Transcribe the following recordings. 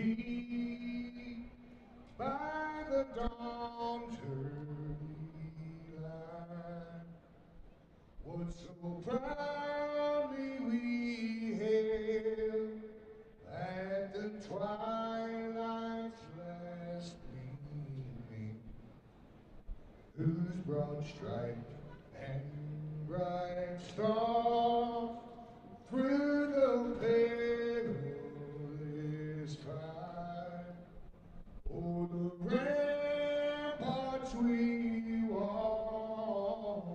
me by the dawn's early light. What so proudly we hailed at the twilight's last gleaming, whose broad striped and bright star through the perilous fight, o'er the ramparts we walk,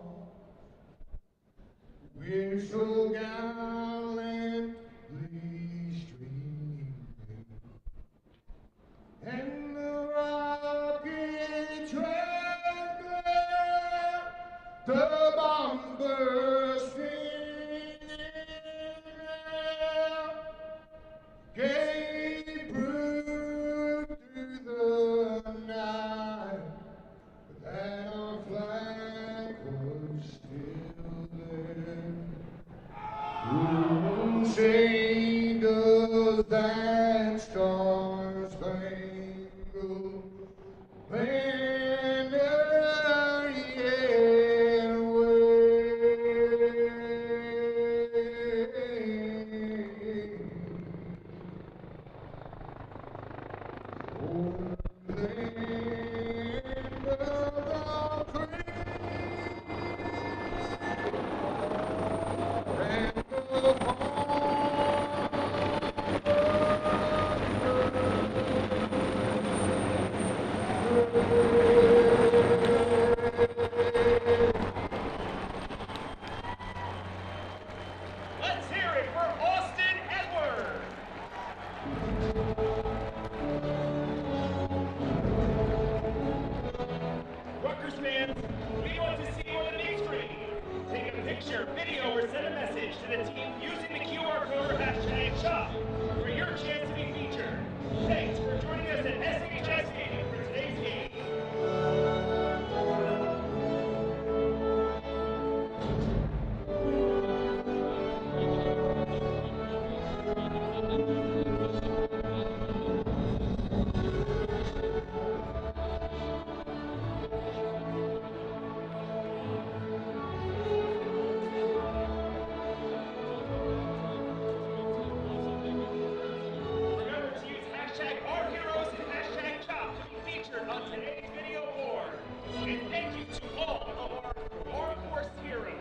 we're so gallantly streaming, and the rocket track there, the bombs bursting in air, gave proof through the night that our flag was still there. Oh, say does that star-spangled banner yet wave o'er the land of the free and the Let's hear it for Austin Edwards. Rutgers fans, we want to see you on the big screen. Take a picture, video, or send a message to the team using the QR code or hashtag shop for your chance to be featured. Thanks for joining us at SHI Stadium for today's game. Remember to use hashtag #OurHeroes and hashtag #CHOP to be featured on today's video board. And thank you to all of our Armed Force heroes.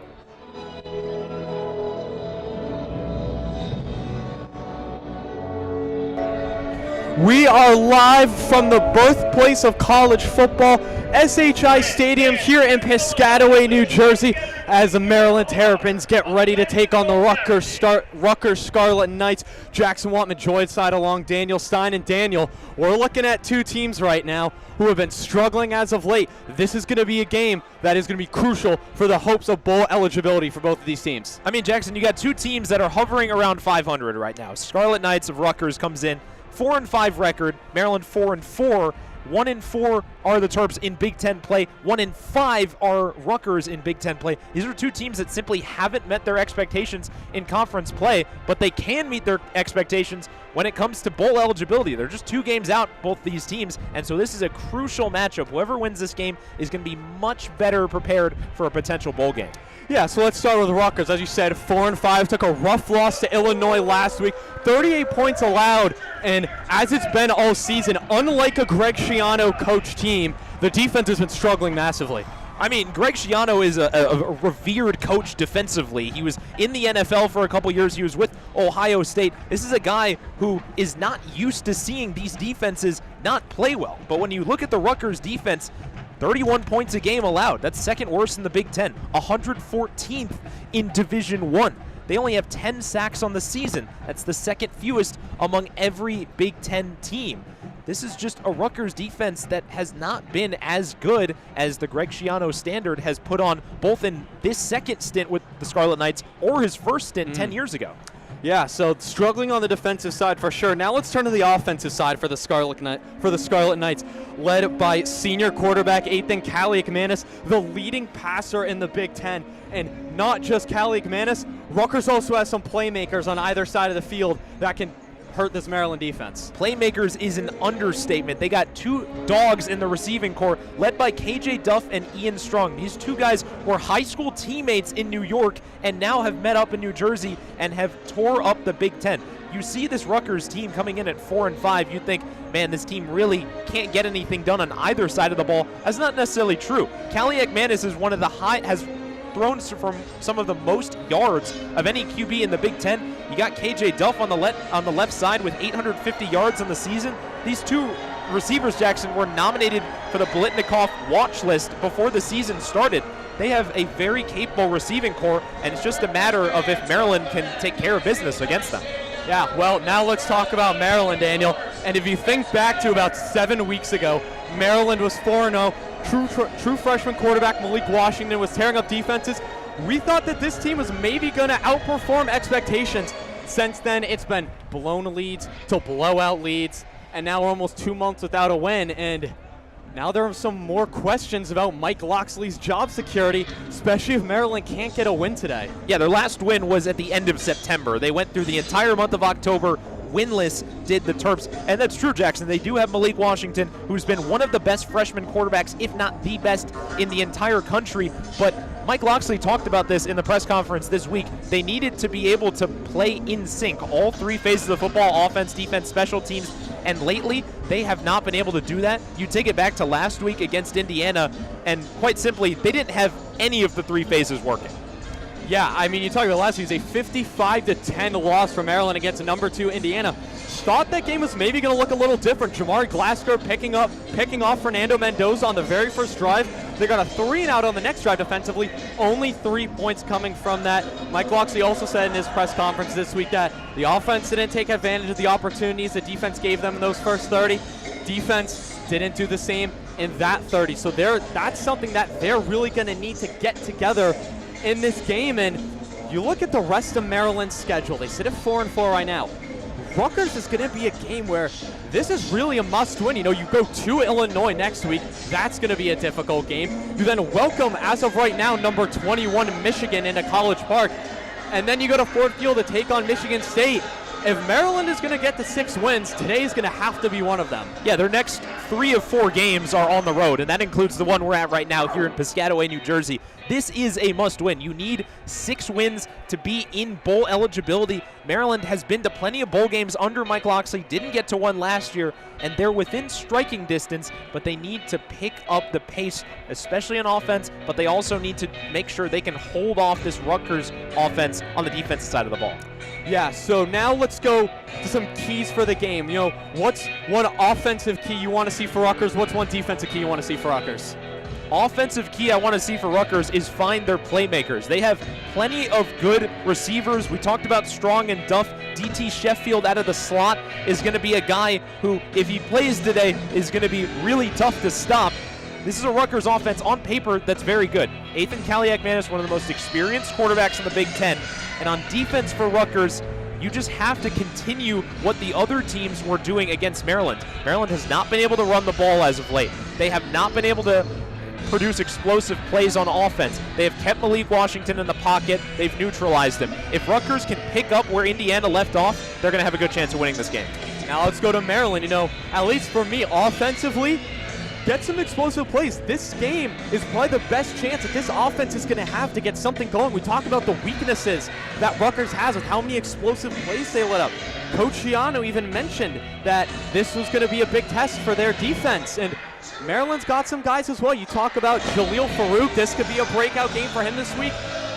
We are live from the birthplace of college football, SHI Stadium here in Piscataway, New Jersey, as the Maryland Terrapins get ready to take on the Rutgers Scarlet Knights. Jackson Wantman joined side along Daniel Stein. And Daniel, we're looking at two teams right now who have been struggling as of late. This is going to be a game that is going to be crucial for the hopes of bowl eligibility for both of these teams. I mean, Jackson, you got two teams that are hovering around 500 right now. Scarlet Knights of Rutgers comes in 4-5 record. Maryland 4-4. 1-4 are the Terps in Big Ten play. 1-5 are Rutgers in Big Ten play. These are two teams that simply haven't met their expectations in conference play, but they can meet their expectations when it comes to bowl eligibility. They're just 2 games out, both these teams, and so this is a crucial matchup. Whoever wins this game is going to be much better prepared for a potential bowl game. Yeah, so let's start with Rutgers. As you said, 4-5, took a rough loss to Illinois last week. 38 points allowed, and as it's been all season, unlike a Greg Schiano coach team, the defense has been struggling massively. I mean, Greg Schiano is a revered coach defensively. He was in the NFL for a couple years. He was with Ohio State. This is a guy who is not used to seeing these defenses not play well. But when you look at the Rutgers defense, 31 points a game allowed. That's second worst in the Big Ten. 114th in Division I. They only have 10 sacks on the season. That's the second fewest among every Big Ten team. This is just a Rutgers defense that has not been as good as the Greg Schiano standard has put on, both in this second stint with the Scarlet Knights or his first stint 10 years ago. Yeah, so struggling on the defensive side for sure. Now let's turn to the offensive side for the Scarlet Knights, led by senior quarterback Ethan Kaliakmanis, the leading passer in the Big Ten. And not just Kaliakmanis, Rutgers also has some playmakers on either side of the field that can hurt this Maryland defense. Playmakers is an understatement. They got two dogs in the receiving corps, led by KJ Duff and Ian Strong. These two guys were high school teammates in New York and now have met up in New Jersey and have tore up the Big Ten. You see this Rutgers team coming in at 4-5, you think, man, this team really can't get anything done on either side of the ball. That's not necessarily true. Kaliakmanis is one of the has thrown from some of the most yards of any QB in the Big Ten. You got KJ Duff on the left side with 850 yards on the season. These two receivers, Jackson, were nominated for the Blitnikoff watch list before the season started. They have a very capable receiving corps, and it's just a matter of if Maryland can take care of business against them. Yeah, well, now let's talk about Maryland, Daniel. And if you think back to about 7 weeks ago, Maryland was 4-0. True freshman quarterback Malik Washington was tearing up defenses. We thought that this team was maybe going to outperform expectations. Since then, it's been blown leads to blowout leads, and now we're almost 2 months without a win. And now there are some more questions about Mike Loxley's job security, especially if Maryland can't get a win today. Yeah, their last win was at the end of September. They went through the entire month of October winless, did the Terps. And that's true, Jackson. They do have Malik Washington, who's been one of the best freshman quarterbacks, if not the best in the entire country. But Mike Loxley talked about this in the press conference this week. They needed to be able to play in sync, all three phases of football: offense, defense, special teams. And lately, they have not been able to do that. You take it back to last week against Indiana, and quite simply, they didn't have any of the three phases working. Yeah, I mean, you talk about last week, a 55-10 loss for Maryland against number 2 Indiana. Thought that game was maybe going to look a little different. Jamari Glasgow picking off Fernando Mendoza on the very first drive. They got a 3-and-out on the next drive defensively. Only 3 points coming from that. Mike Loxley also said in his press conference this week that the offense didn't take advantage of the opportunities the defense gave them in those first 30. Defense didn't do the same in that 30. So that's something that they're really going to need to get together in this game. And you look at the rest of Maryland's schedule. They sit at 4-4 right now. Rutgers is going to be a game where this is really a must-win. You know, you go to Illinois next week. That's going to be a difficult game. You then welcome, as of right now, number 21 Michigan into College Park. And then you go to Ford Field to take on Michigan State. If Maryland is going to get to 6 wins, today is going to have to be one of them. Yeah, their next 3 of 4 games are on the road, and that includes the one we're at right now here in Piscataway, New Jersey. This is a must-win. You need 6 wins to be in bowl eligibility. Maryland has been to plenty of bowl games under Mike Loxley, didn't get to one last year, and they're within striking distance, but they need to pick up the pace, especially on offense, but they also need to make sure they can hold off this Rutgers offense on the defensive side of the ball. Yeah, so now let's go to some keys for the game. You know, what's one offensive key you want to see for Rutgers? What's one defensive key you want to see for Rutgers? Offensive key I want to see for Rutgers is find their playmakers. They have plenty of good receivers. We talked about Strong and Duff. DT Sheffield out of the slot is going to be a guy who, if he plays today, is going to be really tough to stop. This is a Rutgers offense on paper that's very good. Ethan Kaliakmanis, one of the most experienced quarterbacks in the Big Ten. And on defense for Rutgers, you just have to continue what the other teams were doing against Maryland. Maryland has not been able to run the ball as of late. They have not been able to produce explosive plays on offense. They have kept Malik Washington in the pocket. They've neutralized him. If Rutgers can pick up where Indiana left off, they're going to have a good chance of winning this game. Now let's go to Maryland. You know, at least for me, offensively, get some explosive plays. This game is probably the best chance that this offense is going to have to get something going. We talk about the weaknesses that Rutgers has with how many explosive plays they let up. Coach Shiano even mentioned that this was going to be a big test for their defense. And Maryland's got some guys as well. You talk about Jaleel Farouk. This could be a breakout game for him this week.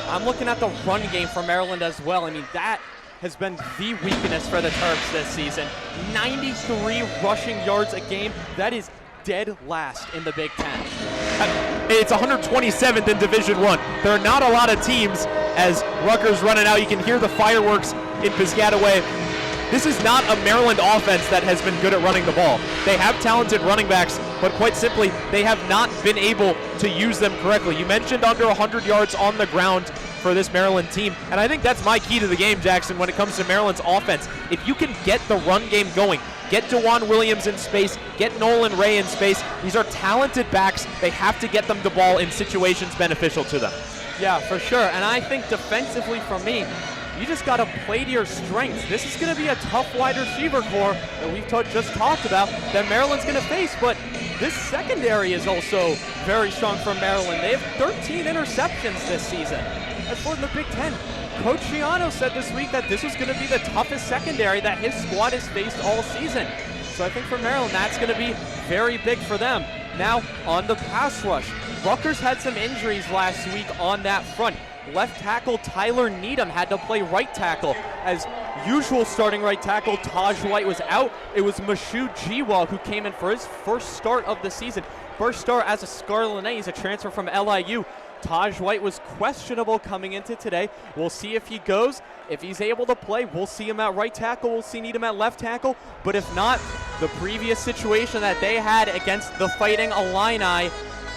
I'm looking at the run game for Maryland as well. I mean, that has been the weakness for the Terps this season. 93 rushing yards a game. That is dead last in the Big Ten. It's 127th in Division I. There are not a lot of teams as Rutgers running out. You can hear the fireworks in Piscataway. This is not a Maryland offense that has been good at running the ball. They have talented running backs, but quite simply, they have not been able to use them correctly. You mentioned under 100 yards on the ground for this Maryland team, and I think that's my key to the game, Jackson, when it comes to Maryland's offense. If you can get the run game going, get DeJuan Williams in space, get Nolan Ray in space, these are talented backs. They have to get them the ball in situations beneficial to them. Yeah, for sure, and I think defensively for me, you just got to play to your strengths. This is going to be a tough wide receiver core that we've just talked about that Maryland's going to face, but this secondary is also very strong for Maryland. They have 13 interceptions this season. That's more than the Big Ten. Coach Schiano said this week that this was going to be the toughest secondary that his squad has faced all season. So I think for Maryland, that's going to be very big for them. Now, on the pass rush, Rutgers had some injuries last week on that front. Left tackle Tyler Needham had to play right tackle. As usual starting right tackle, Taj White was out. It was Mashoud Jiwa who came in for his first start of the season. First start as a Scarlet Knight. He's a transfer from LIU. Taj White was questionable coming into today. We'll see if he goes. If he's able to play, we'll see him at right tackle. We'll see Needham at left tackle. But if not, the previous situation that they had against the Fighting Illini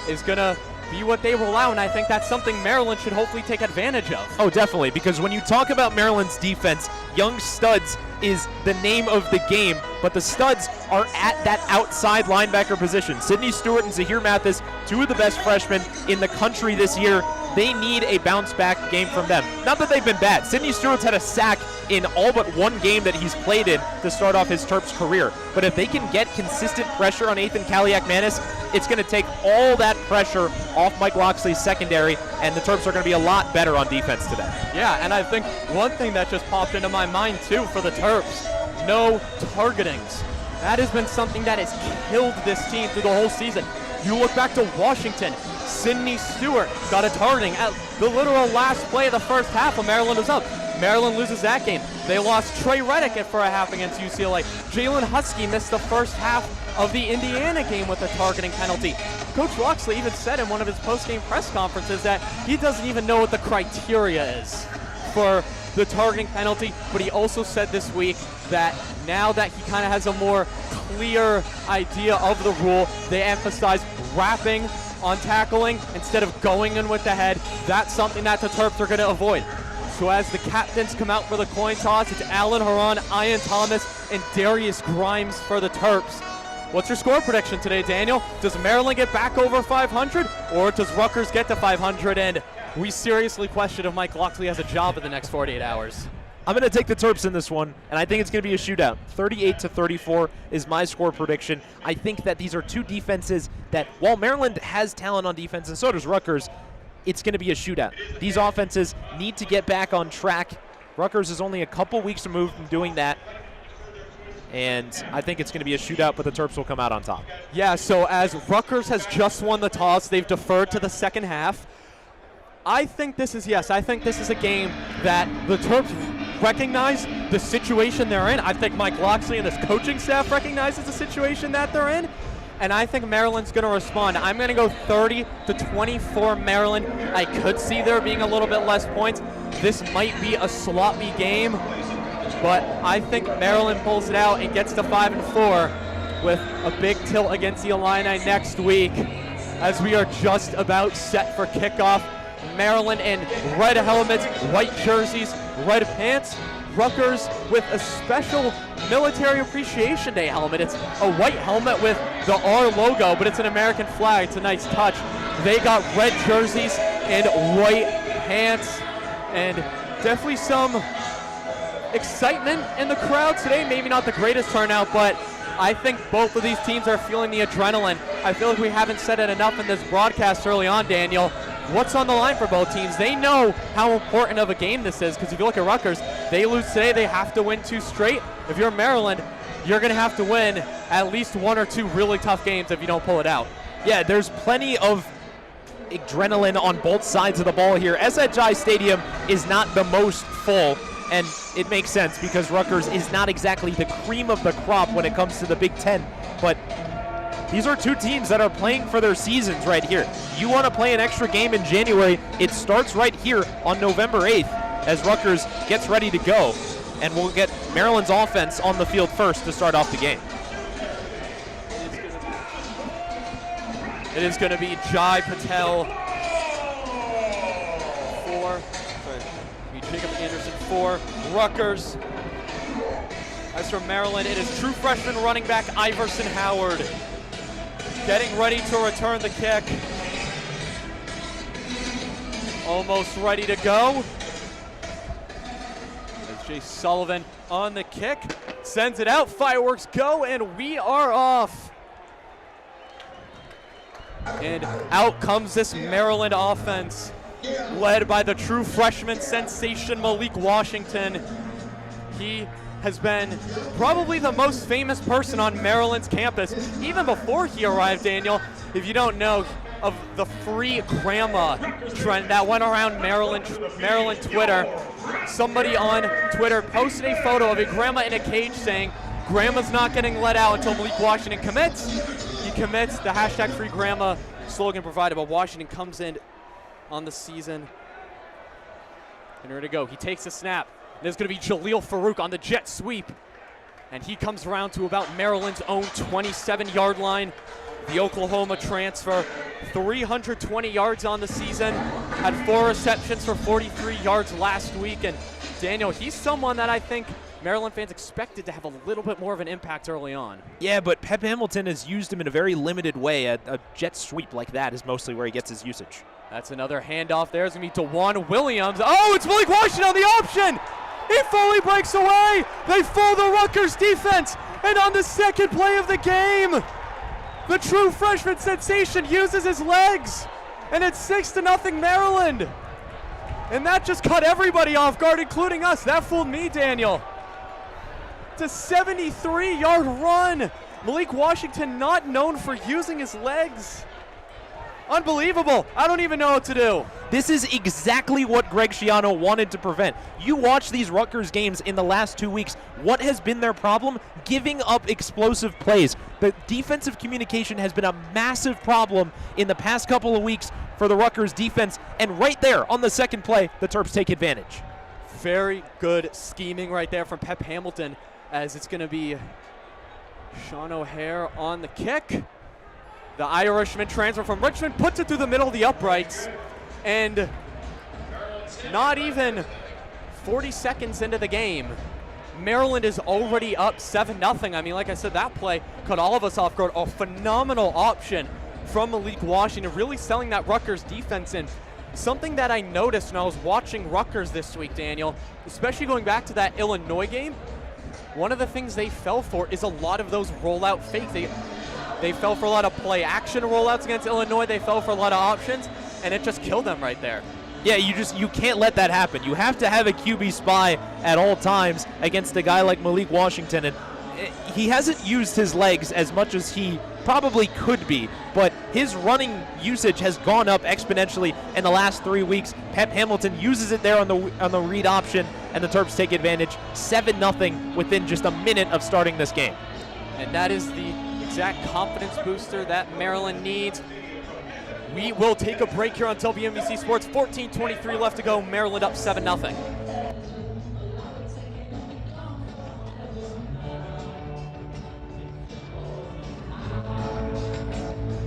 is going to be what they roll out, and I think that's something Maryland should hopefully take advantage of. Oh, definitely, because when you talk about Maryland's defense, young studs is the name of the game, but the studs are at that outside linebacker position. Sidney Stewart and Zahir Mathis, two of the best freshmen in the country this year. They need a bounce-back game from them. Not that they've been bad. Sidney Stewart's had a sack in all but one game that he's played in to start off his Terps career. But if they can get consistent pressure on Ethan Kaliak-Manis, it's going to take all that pressure off Mike Loxley's secondary, and the Terps are going to be a lot better on defense today. Yeah, and I think one thing that just popped into my mind, too, for the Terps, no targetings. That has been something that has killed this team through the whole season. You look back to Washington, Sidney Stewart got a targeting at the literal last play of the first half when Maryland was up. Maryland loses that game. They lost Trey Reddick for a half against UCLA. Jalen Husky missed the first half of the Indiana game with a targeting penalty. Coach Loxley even said in one of his post-game press conferences that he doesn't even know what the criteria is for the targeting penalty, but he also said this week that now that he kind of has a more clear idea of the rule, they emphasize wrapping on tackling instead of going in with the head. That's something that the Terps are going to avoid. So as the captains come out for the coin toss, it's Alan Haran, Ian Thomas, and Darius Grimes for the Terps. What's your score prediction today, Daniel? Does Maryland get back over 500, or does Rutgers get to 500? And we seriously question if Mike Loxley has a job in the next 48 hours. I'm going to take the Terps in this one, and I think it's going to be a shootout. 38-34 is my score prediction. I think that these are two defenses that, while Maryland has talent on defense, and so does Rutgers, it's going to be a shootout. These offenses need to get back on track. Rutgers is only a couple weeks removed from doing that, and I think it's going to be a shootout, but the Terps will come out on top. Yeah, so as Rutgers has just won the toss, they've deferred to the second half. I think this is a game that the Terps recognize the situation they're in. I think Mike Loxley and his coaching staff recognizes the situation that they're in, and I think Maryland's going to respond. I'm going to go 30-24 Maryland. I could see there being a little bit less points. This might be a sloppy game, but I think Maryland pulls it out and gets to 5-4 with a big tilt against the Illini next week, as we are just about set for kickoff. Maryland in red helmets, white jerseys, red pants. Rutgers with a special Military Appreciation Day helmet. It's a white helmet with the R logo, but it's an American flag. It's a nice touch. They got red jerseys and white pants, and definitely some excitement in the crowd today. Maybe not the greatest turnout, but I think both of these teams are feeling the adrenaline. I feel like we haven't said it enough in this broadcast early on, Daniel. What's on the line for both teams? They know how important of a game this is, because if you look at Rutgers, they lose today, they have to win 2 straight. If you're Maryland, you're going to have to win at least 1 or 2 really tough games if you don't pull it out. Yeah, there's plenty of adrenaline on both sides of the ball here. SHI Stadium is not the most full, and it makes sense because Rutgers is not exactly the cream of the crop when it comes to the Big Ten, but these are two teams that are playing for their seasons right here. You want to play an extra game in January, it starts right here on November 8th as Rutgers gets ready to go. And we'll get Maryland's offense on the field first to start off the game. It is going to be Jai Patel 4. Jacob Anderson 4. Rutgers. As for Maryland, it is true freshman running back Iverson Howard getting ready to return the kick. Almost ready to go. Jay Sullivan on the kick, sends it out, fireworks go, and we are off. And out comes this Maryland offense, led by the true freshman sensation, Malik Washington. He has been probably the most famous person on Maryland's campus, even before he arrived, Daniel. If you don't know, of the free grandma trend that went around Maryland Twitter. Somebody on Twitter posted a photo of a grandma in a cage saying, "Grandma's not getting let out until Malik Washington commits." He commits, the hashtag free grandma slogan provided by Washington comes in on the season. And ready to go. He takes a snap. There's going to be Jaleel Farouk on the jet sweep. And he comes around to about Maryland's own 27-yard line. The Oklahoma transfer, 320 yards on the season, had 4 receptions for 43 yards last week. And Daniel, he's someone that I think Maryland fans expected to have a little bit more of an impact early on. Yeah, but Pep Hamilton has used him in a very limited way. A jet sweep like that is mostly where he gets his usage. That's another handoff. There's going to be DeJuan Williams. Oh, it's Malik Washington on the option. He fully breaks away. They fool the Rutgers defense. And on the second play of the game, the true freshman sensation uses his legs. And it's 6-0 Maryland. And that just caught everybody off guard, including us. That fooled me, Daniel. It's a 73-yard run. Malik Washington not known for using his legs. Unbelievable. I don't even know what to do. This is exactly what Greg Schiano wanted to prevent. You watch these Rutgers games in the last 2 weeks. What has been their problem? Giving up explosive plays. The defensive communication has been a massive problem in the past couple of weeks for the Rutgers defense. And right there on the second play, the Terps take advantage. Very good scheming right there from Pep Hamilton, as it's going to be Sean O'Hare on the kick. The Irishman transfer from Richmond puts it through the middle of the uprights. And not even 40 seconds into the game, Maryland is already up 7-0. I mean, like I said, that play caught all of us off guard. A phenomenal option from Malik Washington, really selling that Rutgers defense in. Something that I noticed when I was watching Rutgers this week, Daniel, especially going back to that Illinois game, one of the things they fell for is a lot of those rollout fakes. They fell for a lot of play action rollouts against Illinois. They fell for a lot of options, and it just killed them right there. Yeah, you can't let that happen. You have to have a QB spy at all times against a guy like Malik Washington, and he hasn't used his legs as much as he probably could be, but his running usage has gone up exponentially in the last 3 weeks. Pep Hamilton uses it there on the read option, and the Terps take advantage. 7-0 within just a minute of starting this game. And that is the exact confidence booster that Maryland needs. We will take a break here on WNBC Sports. 14:23 left to go. Maryland up 7-0.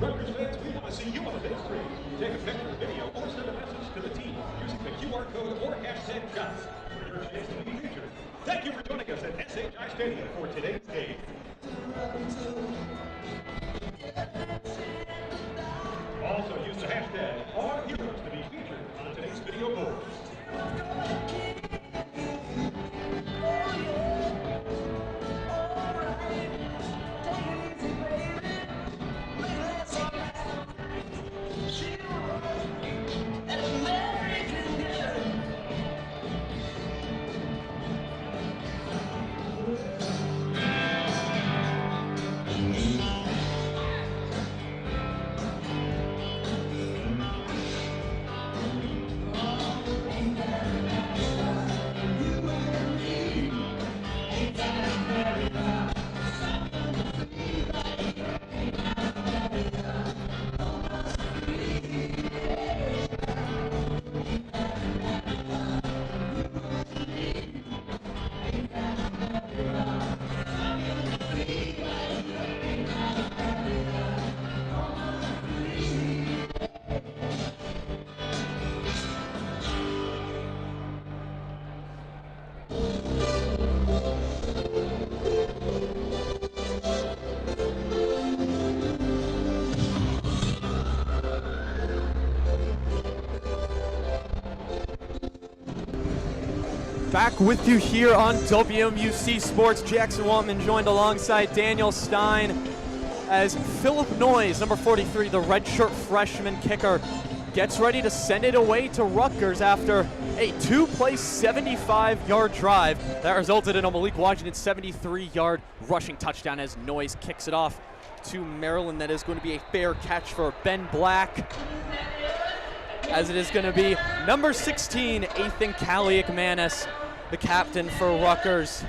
Rutgers fans, we want to see you on the big screen. Take a picture, video, or send a message to the team using the QR code or hashtag shots for your chance to be featured. Thank you for joining us at SHI Stadium for today's game. Also use the hashtag #HeroesTo be featured on today's video board. Back with you here on WMUC Sports. Jackson Wantman joined alongside Daniel Stein as Philip Noyes, number 43, the redshirt freshman kicker, gets ready to send it away to Rutgers after a two-play 75-yard drive that resulted in a Malik Washington 73-yard rushing touchdown as Noyes kicks it off to Maryland. That is going to be a fair catch for Ben Black, as it is going to be number 16, Ethan Kaliakmanis, the captain for Rutgers.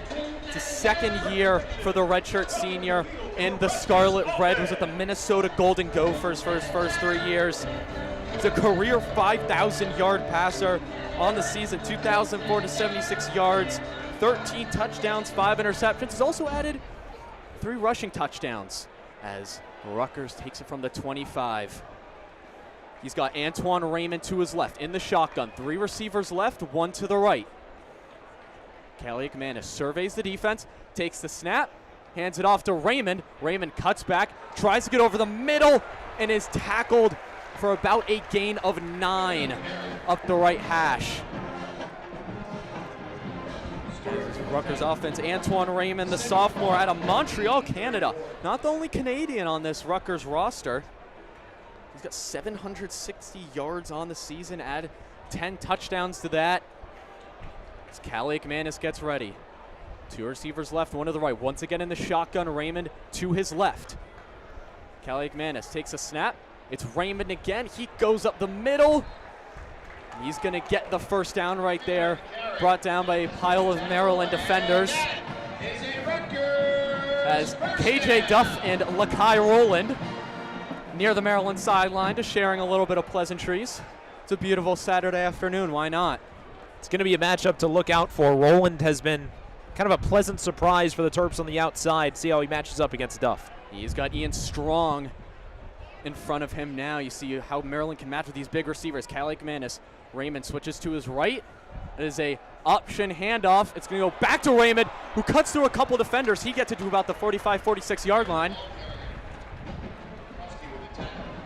It's his second year for the redshirt senior in the Scarlet Red. Was at the Minnesota Golden Gophers for his first 3 years. He's a career 5,000-yard passer on the season, 2,476 yards, 13 touchdowns, 5 interceptions. He's also added 3 rushing touchdowns as Rutgers takes it from the 25. He's got Antoine Raymond to his left in the shotgun. 3 receivers left, 1 to the right. Kaliakmanis surveys the defense, takes the snap, hands it off to Raymond. Raymond cuts back, tries to get over the middle, and is tackled for about a gain of 9 up the right hash. Rutgers offense, Antoine Raymond, the sophomore out of Montreal, Canada. Not the only Canadian on this Rutgers roster. He's got 760 yards on the season, add 10 touchdowns to that. As Kaliakmanis gets ready. 2 receivers left, 1 to the right. Once again in the shotgun, Raymond to his left. Kaliakmanis takes a snap. It's Raymond again. He goes up the middle. He's going to get the first down right there. Brought down by a pile of Maryland defenders. As KJ Duff and Lakai Rowland near the Maryland sideline, just sharing a little bit of pleasantries. It's a beautiful Saturday afternoon. Why not? It's going to be a matchup to look out for. Rowland has been kind of a pleasant surprise for the Terps on the outside. See how he matches up against Duff. He's got Ian Strong in front of him now. You see how Maryland can match with these big receivers. Kaliakmanis, Raymond switches to his right. It is a option handoff. It's going to go back to Raymond, who cuts through a couple defenders. He gets it to about the 45, 46-yard line.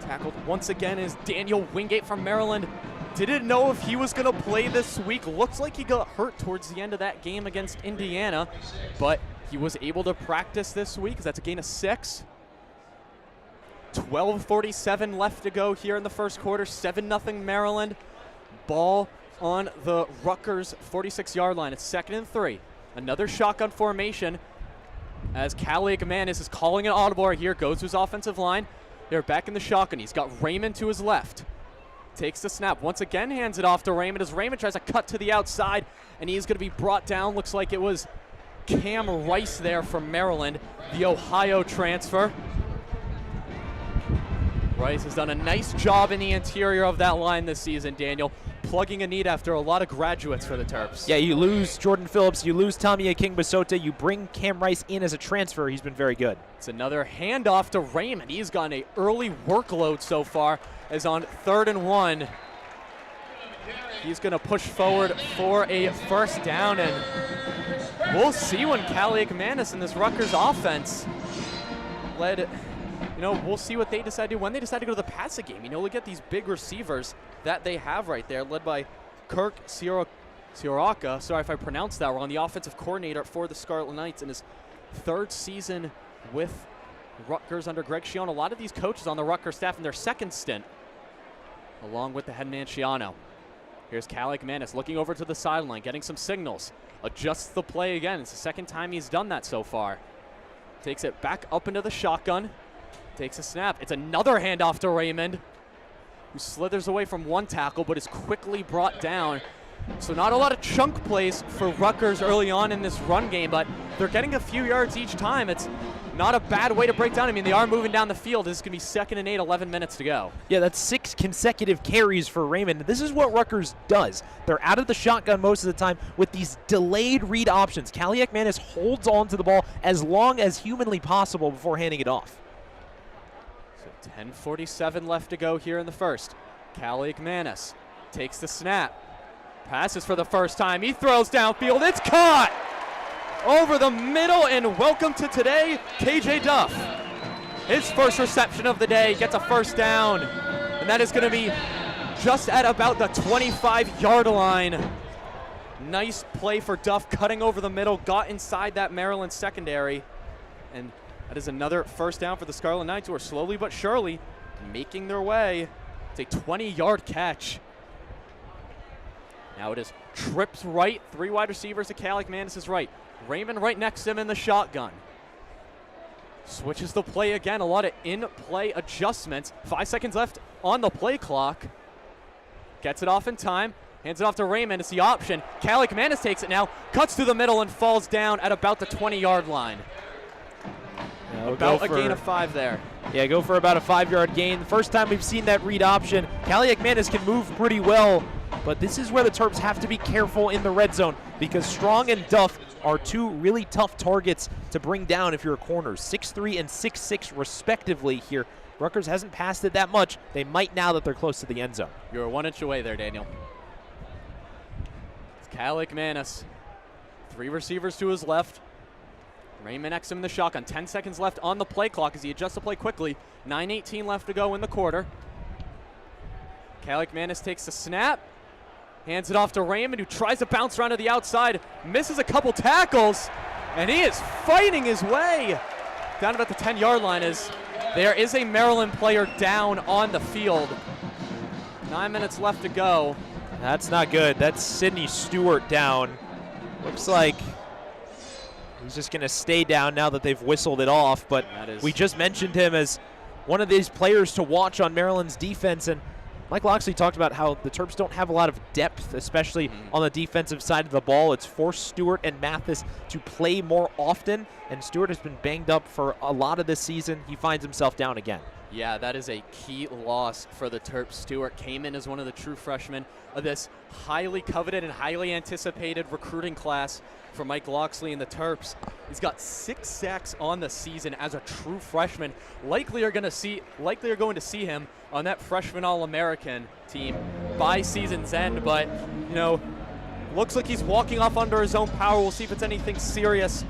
Tackled once again is Daniel Wingate from Maryland. Didn't know if he was going to play this week. Looks like he got hurt towards the end of that game against Indiana, but he was able to practice this week. That's a gain of 6. 12:47 left to go here in the first quarter. 7-0 Maryland. Ball on the Rutgers 46-yard line. It's 2nd and 3. Another shotgun formation as Kaliakmanis is calling an audible right here. Goes to his offensive line. They're back in the shotgun. He's got Raymond to his left. Takes the snap. Once again hands it off to Raymond as Raymond tries to cut to the outside, and he's going to be brought down. Looks like it was Cam Rice there from Maryland, the Ohio transfer. Rice has done a nice job in the interior of that line this season, Daniel, plugging a need after a lot of graduates for the Terps. Yeah, you lose Jordan Phillips, you lose Tommy Aking-Basota, you bring Cam Rice in as a transfer. He's been very good. It's another handoff to Raymond. He's gotten an early workload so far, as on 3rd and 1. He's going to push forward for a first down, and we'll see when Kaliakmanis and this Rutgers offense we'll see what they decide to do when they decide to go to the passing game. Look at these big receivers that they have right there, led by Kirk Sioraka. Sorry if I pronounced that wrong. The offensive coordinator for the Scarlet Knights in his 3rd season with Rutgers under Greg Schiano. A lot of these coaches on the Rutgers staff in their 2nd stint, along with the head man Schiano. Here's Kaliakmanis looking over to the sideline, getting some signals. Adjusts the play again. It's the 2nd time he's done that so far. Takes it back up into the shotgun. Takes a snap. It's another handoff to Raymond, who slithers away from 1 tackle but is quickly brought down. So not a lot of chunk plays for Rutgers early on in this run game, but they're getting a few yards each time. It's not a bad way to break down. They are moving down the field. This is going to be 2nd and 8, 11 minutes to go. Yeah, that's 6 consecutive carries for Raymond. This is what Rutgers does. They're out of the shotgun most of the time with these delayed read options. Kaliakmanis holds on to the ball as long as humanly possible before handing it off. 10:47 left to go here in the first. Kaliakmanis takes the snap. Passes for the first time. He throws downfield. It's caught over the middle, and welcome to today, KJ Duff. His first reception of the day gets a first down, and that is going to be just at about the 25-yard line. Nice play for Duff, cutting over the middle, got inside that Maryland secondary. And that is another first down for the Scarlet Knights, who are slowly but surely making their way. It's a 20-yard catch. Now it is trips right, 3 wide receivers to Calic Manis' right. Raymond right next to him in the shotgun. Switches the play again, a lot of in-play adjustments. 5 seconds left on the play clock. Gets it off in time, hands it off to Raymond. It's the option. Calic Manis takes it now, cuts through the middle and falls down at about the 20-yard line. About a gain of 5 there. Yeah, go for about a 5-yard gain. The first time we've seen that read option. Calic Manis can move pretty well, but this is where the Terps have to be careful in the red zone because Strong and Duff are 2 really tough targets to bring down if you're a corner. 6'3" and 6'6" respectively here. Rutgers hasn't passed it that much. They might now that they're close to the end zone. You're 1 inch away there, Daniel. It's Calic Manis. 3 receivers to his left. Raymond next to him in the shotgun. 10 seconds left on the play clock as he adjusts the play quickly. 9:18 left to go in the quarter. Calic Manis takes the snap. Hands it off to Raymond, who tries to bounce around to the outside. Misses a couple tackles. And he is fighting his way down about the 10-yard line as there is a Maryland player down on the field. 9 minutes left to go. That's not good. That's Sidney Stewart down. Looks like he's just going to stay down now that they've whistled it off. But we just mentioned him as one of these players to watch on Maryland's defense. And Mike Loxley talked about how the Terps don't have a lot of depth, especially on the defensive side of the ball. It's forced Stewart and Mathis to play more often, and Stewart has been banged up for a lot of this season. He finds himself down again. Yeah, that is a key loss for the Terps. Stewart came in as one of the true freshmen of this highly coveted and highly anticipated recruiting class for Mike Loxley and the Terps. He's got 6 sacks on the season as a true freshman. Likely are going to see him on that freshman All-American team by season's end, but you know, looks like he's walking off under his own power. We'll see if it's anything serious.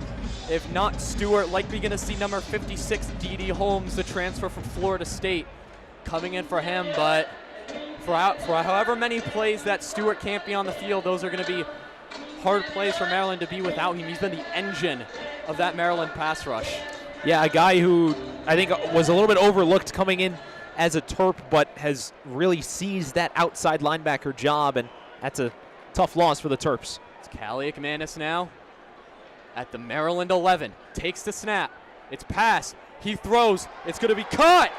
If not, Stewart likely going to see number 56, D.D. Holmes, the transfer from Florida State, coming in for him. But for however many plays that Stewart can't be on the field, those are going to be hard plays for Maryland to be without him. He's been the engine of that Maryland pass rush. Yeah, a guy who I think was a little bit overlooked coming in as a Terp, but has really seized that outside linebacker job, and that's a tough loss for the Terps. It's Calic Manis now at the Maryland 11. Takes the snap. It's pass. He throws. It's going to be caught.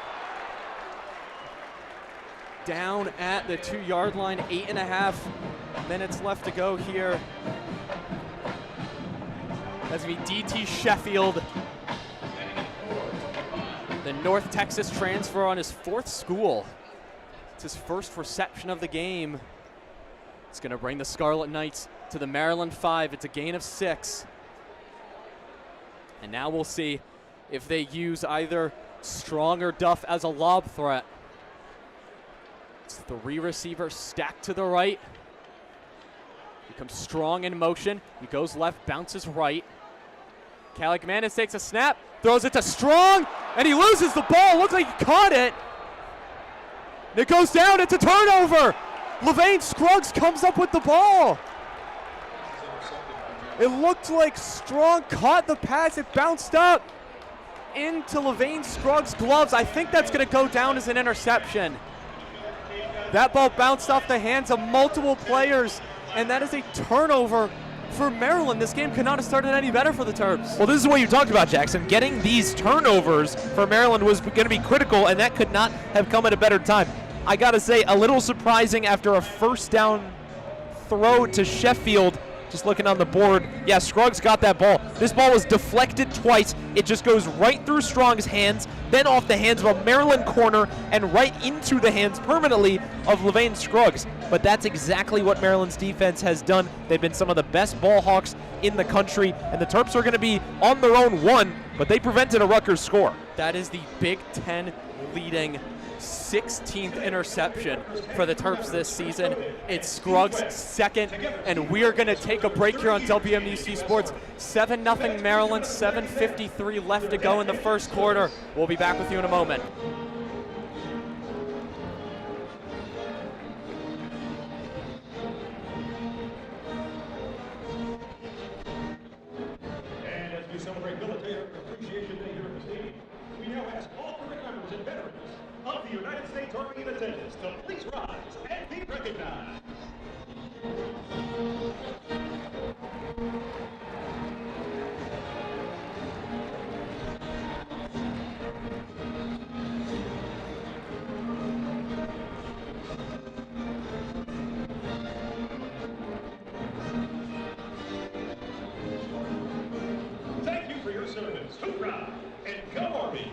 Down at the 2-yard line. 8.5 minutes left to go here. That's going to be D.T. Sheffield, the North Texas transfer on his 4th school. It's his first reception of the game. It's going to bring the Scarlet Knights to the Maryland 5. It's a gain of 6. And now we'll see if they use either Strong or Duff as a lob threat. It's 3 receivers stacked to the right. He comes Strong in motion. He goes left, bounces right. Calic Manis takes a snap, throws it to Strong, and he loses the ball. Looks like he caught it. And it goes down. It's a turnover. Levain Scruggs comes up with the ball. It looked like Strong caught the pass. It bounced up into Levain Scruggs' gloves. I think that's going to go down as an interception. That ball bounced off the hands of multiple players, and that is a turnover for Maryland. This game could not have started any better for the Terps. Well, this is what you talked about, Jackson. Getting these turnovers for Maryland was going to be critical, and that could not have come at a better time. I got to say, a little surprising after a first down throw to Sheffield. Just looking on the board, yeah, Scruggs got that ball. This ball was deflected twice. It just goes right through Strong's hands, then off the hands of a Maryland corner, and right into the hands permanently of Levain Scruggs. But that's exactly what Maryland's defense has done. They've been some of the best ball hawks in the country, and the Terps are going to be on their own 1, but they prevented a Rutgers score. That is the Big Ten leading 16th interception for the Terps this season. It's Scruggs' 2nd, and we are going to take a break here on WMUC Sports. 7-0 Maryland, 7:53 left to go in the first quarter. We'll be back with you in a moment. United States Army in attendance to please rise and be recognized. Thank you for your service. Hoorah! And go Army!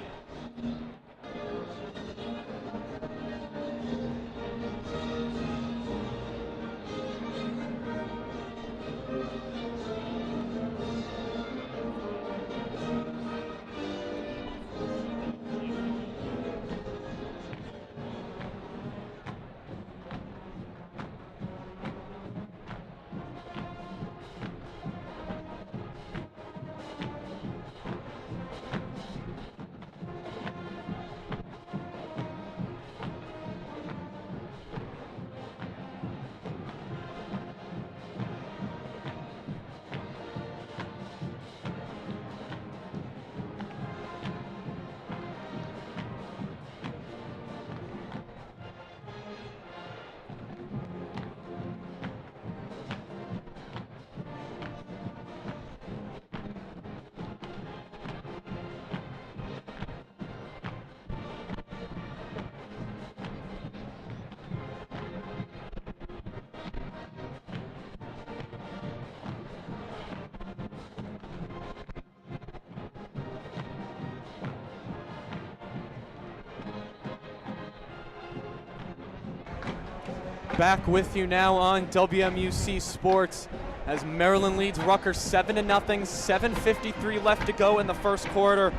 Back with you now on WMUC Sports as Maryland leads Rutgers 7-0, 7:53 left to go in the first quarter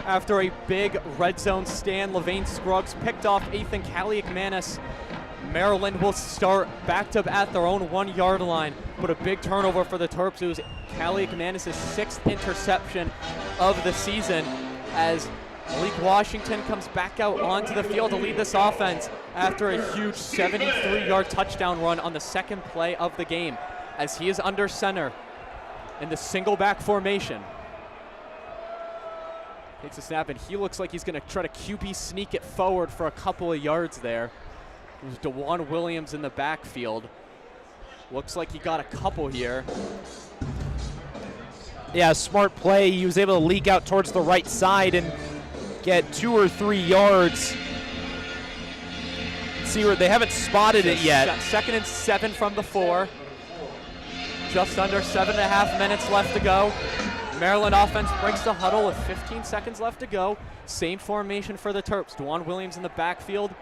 after a big red zone stand. Levain Scruggs picked off Ethan Kaliakmanis. Maryland will start backed up at their own 1 yard line, but a big turnover for the Terps. It was Kaliakmanis' 6th interception of the season as Malik Washington comes back out onto the field to lead this offense after a huge 73-yard touchdown run on the second play of the game as he is under center in the single back formation. Takes a snap and he looks like he's going to try to QB sneak it forward for a couple of yards there. There's DeJuan Williams in the backfield. Looks like he got a couple here. Yeah, smart play. He was able to leak out towards the right side and get 2 or 3 yards. Let's see where they haven't spotted it yet. 2nd and 7 from the 4. Just under 7.5 minutes left to go. Maryland offense breaks the huddle with 15 seconds left to go. Same formation for the Terps. DeJuan Williams in the backfield.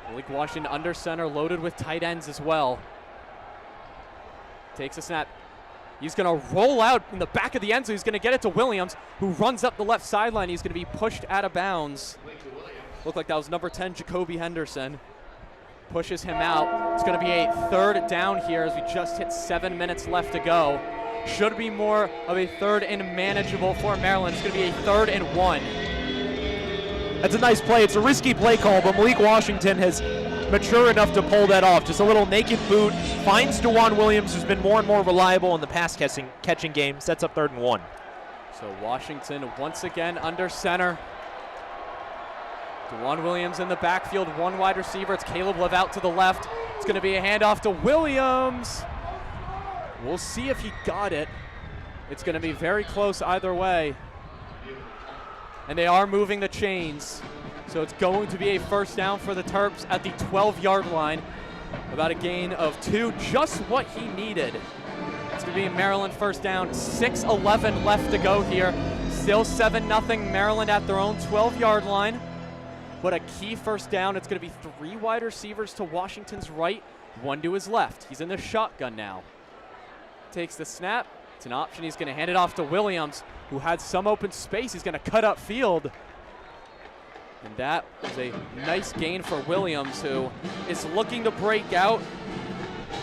Malik Washington under center, loaded with tight ends as well. Takes a snap. He's going to roll out in the back of the end zone. He's going to get it to Williams, who runs up the left sideline. He's going to be pushed out of bounds. Looked like that was number 10, Jacoby Henderson. Pushes him out. It's going to be a 3rd down here as we just hit 7 minutes left to go. Should be more of a 3rd and manageable for Maryland. It's going to be a 3rd and 1. That's a nice play. It's a risky play call, but Malik Washington has mature enough to pull that off. Just a little naked boot. Finds DeJuan Williams, who's been more and more reliable in the pass catching game. Sets up 3rd and 1. So Washington once again under center. DeJuan Williams in the backfield, 1 wide receiver. It's Caleb Love out to the left. It's going to be a handoff to Williams. We'll see if he got it. It's going to be very close either way. And they are moving the chains. So it's going to be a 1st down for the Terps at the 12-yard line. About a gain of 2, just what he needed. It's going to be a Maryland 1st down. 6:11 left to go here. Still 7-0 Maryland at their own 12-yard line. But a key 1st down. It's going to be 3 wide receivers to Washington's right, 1 to his left. He's in the shotgun now. Takes the snap. It's an option. He's going to hand it off to Williams, who had some open space. He's going to cut up field. And that was a nice gain for Williams, who is looking to break out.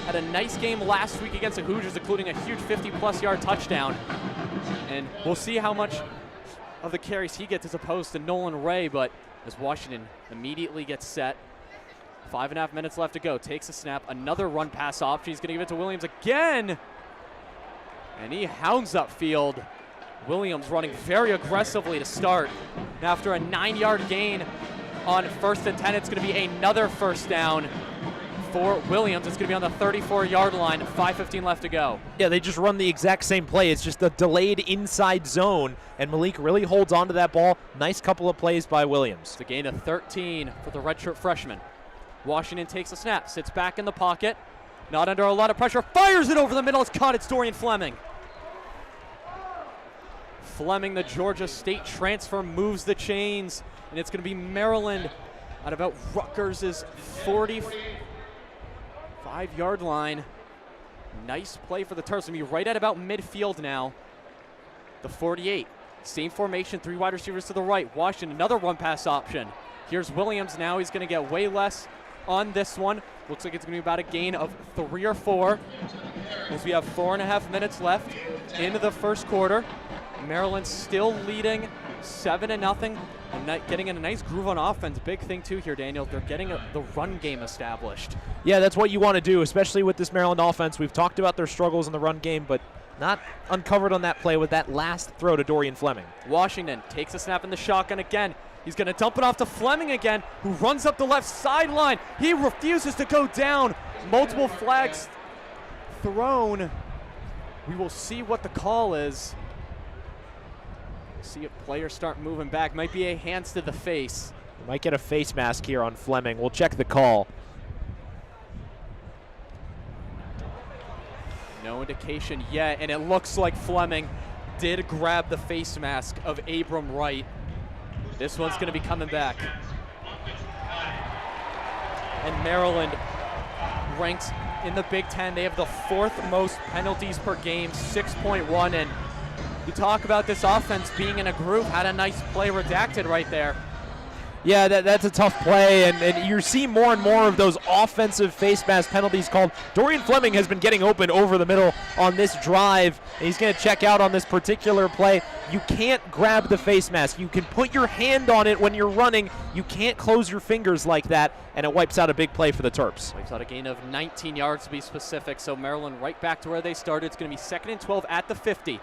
Had a nice game last week against the Hoosiers, including a huge 50-plus yard touchdown. And we'll see how much of the carries he gets as opposed to Nolan Ray, but as Washington immediately gets set. 5.5 minutes left to go. Takes a snap. Another run pass option. He's going to give it to Williams again. And he hounds upfield. Williams running very aggressively to start. And after a 9-yard gain on 1st and 10. It's going to be another first down for Williams. It's going to be on the 34-yard line, 5:15 left to go. Yeah, they just run the exact same play. It's just a delayed inside zone, and Malik really holds on to that ball. Nice couple of plays by Williams. It's a gain of 13 for the redshirt freshman. Washington takes a snap, sits back in the pocket, not under a lot of pressure, fires it over the middle. It's caught. It's Dorian Fleming. Fleming, the Georgia State transfer, moves the chains, and it's going to be Maryland at about Rutgers' 45-yard line. Nice play for the Terps. Going to be right at about midfield now. The 48. Same formation, 3 wide receivers to the right. Washington, another run-pass option. Here's Williams now. He's going to get way less on this one. Looks like it's going to be about a gain of 3 or 4 as we have 4.5 minutes left into the first quarter. Maryland still leading 7-0 and getting in a nice groove on offense. Big thing too here, Daniel. They're getting the run game established. Yeah, that's what you want to do, especially with this Maryland offense. We've talked about their struggles in the run game, but not uncovered on that play with that last throw to Dorian Fleming. Washington takes a snap in the shotgun again. He's going to dump it off to Fleming again, who runs up the left sideline. He refuses to go down. Multiple flags thrown. We will see what the call is. See if players start moving back. Might be a hands to the face. Might get a face mask here on Fleming. We'll check the call. No indication yet, and it looks like Fleming did grab the face mask of Abram Wright. This one's going to be coming back. And Maryland ranks in the Big Ten. They have the 4th most penalties per game, 6.1. And you talk about this offense being in a groove. Had a nice play redacted right there. Yeah, that's a tough play, and you see more and more of those offensive face mask penalties called. Dorian Fleming has been getting open over the middle on this drive. He's going to check out on this particular play. You can't grab the face mask. You can put your hand on it when you're running. You can't close your fingers like that, and it wipes out a big play for the Terps. Wipes out a gain of 19 yards to be specific, so Maryland right back to where they started. It's going to be 2nd and 12 at the 50.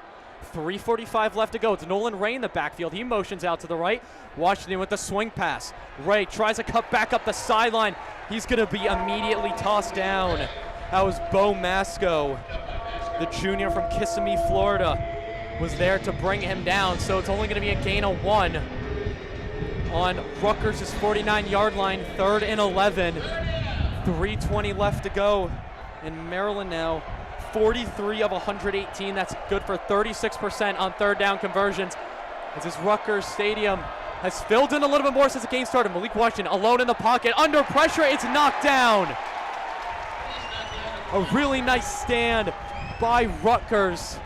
3:45 left to go. It's Nolan Ray in the backfield. He motions out to the right. Washington with the swing pass. Ray tries to cut back up the sideline. He's going to be immediately tossed down. That was Bo Masco, the junior from Kissimmee, Florida, was there to bring him down. So it's only going to be a gain of 1 on Rutgers' 49-yard line, 3rd and 11. 3:20 left to go. And Maryland now 43 of 118. That's good for 36% on 3rd down conversions. As this Rutgers Stadium has filled in a little bit more since the game started. Malik Washington alone in the pocket. Under pressure, it's knocked down. A really nice stand by Rutgers.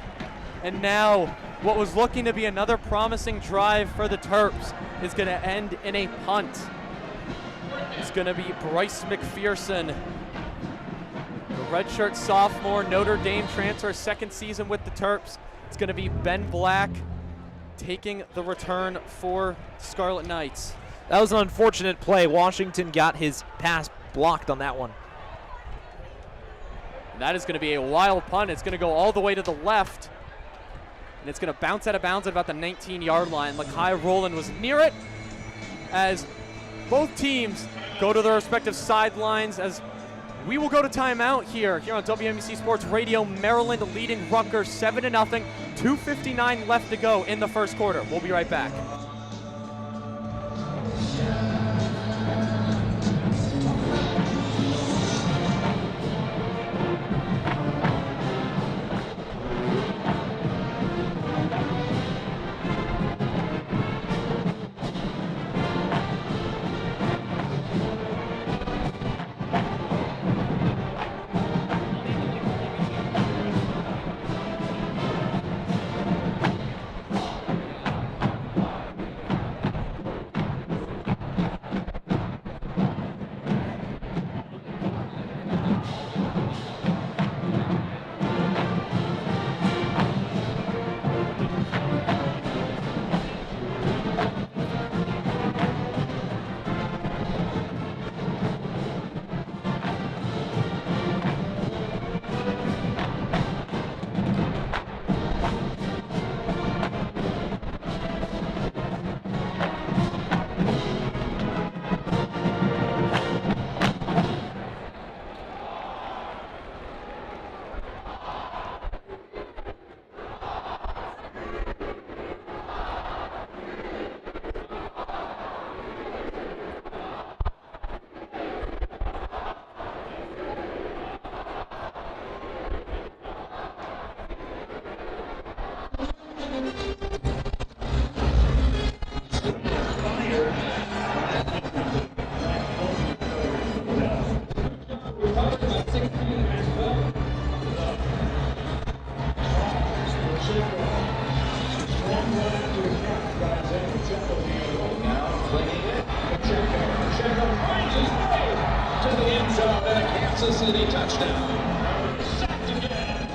And now what was looking to be another promising drive for the Terps is going to end in a punt. It's going to be Bryce McPherson, the redshirt sophomore, Notre Dame transfer, 2nd season with the Terps. It's going to be Ben Black taking the return for Scarlet Knights. That was an unfortunate play. Washington got his pass blocked on that one. And that is going to be a wild punt. It's going to go all the way to the left. And it's going to bounce out of bounds at about the 19-yard line. Lakai Rowland was near it as both teams go to their respective sidelines as we will go to timeout here on WMBC Sports Radio. Maryland leading Rutgers 7-0. 2:59 left to go in the first quarter. We'll be right back. Kansas City touchdown. Sacked again.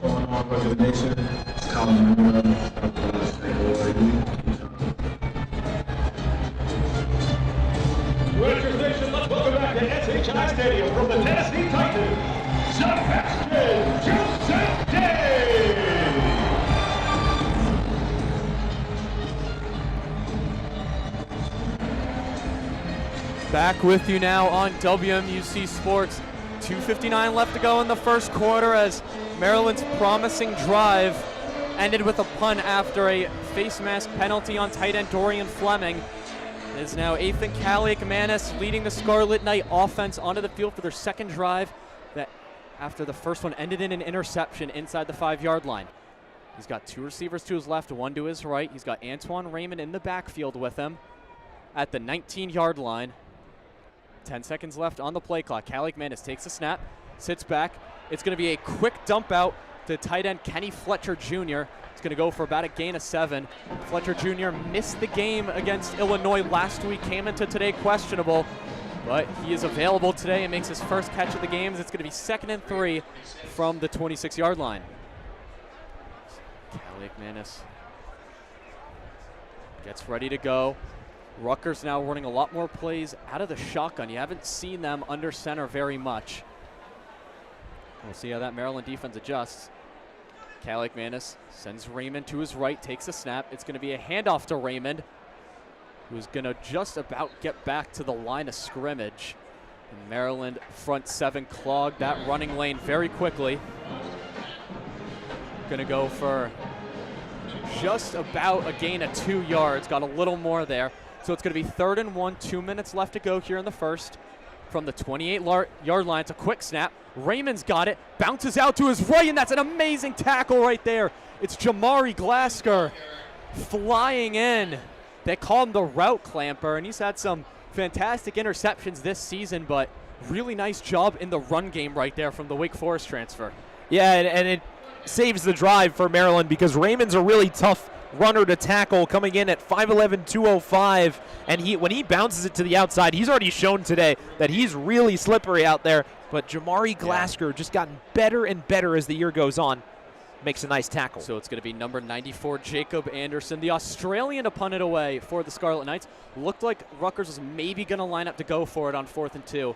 Going on with the nation. It's Colin Miller. Rutgers Nation, let's welcome back to SHI Stadium from the Tennessee Titans, Sebastian Joseph Day! Back with you now on WMUC Sports. 2:59 left to go in the first quarter as Maryland's promising drive ended with a punt after a face mask penalty on tight end Dorian Fleming. It is now Ethan Kaliak-Manis leading the Scarlet Knight offense onto the field for their second drive that after the first one ended in an interception inside the 5-yard line. He's got 2 receivers to his left, 1 to his right. He's got Antoine Raymond in the backfield with him at the 19-yard line. 10 seconds left on the play clock. Kaliak-Manis takes a snap, sits back. It's going to be a quick dump out to tight end Kenny Fletcher Jr. It's going to go for about a gain of 7. Fletcher Jr. missed the game against Illinois last week, came into today questionable, but he is available today and makes his first catch of the game. It's going to be 2nd and 3 from the 26-yard line. Kaliak-Manis gets ready to go. Rutgers now running a lot more plays out of the shotgun. You haven't seen them under center very much. We'll see how that Maryland defense adjusts. Kaliak-Manis sends Raymond to his right, takes a snap. It's going to be a handoff to Raymond, who's going to just about get back to the line of scrimmage. And Maryland front 7 clogged that running lane very quickly. Going to go for just about a gain of 2 yards. Got a little more there. So it's going to be 3rd and 1, 2 minutes left to go here in the first. From the 28-yard line, it's a quick snap. Raymond's got it, bounces out to his right, and that's an amazing tackle right there. It's Jamari Glasker flying in. They call him the route clamper, and he's had some fantastic interceptions this season, but really nice job in the run game right there from the Wake Forest transfer. Yeah, and it saves the drive for Maryland because Raymond's a really tough runner to tackle, coming in at 5'11", 205, and when he bounces it to the outside, he's already shown today that he's really slippery out there. But Jamari Glasker just gotten better and better as the year goes on. Makes a nice tackle. So it's going to be number 94, Jacob Anderson, the Australian, to punt it away for the Scarlet Knights. Looked like Rutgers was maybe going to line up to go for it on 4th and 2,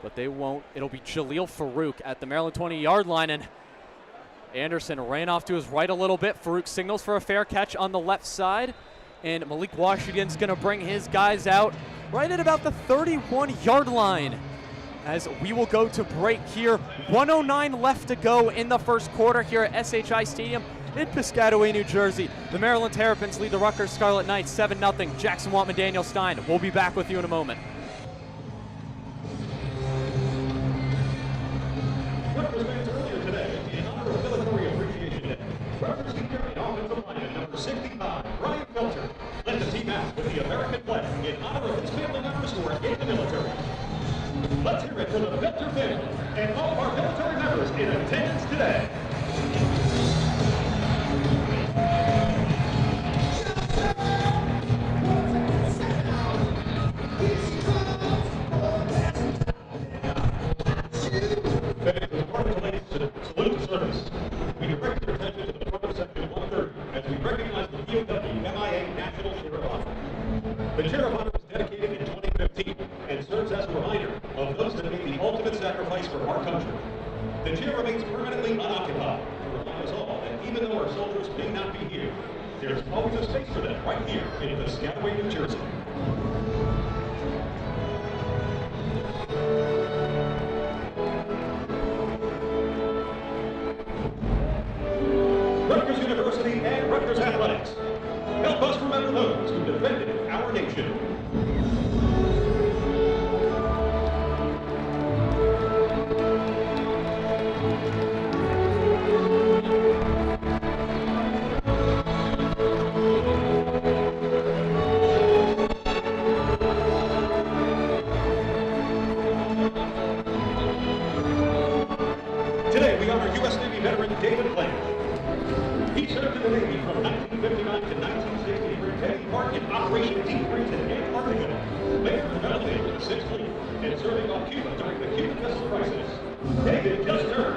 but they won't. It'll be Jaleel Farouk at the Maryland 20-yard line, and Anderson ran off to his right a little bit. Farouk signals for a fair catch on the left side, and Malik Washington's going to bring his guys out right at about the 31-yard line as we will go to break here. 1:09 left to go in the first quarter here at SHI Stadium in Piscataway, New Jersey. The Maryland Terrapins lead the Rutgers Scarlet Knights 7-0. Jackson Wantman, Daniel Stein. We'll be back with you in a moment. Rutgers fans earlier today, in honor of Military Appreciation Day, Rutgers senior and offensive lineman number 65, Brian Felter, led the team out with the American flag in honor of his family members who are in the military. Let's hear it for the Felter family and all of our military members in attendance today. As part of today's salute to service, we direct your attention to the front of section 130 as we recognize the POW MIA National Chair of Honor. The Chair of Honor was dedicated in 2015 and serves as a reminder of those that made the ultimate sacrifice for our country. The chair remains permanently unoccupied to remind us all that even though our soldiers may not be here, there's always a space for them right here in Piscataway, New Jersey. Rutgers University and Rutgers Athletics. Help us remember those who defended our nation.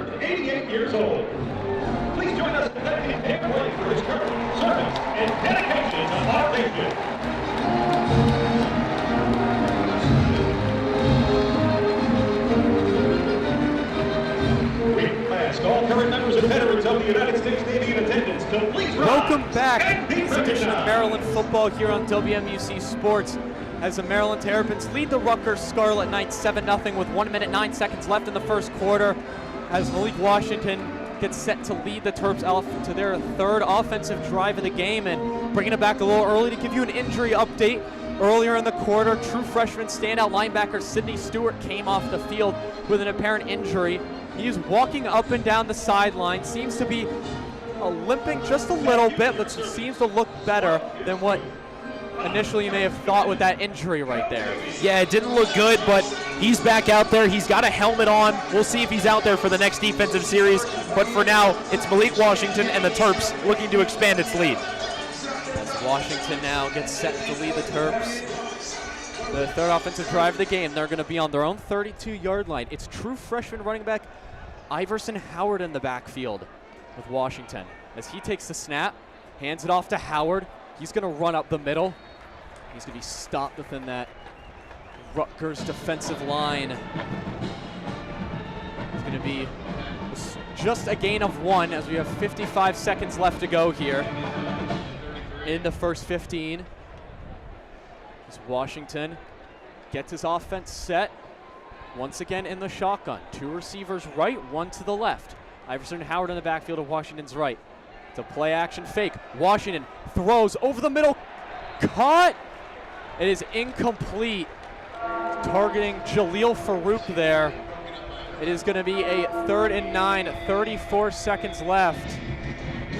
turned 88 years old. Please join us in thanking Dave White for his courage, service, and dedication to our nation. We ask all current members and veterans of the United States Navy in attendance to please rise. Welcome back and to be this edition of recognized. Maryland football here on WMUC Sports as the Maryland Terrapins lead the Rutgers Scarlet Knights 7-0 with 1 minute 9 seconds left in the first quarter as Malik Washington gets set to lead the Terps off to their third offensive drive of the game, and bringing it back a little early to give you an injury update. Earlier in the quarter, true freshman standout linebacker Sidney Stewart came off the field with an apparent injury. He is walking up and down the sideline, seems to be limping just a little bit, but seems to look better than what initially you may have thought with that injury right there. Yeah, it didn't look good, but he's back out there. He's got a helmet on. We'll see if he's out there for the next defensive series. But for now, it's Malik Washington and the Terps looking to expand its lead. As Washington now gets set to lead the Terps. The third offensive drive of the game, they're going to be on their own 32-yard line. It's true freshman running back Iverson Howard in the backfield with Washington. As he takes the snap, hands it off to Howard. He's going to run up the middle. He's going to be stopped within that Rutgers defensive line. It's going to be just a gain of 1 as we have 55 seconds left to go here in the first 15. As Washington gets his offense set once again in the shotgun. 2 receivers right, 1 to the left. Iverson Howard in the backfield of Washington's right. It's a play action fake. Washington throws over the middle. Caught. It is incomplete. Targeting Jaleel Farouk there. It is going to be a 3rd and 9, 34 seconds left.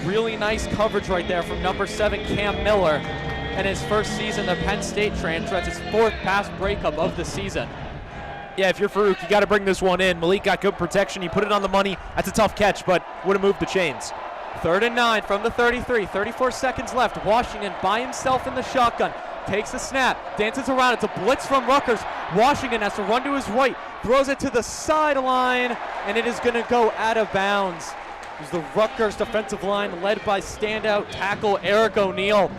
Really nice coverage right there from number 7, Cam Miller. And his first season, the Penn State transfer. That's his 4th pass breakup of the season. Yeah, if you're Farouk, you got to bring this one in. Malik got good protection. He put it on the money. That's a tough catch, but would have moved the chains. 3rd and 9 from the 33. 34 seconds left. Washington by himself in the shotgun. Takes the snap. Dances around. It's a blitz from Rutgers. Washington has to run to his right. Throws it to the sideline. And it is going to go out of bounds. As the Rutgers defensive line led by standout tackle Eric O'Neal.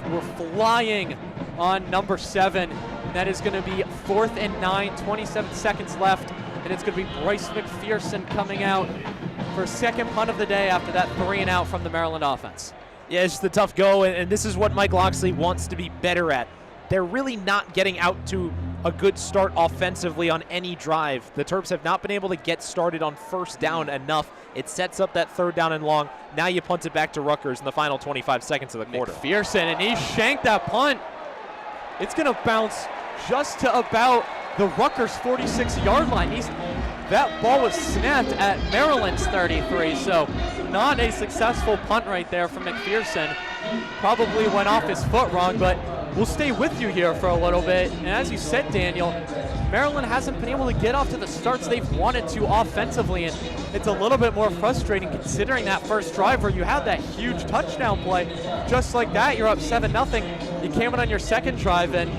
We're flying on number 7. That is going to be 4th and 9. 27 seconds left. And it's going to be Bryce McPherson coming out for a second punt of the day after that 3 and out from the Maryland offense. Yeah, it's just a tough go, and this is what Mike Loxley wants to be better at. They're really not getting out to a good start offensively on any drive. The Terps have not been able to get started on first down enough. It sets up that 3rd down and long. Now you punt it back to Rutgers in the final 25 seconds of the quarter. McPherson, and he shanked that punt. It's going to bounce just to about the Rutgers 46-yard line. That ball was snapped at Maryland's 33, so not a successful punt right there from McPherson. Probably went off his foot wrong, but we'll stay with you here for a little bit. And as you said, Daniel, Maryland hasn't been able to get off to the starts they've wanted to offensively, and it's a little bit more frustrating considering that first drive where you had that huge touchdown play. Just like that, you're up 7-0. You came in on your second drive and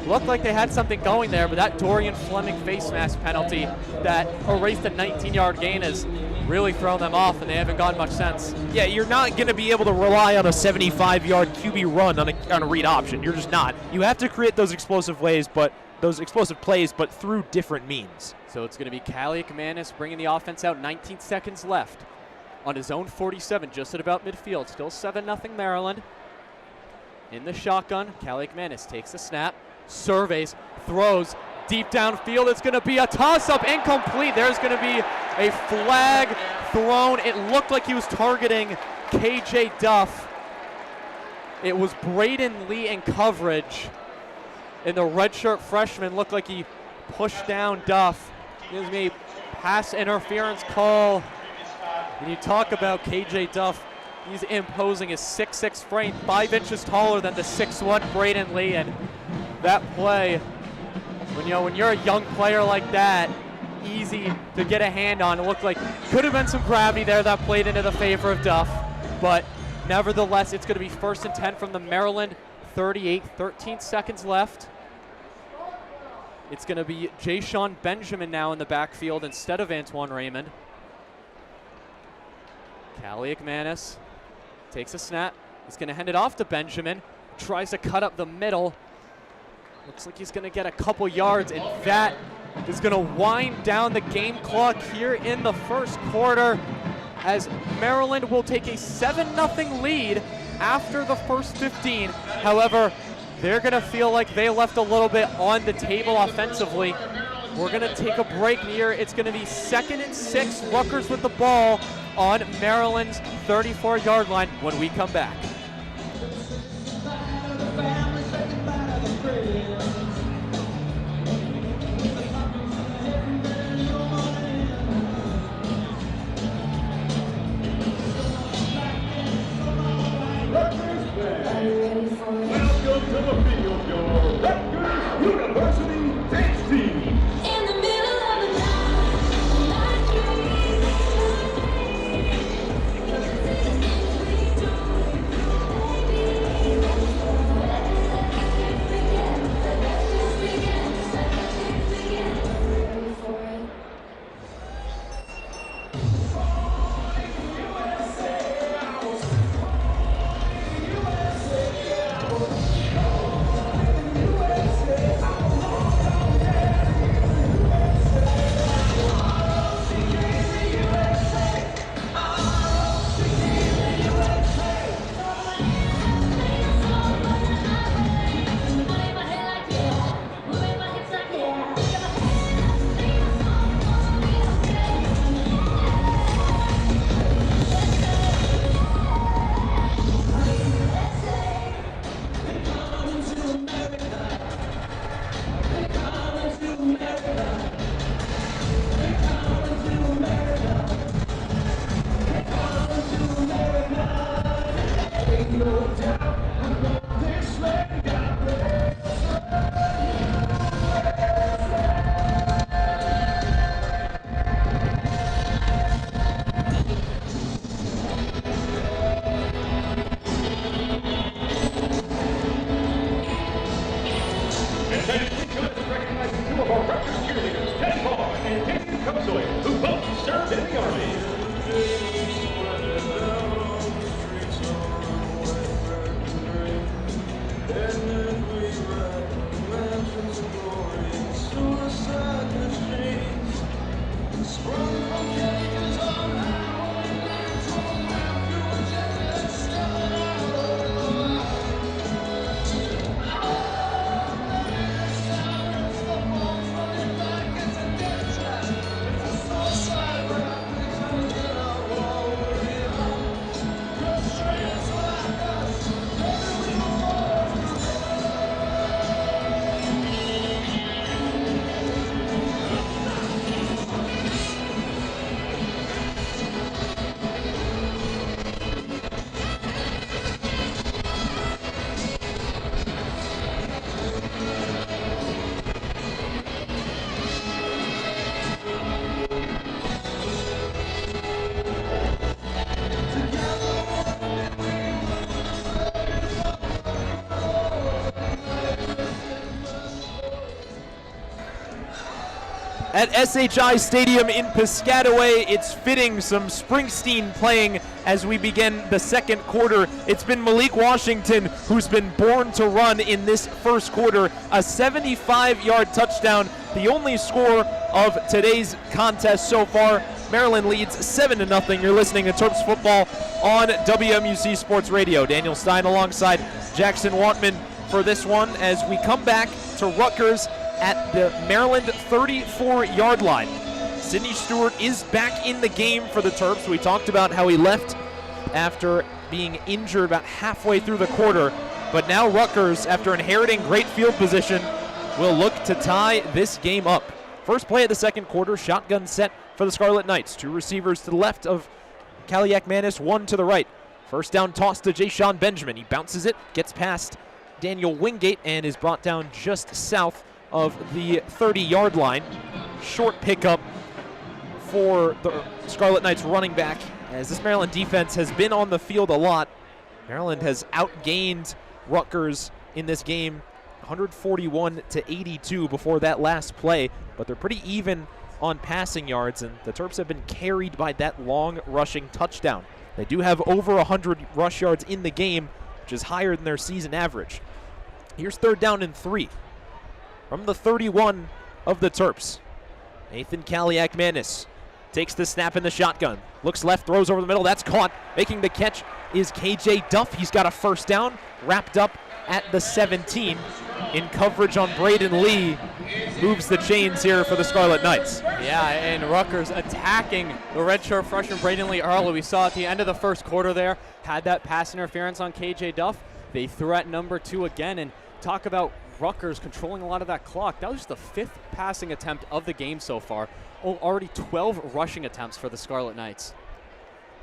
looked like they had something going there, but that Dorian Fleming face mask penalty that erased a 19-yard gain has really thrown them off, and they haven't gotten much sense. Yeah, you're not going to be able to rely on a 75-yard QB run on a read option. You're just not. You have to create those explosive plays, but through different means. So it's going to be Callie McManus bringing the offense out. 19 seconds left on his own 47, just at about midfield. Still 7-0 Maryland. In the shotgun, Callie McManus takes the snap, surveys, throws deep downfield. It's going to be a toss-up, incomplete. There's going to be a flag thrown. It looked like he was targeting KJ Duff. It was Braden Lee in coverage. And the redshirt freshman looked like he pushed down Duff. Gives me a pass interference call. And you talk about KJ Duff. He's imposing his 6'6" frame, 5 inches taller than the 6'1" Braden Lee. And that play, when you're a young player like that, easy to get a hand on. It looked like could have been some gravity there that played into the favor of Duff. But nevertheless, it's going to be 1st and 10 from the Maryland 38, 13 seconds left. It's going to be Jay Sean Benjamin now in the backfield instead of Antoine Raymond. Kaliakmanis takes a snap. He's going to hand it off to Benjamin. Tries to cut up the middle. Looks like he's going to get a couple yards, and that is going to wind down the game clock here in the first quarter, as Maryland will take a 7-0 lead after the first 15. However, they're going to feel like they left a little bit on the table offensively. We're going to take a break here. It's going to be 2nd and 6. Rutgers with the ball on Maryland's 34-yard line when we come back. Welcome to the field, your Rutgers University dance team. In the middle of the night, my dreams Who both served in the Army. At SHI Stadium in Piscataway, it's fitting some Springsteen playing as we begin the second quarter. It's been Malik Washington who's been born to run in this first quarter. A 75-yard touchdown, the only score of today's contest so far. Maryland leads 7-0. You're listening to Terps football on WMUC Sports Radio. Daniel Stein alongside Jackson Wantman for this one as we come back to Rutgers at the Maryland 34-yard line. Sidney Stewart is back in the game for the Terps. We talked about how he left after being injured about halfway through the quarter. But now Rutgers, after inheriting great field position, will look to tie this game up. First play of the second quarter, shotgun set for the Scarlet Knights. Two receivers to the left of Kaliakmanis, one to the right. First down toss to Jashawn Benjamin. He bounces it, gets past Daniel Wingate, and is brought down just south of the 30-yard line. Short pickup for the Scarlet Knights running back, as this Maryland defense has been on the field a lot. Maryland has outgained Rutgers in this game 141-82 before that last play, but they're pretty even on passing yards, and the Terps have been carried by that long rushing touchdown. They do have over 100 rush yards in the game, which is higher than their season average. Here's 3rd down and 3 from the 31 of the Terps. Nathan Kaliak-Manis takes the snap in the shotgun. Looks left, throws over the middle. That's caught. Making the catch is KJ Duff. He's got a 1st down, wrapped up at the 17 in coverage on Braden Lee. Moves the chains here for the Scarlet Knights. Yeah, and Rutgers attacking the redshirt freshman Braden Lee early. We saw at the end of the 1st quarter there, had that pass interference on KJ Duff. They threw at number 2 again, and talk about Rutgers controlling a lot of that clock. That was the 5th passing attempt of the game so far. Already 12 rushing attempts for the Scarlet Knights.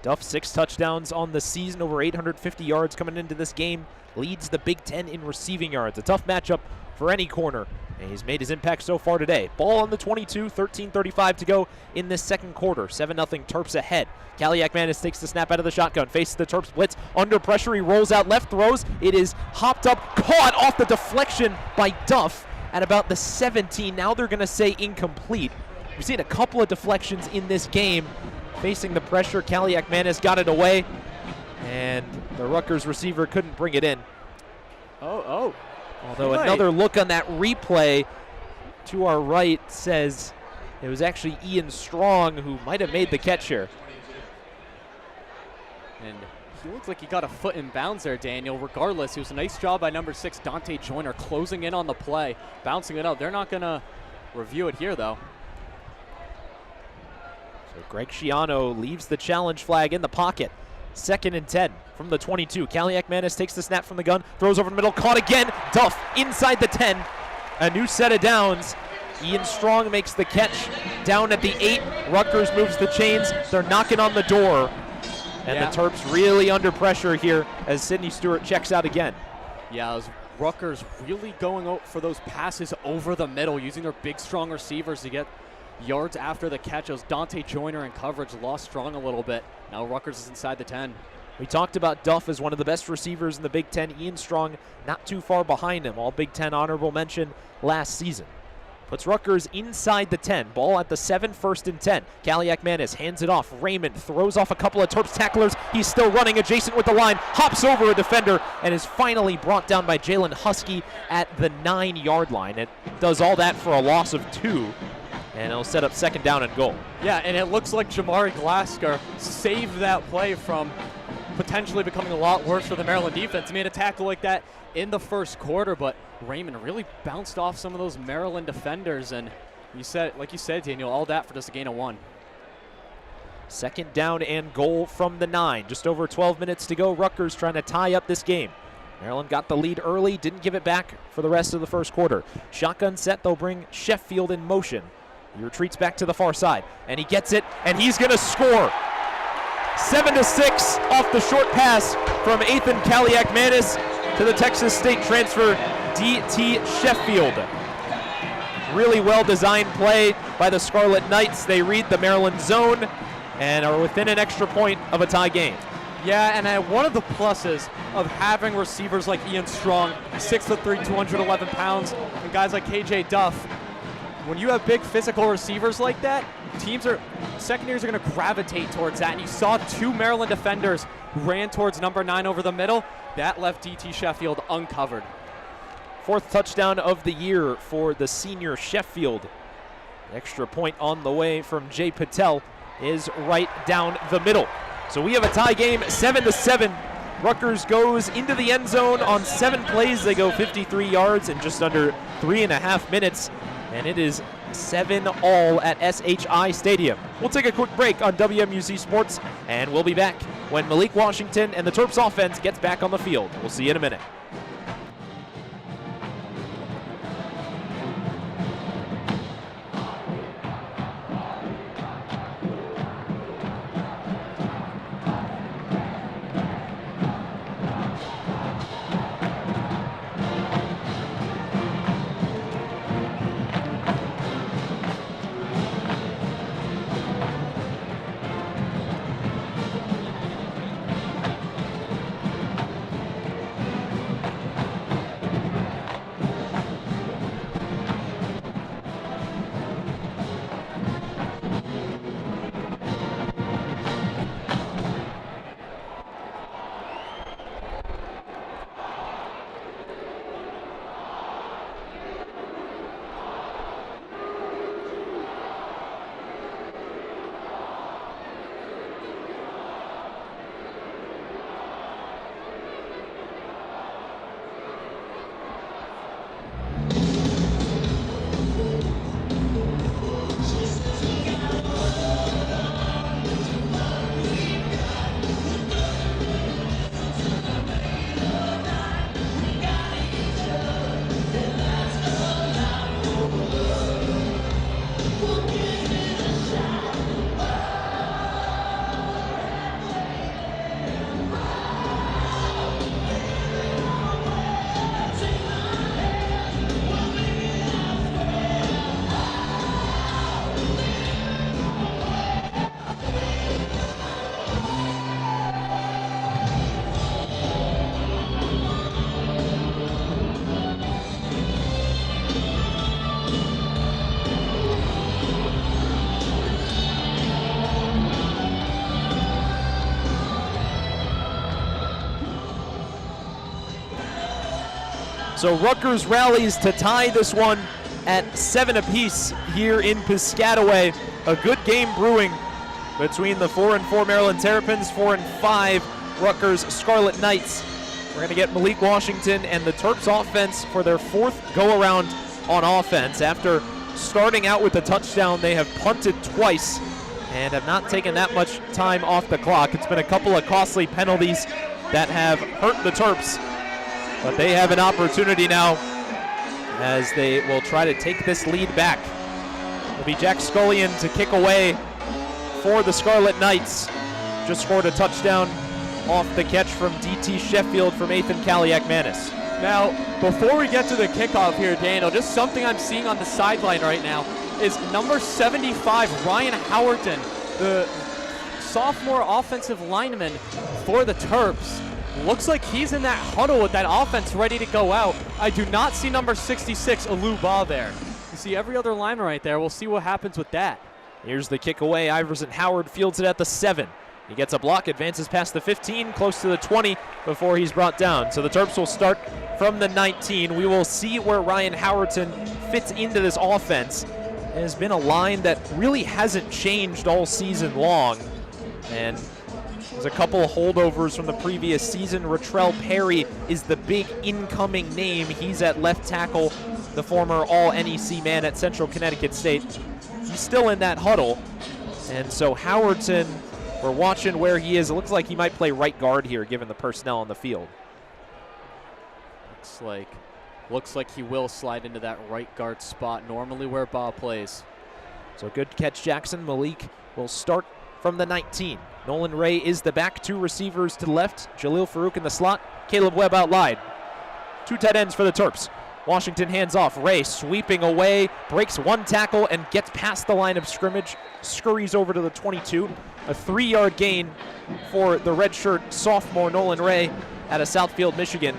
Duff 6 touchdowns on the season, over 850 yards coming into this game. Leads the Big Ten in receiving yards. A tough matchup for any corner. And he's made his impact so far today. Ball on the 22, 13:35 to go in this 2nd quarter. 7-0 Terps ahead. Kaliak-Manis takes the snap out of the shotgun, faces the Terps blitz. Under pressure, he rolls out left, throws. It is hopped up, caught off the deflection by Duff at about the 17. Now they're going to say incomplete. We've seen a couple of deflections in this game. Facing the pressure, Kaliak-Manis got it away, and the Rutgers receiver couldn't bring it in. Although another look on that replay to our right says it was actually Ian Strong who might have made the catch here. And he looks like he got a foot in bounds there, Daniel. Regardless, it was a nice job by number 6, Dante Joyner, closing in on the play, bouncing it out. They're not going to review it here, though. So Greg Schiano leaves the challenge flag in the pocket. 2nd and 10 from the 22. Kaliak-Manis takes the snap from the gun, throws over the middle, caught again. Duff inside the 10. A new set of downs. Ian Strong makes the catch down at the 8. Rutgers moves the chains. They're knocking on the door. And the Terps really under pressure here as Sidney Stewart checks out again. Yeah, it was Rutgers really going out for those passes over the middle, using their big, strong receivers to get yards after the catch. It was Dante Joyner in coverage, lost Strong a little bit. Now Rutgers is inside the 10. We talked about Duff as one of the best receivers in the Big Ten. Ian Strong not too far behind him. All Big Ten honorable mention last season. Puts Rutgers inside the 10. Ball at the 7, 1st and 10. Kaliak-Manis hands it off. Raymond throws off a couple of Terps tacklers. He's still running adjacent with the line. Hops over a defender and is finally brought down by Jalen Husky at the 9-yard line. It does all that for a loss of 2. And it'll set up 2nd down and goal. Yeah, and it looks like Jamari Glasker saved that play from potentially becoming a lot worse for the Maryland defense. He made a tackle like that in the 1st quarter, but Raymond really bounced off some of those Maryland defenders, and like you said, Daniel, all that for just a gain of 1. 2nd down and goal from the 9. Just over 12 minutes to go. Rutgers trying to tie up this game. Maryland got the lead early, didn't give it back for the rest of the 1st quarter. Shotgun set, they'll bring Sheffield in motion. He retreats back to the far side, and he gets it, and he's going to score. 7-6 off the short pass from Ethan Kaliak-Manis to the Texas State transfer, D.T. Sheffield. Really well-designed play by the Scarlet Knights. They read the Maryland zone and are within an extra point of a tie game. Yeah, and one of the pluses of having receivers like Ian Strong, 6'3", 211 pounds, and guys like KJ Duff, when you have big physical receivers like that, secondaries are going to gravitate towards that. And you saw 2 Maryland defenders ran towards number 9 over the middle. That left D.T. Sheffield uncovered. 4th touchdown of the year for the senior Sheffield. Extra point on the way from Jay Patel is right down the middle. So we have a tie game, 7-7. Rutgers goes into the end zone on 7 plays. They go 53 yards in just under 3.5 minutes. And it is 7-all at SHI Stadium. We'll take a quick break on WMUC Sports, and we'll be back when Malik Washington and the Terps offense gets back on the field. We'll see you in a minute. So Rutgers rallies to tie this one at 7 apiece here in Piscataway. A good game brewing between the 4-4 Maryland Terrapins, 4-5 Rutgers Scarlet Knights. We're going to get Malik Washington and the Terps offense for their 4th go-around on offense. After starting out with a touchdown, they have punted twice and have not taken that much time off the clock. It's been a couple of costly penalties that have hurt the Terps, but they have an opportunity now as they will try to take this lead back. It'll be Jack Scullion to kick away for the Scarlet Knights. Just scored a touchdown off the catch from DT Sheffield from Ethan Kaliak-Manis. Now, before we get to the kickoff here, Daniel, just something I'm seeing on the sideline right now is number 75, Ryan Howerton, the sophomore offensive lineman for the Terps. Looks like he's in that huddle with that offense ready to go out. I do not see number 66, Alou Ba, there. You see every other lineman right there. We'll see what happens with that. Here's the kick away. Iverson Howard fields it at the 7. He gets a block, advances past the 15, close to the 20 before he's brought down. So the Terps will start from the 19. We will see where Ryan Howerton fits into this offense. It has been a line that really hasn't changed all season long. And there's a couple of holdovers from the previous season. Ratrell Perry is the big incoming name. He's at left tackle, the former All-NEC man at Central Connecticut State. He's still in that huddle. And so Howerton, we're watching where he is. It looks like he might play right guard here, given the personnel on the field. Looks like he will slide into that right guard spot, normally where Bob plays. So good catch, Jackson. Malik will start from the 19. Nolan Ray is the back, 2 receivers to the left. Jalil Farouk in the slot. Caleb Webb out wide. 2 tight ends for the Terps. Washington hands off. Ray sweeping away, breaks 1 tackle and gets past the line of scrimmage. Scurries over to the 22. A 3-yard gain for the redshirt sophomore Nolan Ray out of Southfield, Michigan.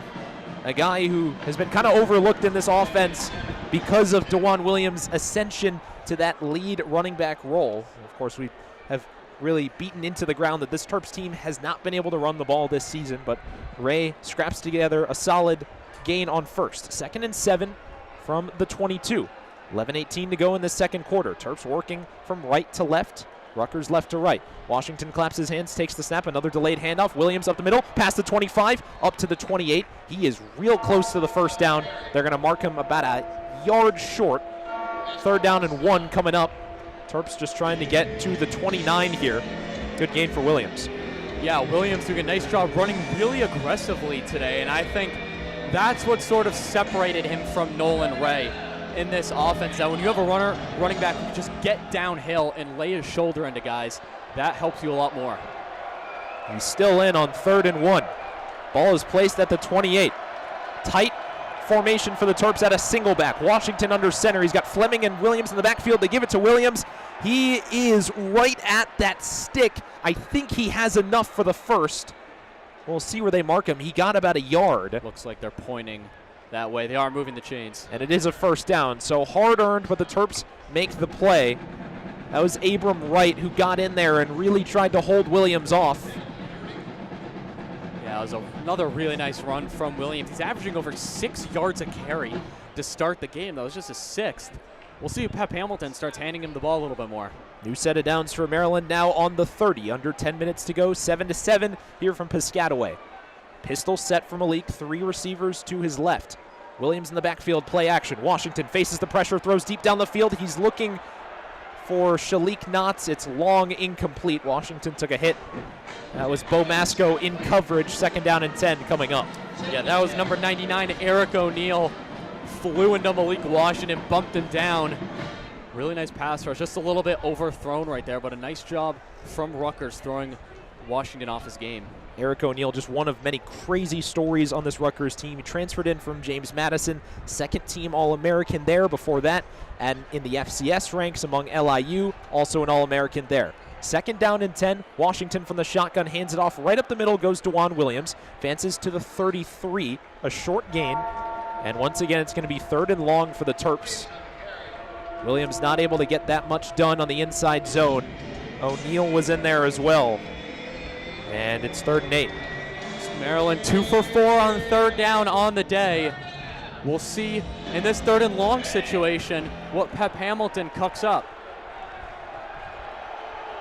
A guy who has been kind of overlooked in this offense because of DeJuan Williams' ascension to that lead running back role. Of course, we have really beaten into the ground that this Terps team has not been able to run the ball this season, but Ray scraps together a solid gain on first. 2nd and 7 from the 22. 11:18 to go in the second quarter. Terps working from right to left. Rutgers left to right. Washington claps his hands, takes the snap, another delayed handoff. Williams up the middle, past the 25, up to the 28. He is real close to the first down. They're going to mark him about a yard short. 3rd down and 1 coming up. Terps just trying to get to the 29 here. Good game for Williams. Yeah, Williams doing a nice job running really aggressively today, and I think that's what sort of separated him from Nolan Ray in this offense. That when you have a running back who can just get downhill and lay his shoulder into guys, that helps you a lot more. He's still in on 3rd and 1. Ball is placed at the 28. Tight formation for the Terps at a single back. Washington under center. He's got Fleming and Williams in the backfield. They give it to Williams. He is right at that stick. I think he has enough for the first. We'll see where they mark him. He got about a yard. Looks like they're pointing that way. They are moving the chains. And it is a first down. So hard earned, but the Terps make the play. That was Abram Wright who got in there and really tried to hold Williams off. Yeah, it was another really nice run from Williams. He's averaging over 6 yards a carry to start the game. That was just his 6th. We'll see if Pep Hamilton starts handing him the ball a little bit more. New set of downs for Maryland now on the 30. Under 10 minutes to go. 7-7 here from Piscataway. Pistol set for Malik. 3 receivers to his left. Williams in the backfield, play action. Washington faces the pressure, throws deep down the field. He's looking for Shalik Knotts. It's long, incomplete. Washington took a hit. That was Bo Masco in coverage. 2nd down and 10 coming up. Yeah, that was number 99, Eric O'Neill. Flew into Malik Washington, bumped him down. Really nice pass rush. Just a little bit overthrown right there, but a nice job from Rutgers throwing Washington off his game. Eric O'Neill, just one of many crazy stories on this Rutgers team. He transferred in from James Madison, 2nd team All-American there before that, and in the FCS ranks among LIU, also an All-American there. 2nd down and 10. Washington from the shotgun hands it off right up the middle, goes DeJuan Williams, advances to the 33, a short gain, and once again it's going to be 3rd and long for the Terps. Williams not able to get that much done on the inside zone. O'Neill was in there as well. And it's 3rd and 8. Maryland 2 for 4 on 3rd down on the day. We'll see in this 3rd and long situation what Pep Hamilton cooks up.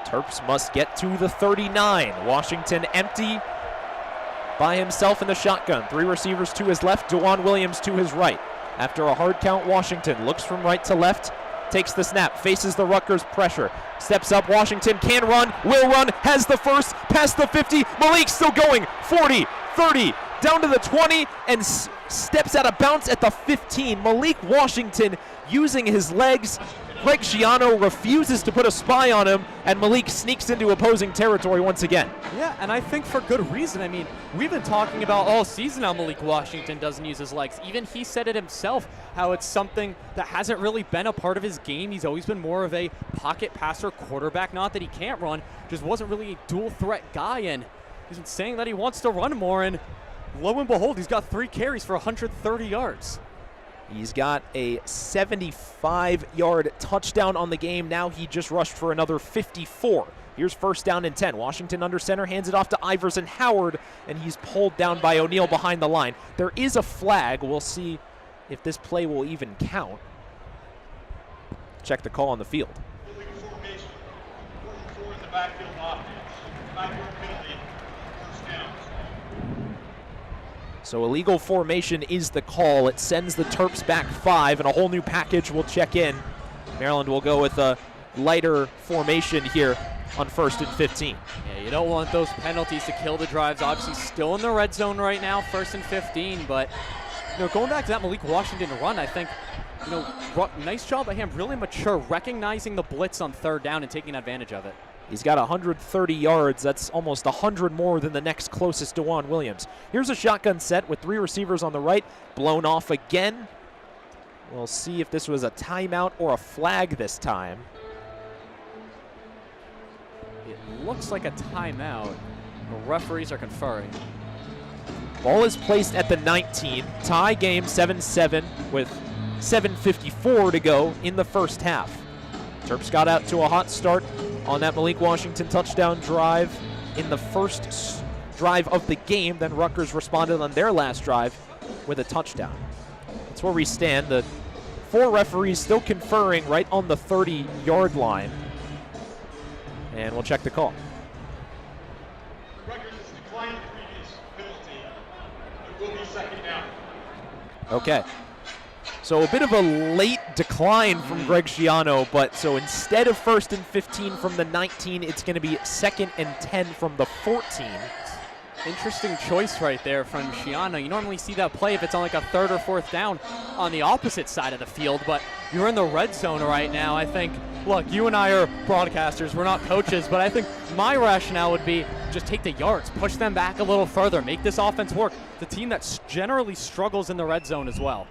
Terps must get to the 39. Washington empty by himself in the shotgun. 3 receivers to his left, DeJuan Williams to his right. After a hard count, Washington looks from right to left, takes the snap, faces the Rutgers pressure, steps up, Washington can run, will run, has the first, past the 50, Malik still going, 40, 30, down to the 20, and steps out of bounds at the 15. Malik Washington using his legs. Greg Schiano refuses to put a spy on him, and Malik sneaks into opposing territory once again. Yeah, and I think for good reason. I mean, we've been talking about all season how Malik Washington doesn't use his legs. Even he said it himself, how it's something that hasn't really been a part of his game. He's always been more of a pocket passer quarterback. Not that he can't run, just wasn't really a dual threat guy, and he's been saying that he wants to run more, and lo and behold, he's got 3 carries for 130 yards. He's got a 75-yard touchdown on the game. Now he just rushed for another 54. Here's 1st down and 10. Washington under center, hands it off to Iverson Howard, and he's pulled down by O'Neal behind the line. There is a flag. We'll see if this play will even count. Check the call on the field. Formation. 4 in the backfield offense. Backward penalty. 1st down. So illegal formation is the call. It sends the Terps back 5, and a whole new package will check in. Maryland will go with a lighter formation here on 1st and 15. Yeah, you don't want those penalties to kill the drives. Obviously still in the red zone right now, 1st and 15, but going back to that Malik Washington run, I think, nice job by him, really mature, recognizing the blitz on 3rd down and taking advantage of it. He's got 130 yards. That's almost 100 more than the next closest, DeJuan Williams. Here's a shotgun set with 3 receivers on the right, blown off again. We'll see if this was a timeout or a flag this time. It looks like a timeout. The referees are conferring. Ball is placed at the 19. Tie game 7-7 with 7:54 to go in the 1st half. Terps got out to a hot start on that Malik Washington touchdown drive in the 1st drive of the game. Then Rutgers responded on their last drive with a touchdown. That's where we stand. The 4 referees still conferring right on the 30-yard line. And we'll check the call. Rutgers has declined the previous penalty. It will be 2nd down. Okay. So a bit of a late decline from Greg Schiano, but so instead of 1st and 15 from the 19, it's going to be 2nd and 10 from the 14. Interesting choice right there from Schiano. You normally see that play if it's on like a 3rd or 4th down on the opposite side of the field, but you're in the red zone right now. I think, look, you and I are broadcasters, we're not coaches, but I think my rationale would be just take the yards, push them back a little further, make this offense work. The team that generally struggles in the red zone as well.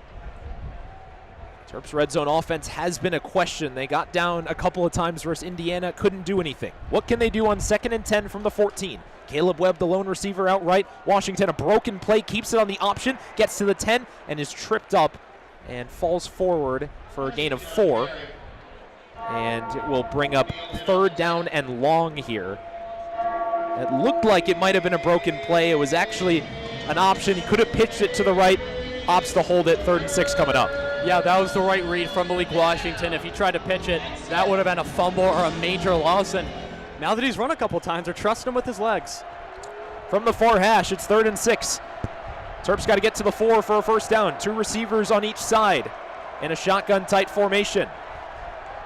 Terps red zone offense has been a question. They got down a couple of times versus Indiana, couldn't do anything. What can they do on 2nd and 10 from the 14? Caleb Webb, the lone receiver outright. Washington, a broken play, keeps it on the option, gets to the 10, and is tripped up and falls forward for a gain of 4. And it will bring up 3rd down and long here. It looked like it might have been a broken play. It was actually an option. He could have pitched it to the right, opts to hold it. 3rd and 6 coming up. Yeah, that was the right read from Malik Washington. If he tried to pitch it, that would have been a fumble or a major loss. And now that he's run a couple times, they're trusting him with his legs. From the far hash, it's 3rd and 6. Terps got to get to the 4 for a 1st down. 2 receivers on each side in a shotgun tight formation.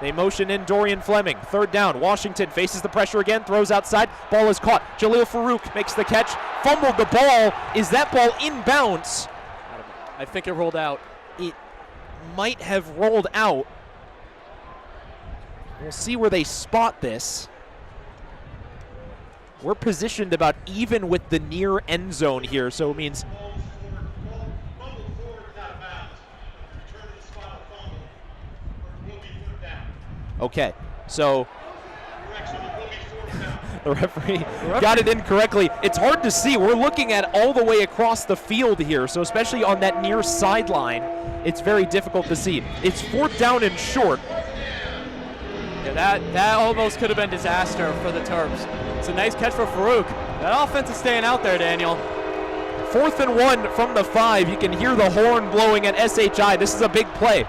They motion in Dorian Fleming. 3rd down. Washington faces the pressure again, throws outside. Ball is caught. Jaleel Farouk makes the catch. Fumbled the ball. Is that ball inbounds? I think it rolled out. It might have rolled out. We'll see where they spot this. We're positioned about even with the near end zone here, so it means Fumble forward is out of bounds. Return to the spot of fumble. Or it will be 3rd down. okay. So Correction, it will be 4th down. the referee got it incorrectly. It's hard to see. We're looking at all the way across the field here, so especially on that near sideline, it's very difficult to see. It's 4th down and short. Yeah, that almost could have been disaster for the Terps. It's a nice catch for Farouk. That offense is staying out there, Daniel. 4th and 1 from the 5. You can hear the horn blowing at SHI. This is a big play.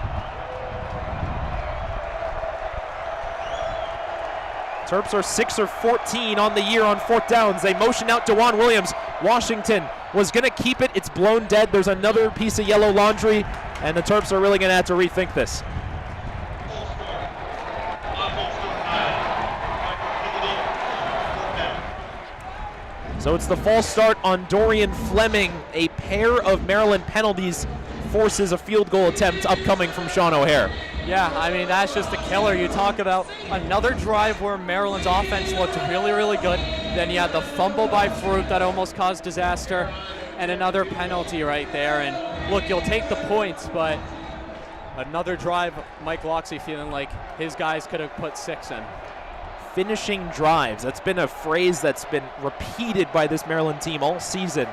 Terps are 6 or 14 on the year on 4th downs. They motion out to Juan Williams. Washington was going to keep it. It's blown dead. There's another piece of yellow laundry, and the Terps are really going to have to rethink this. So it's the false start on Dorian Fleming. A pair of Maryland penalties forces a field goal attempt upcoming from Sean O'Hare. Yeah, I mean, that's just a killer. You talk about another drive where Maryland's offense looked really, really good. Then you had the fumble by Fruit that almost caused disaster, and another penalty right there. And look, you'll take the points, but another drive, Mike Loxley feeling like his guys could have put 6 in. Finishing drives. That's been a phrase that's been repeated by this Maryland team all season,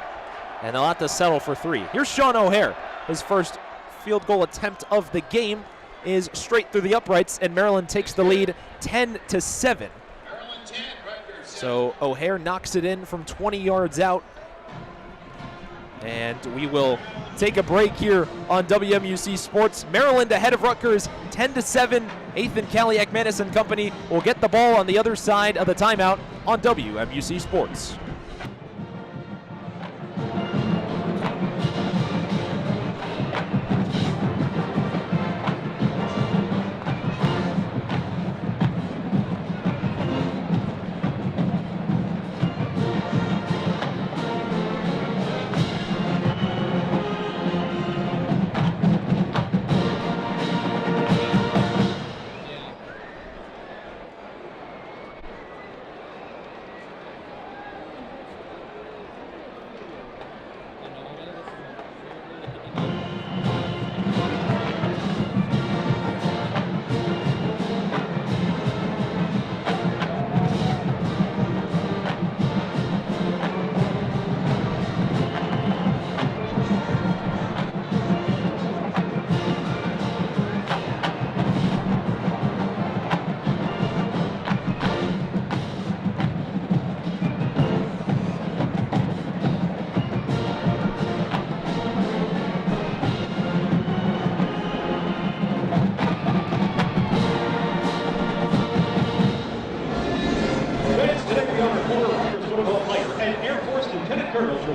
and they'll have to settle for 3. Here's Sean O'Hare. His first field goal attempt of the game is straight through the uprights, and Maryland takes the lead 10-7. So O'Hare knocks it in from 20 yards out. And we will take a break here on WMUC Sports. Maryland ahead of Rutgers 10-7. Ethan Kaliak, Manis and company will get the ball on the other side of the timeout on WMUC Sports.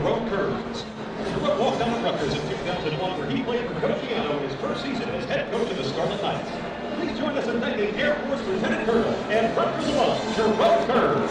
Rutgers. Jerome walked on to Rutgers in 2001, where he played for Coach Giano his first season as head coach of the Scarlet Knights. Please join us in thanking Air Force Lieutenant Colonel and Rutgers alum, Jerome Kerr.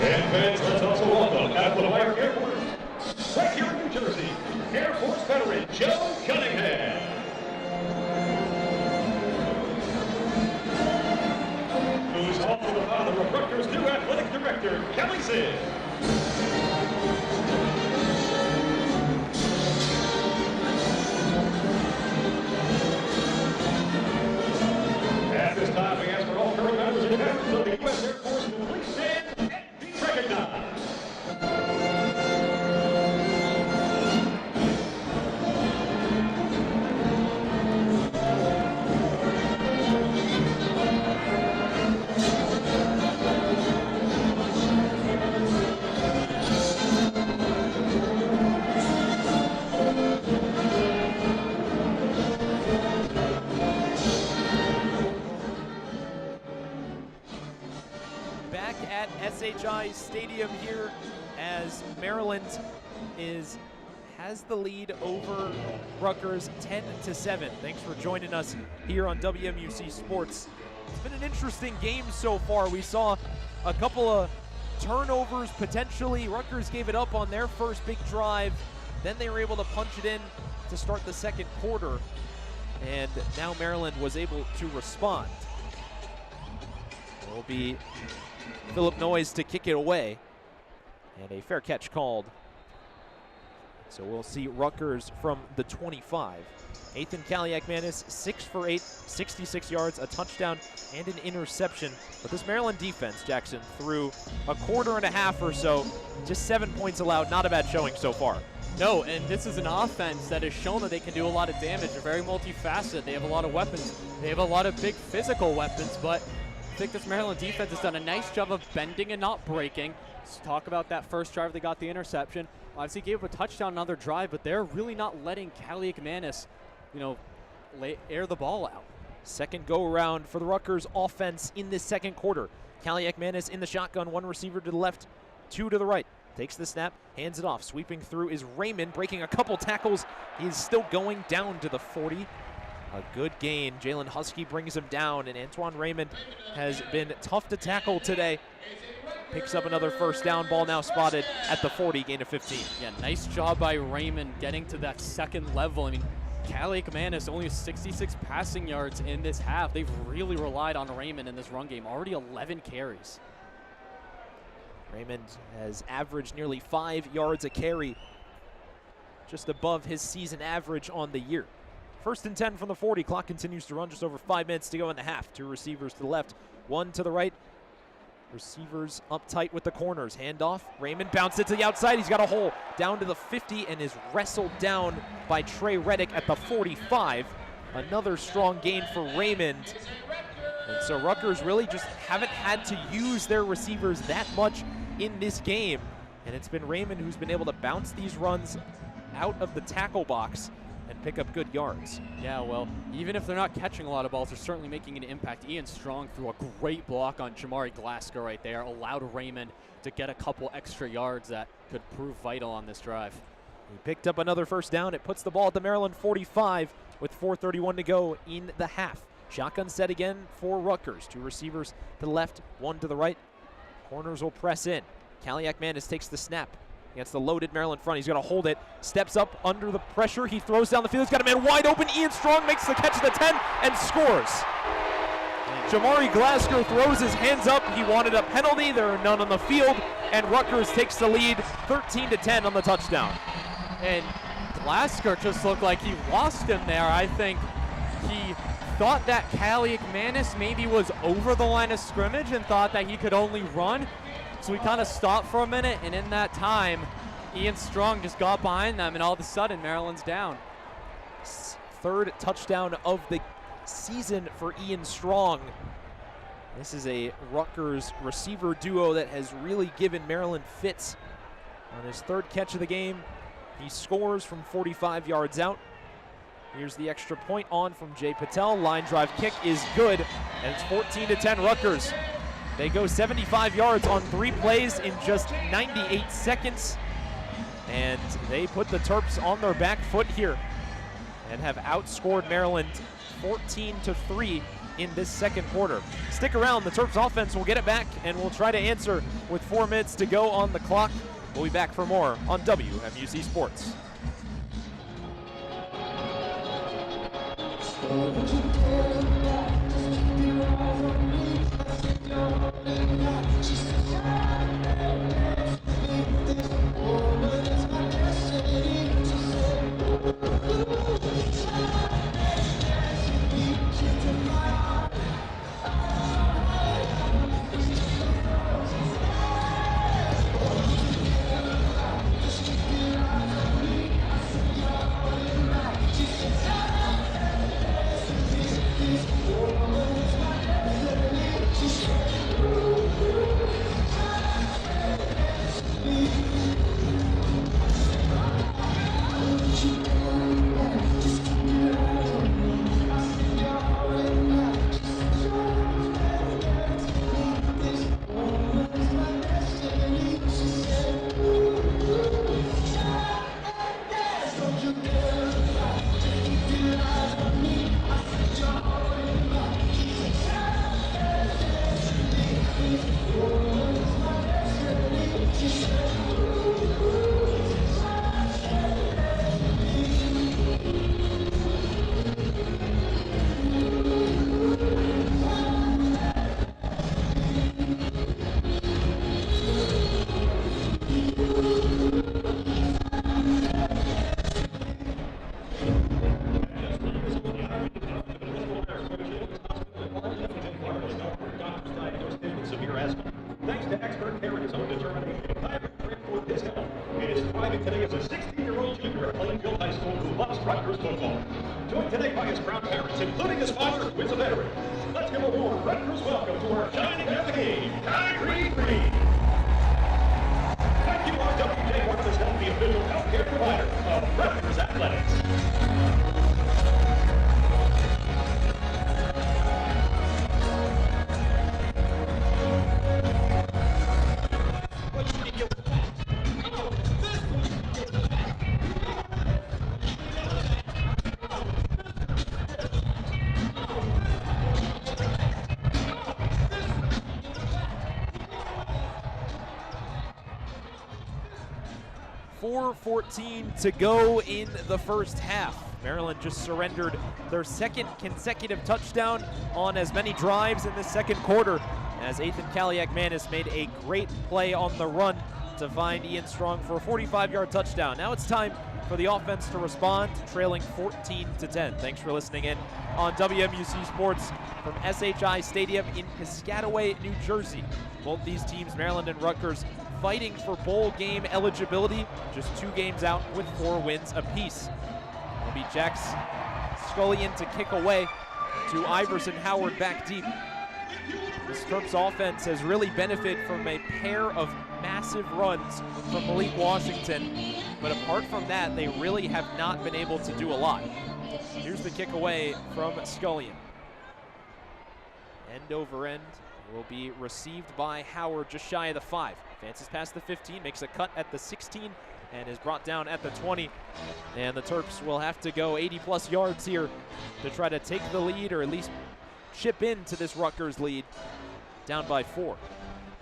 And fans, let's also welcome out of the wire Air Force, right here in New Jersey, Air Force veteran Joe Cunningham. Who's also the father of Rutgers' new athletic director, Kelly Sid. At this time, we ask for all current members and veterans of the U.S. Air Force to please stand and be recognized. Back at SHI Stadium here as Maryland has the lead over Rutgers 10-7. Thanks for joining us here on WMUC Sports. It's been an interesting game so far. We saw a couple of turnovers potentially. Rutgers gave it up on their first big drive. Then they were able to punch it in to start the second quarter. And now Maryland was able to respond. It will be Philip Noyes to kick it away, and a fair catch called. So we'll see Rutgers from the 25. Ethan Kaliak-Manis, 6 for 8, 66 yards, a touchdown, and an interception. But this Maryland defense, Jackson, through a quarter and a half or so, just 7 points allowed. Not a bad showing so far. No, and this is an offense that has shown that they can do a lot of damage. They're very multifaceted. They have a lot of weapons. They have a lot of big physical weapons, but I think this Maryland defense has done a nice job of bending and not breaking. Let's talk about that first drive. They got the interception. Obviously gave up a touchdown on another drive, but they're really not letting Callie McManus, air the ball out. Second go around for the Rutgers offense in this second quarter. Callie McManus in the shotgun, one receiver to the left, two to the right. Takes the snap, hands it off. Sweeping through is Raymond, breaking a couple tackles. He's still going down to the 40. A good gain. Jalen Husky brings him down, and Antoine Raymond has been tough to tackle today. Picks up another first down. Ball now spotted at the 40, gain of 15. Yeah, nice job by Raymond getting to that second level. I mean, Callie McManus only 66 passing yards in this half. They've really relied on Raymond in this run game. Already 11 carries. Raymond has averaged nearly 5 yards a carry, just above his season average on the year. First and 10 from the 40. Clock continues to run, just over 5 minutes to go in the half. Two receivers to the left, one to the right. Receivers up tight with the corners. Handoff. Raymond bounced it to the outside. He's got a hole down to the 50 and is wrestled down by Trey Reddick at the 45. Another strong gain for Raymond. And so Rutgers really just haven't had to use their receivers that much in this game. And it's been Raymond who's been able to bounce these runs out of the tackle box and pick up good yards. Yeah, well, even if they're not catching a lot of balls, they're certainly making an impact. Ian Strong threw a great block on Jamari Glasgow right there, allowed Raymond to get a couple extra yards that could prove vital on this drive. He picked up another first down. It puts the ball at the Maryland 45 with 4:31 to go in the half. Shotgun set again for Rutgers. Two receivers to the left, one to the right. Corners will press in. Callie McManus takes the snap against the loaded Maryland front. He's going to hold it. Steps up under the pressure. He throws down the field. He's got a man wide open. Ian Strong makes the catch at the 10 and scores. Jamari Glasgow throws his hands up. He wanted a penalty. There are none on the field. And Rutgers takes the lead 13-10 on the touchdown. And Glasgow just looked like he lost him there. I think he thought that Callie McManus maybe was over the line of scrimmage and thought that he could only run. So he kind of stopped for a minute, and in that time, Ian Strong just got behind them, and all of a sudden, Maryland's down. Third touchdown of the season for Ian Strong. This is a Rutgers receiver duo that has really given Maryland fits. On his third catch of the game, he scores from 45 yards out. Here's the extra point on from Jay Patel. Line drive kick is good, and it's 14-10 Rutgers. They go 75 yards on 3 plays in just 98 seconds. And they put the Terps on their back foot here and have outscored Maryland 14-3 in this second quarter. Stick around, the Terps offense will get it back and we'll try to answer with 4 minutes to go on the clock. We'll be back for more on WMUC Sports. today by his proud parents, including his father, who is a veteran. Let's give a warm Rutgers welcome to our shining man of the game, Kyrie Green. Thank you, RWJ Rutgers Health, the official healthcare provider of Rutgers Athletics. .4:14 to go in the first half. Maryland just surrendered their second consecutive touchdown on as many drives in the second quarter, as Ethan Kaliak-Manis made a great play on the run to find Ian Strong for a 45-yard touchdown. Now it's time for the offense to respond, trailing 14-10. Thanks for listening in on WMUC Sports from SHI Stadium in Piscataway, New Jersey. Both these teams, Maryland and Rutgers, fighting for bowl game eligibility, just 2 games out with 4 wins apiece. It'll be Jax Scullion to kick away to Iverson Howard back deep. This Terps offense has really benefited from a pair of massive runs from Malik Washington, but apart from that, they really have not been able to do a lot. Here's the kick away from Scullion. End over end will be received by Howard just shy of the 5. Advances past the 15, makes a cut at the 16, and is brought down at the 20. And the Terps will have to go 80-plus yards here to try to take the lead, or at least chip into this Rutgers lead, down by 4.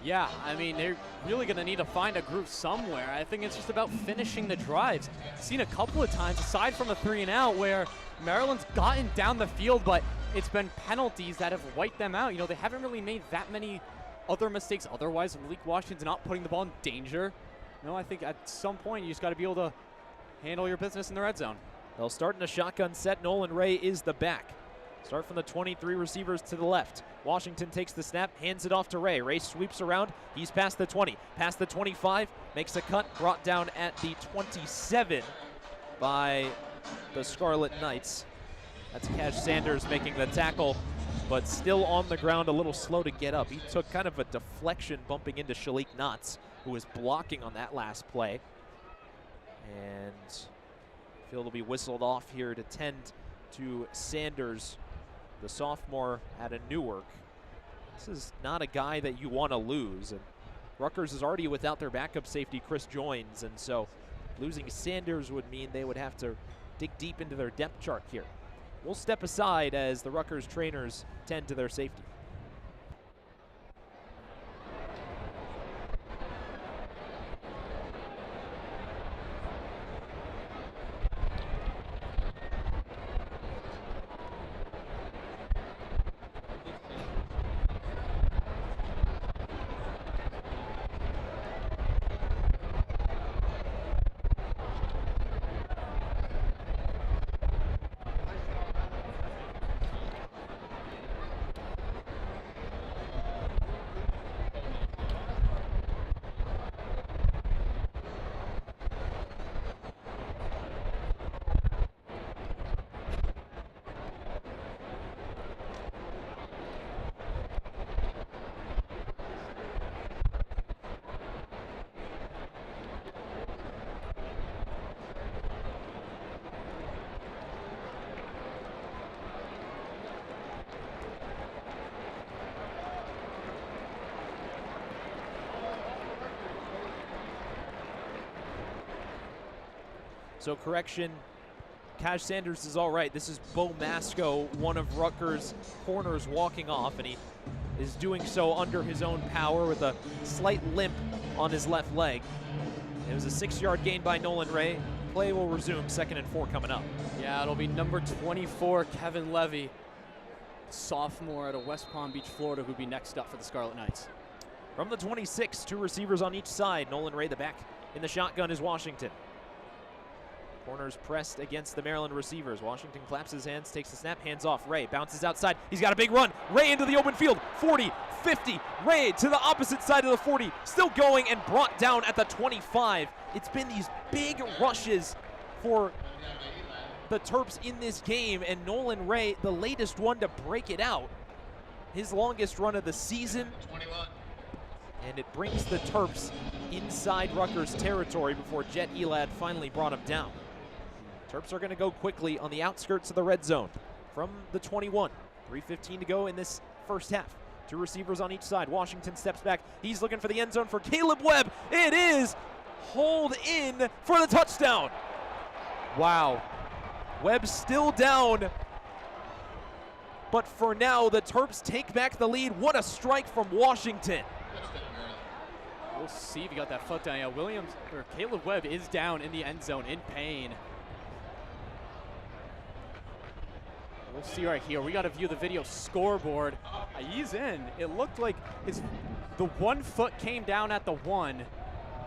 Yeah, I mean, they're really going to need to find a groove somewhere. I think it's just about finishing the drives. Seen a couple of times, aside from the 3-and-out, where Maryland's gotten down the field, but it's been penalties that have wiped them out. You know, they haven't really made that many other mistakes. Otherwise, Malik Washington's not putting the ball in danger. No, I think at some point you just got to be able to handle your business in the red zone. They'll start in a shotgun set. Nolan Ray is the back. Start from the 23 receivers to the left. Washington takes the snap, hands it off to Ray. Ray sweeps around. He's past the 20, past the 25, makes a cut, brought down at the 27 by the Scarlet Knights. That's Cash Sanders making the tackle, but still on the ground, a little slow to get up. He took kind of a deflection bumping into Shalik Knotts, who was blocking on that last play. And field will be whistled off here to tend to Sanders, the sophomore out of Newark. This is not a guy that you want to lose. And Rutgers is already without their backup safety, Chris Joins, and so losing Sanders would mean they would have to dig deep into their depth chart here. We'll step aside as the Rutgers trainers tend to their safety. So correction, Cash Sanders is all right. This is Bo Masco, one of Rutgers' corners, walking off, and he is doing so under his own power with a slight limp on his left leg. It was a 6-yard gain by Nolan Ray. Play will resume, 2nd and 4 coming up. Yeah, it'll be number 24, Kevin Levy, sophomore out of West Palm Beach, Florida, who'll be next up for the Scarlet Knights. From the 26, 2 receivers on each side. Nolan Ray, the back in the shotgun, is Washington. Corners pressed against the Maryland receivers. Washington claps his hands, takes the snap, hands off. Ray bounces outside. He's got a big run. Ray into the open field. 40, 50. Ray to the opposite side of the 40. Still going and brought down at the 25. It's been these big rushes for the Terps in this game, and Nolan Ray, the latest one to break it out. His longest run of the season. 21. And it brings the Terps inside Rutgers territory before Jet Elad finally brought him down. Terps are going to go quickly on the outskirts of the red zone from the 21. 3:15 to go in this first half. Two receivers on each side. Washington steps back. He's looking for the end zone for Caleb Webb. It is hauled in for the touchdown. Wow. Webb still down. But for now, the Terps take back the lead. What a strike from Washington. We'll see if he got that foot down. Yeah, Caleb Webb is down in the end zone in pain. We'll see right here. We got to view the video scoreboard. He's in. It looked like the 1 foot came down at the 1,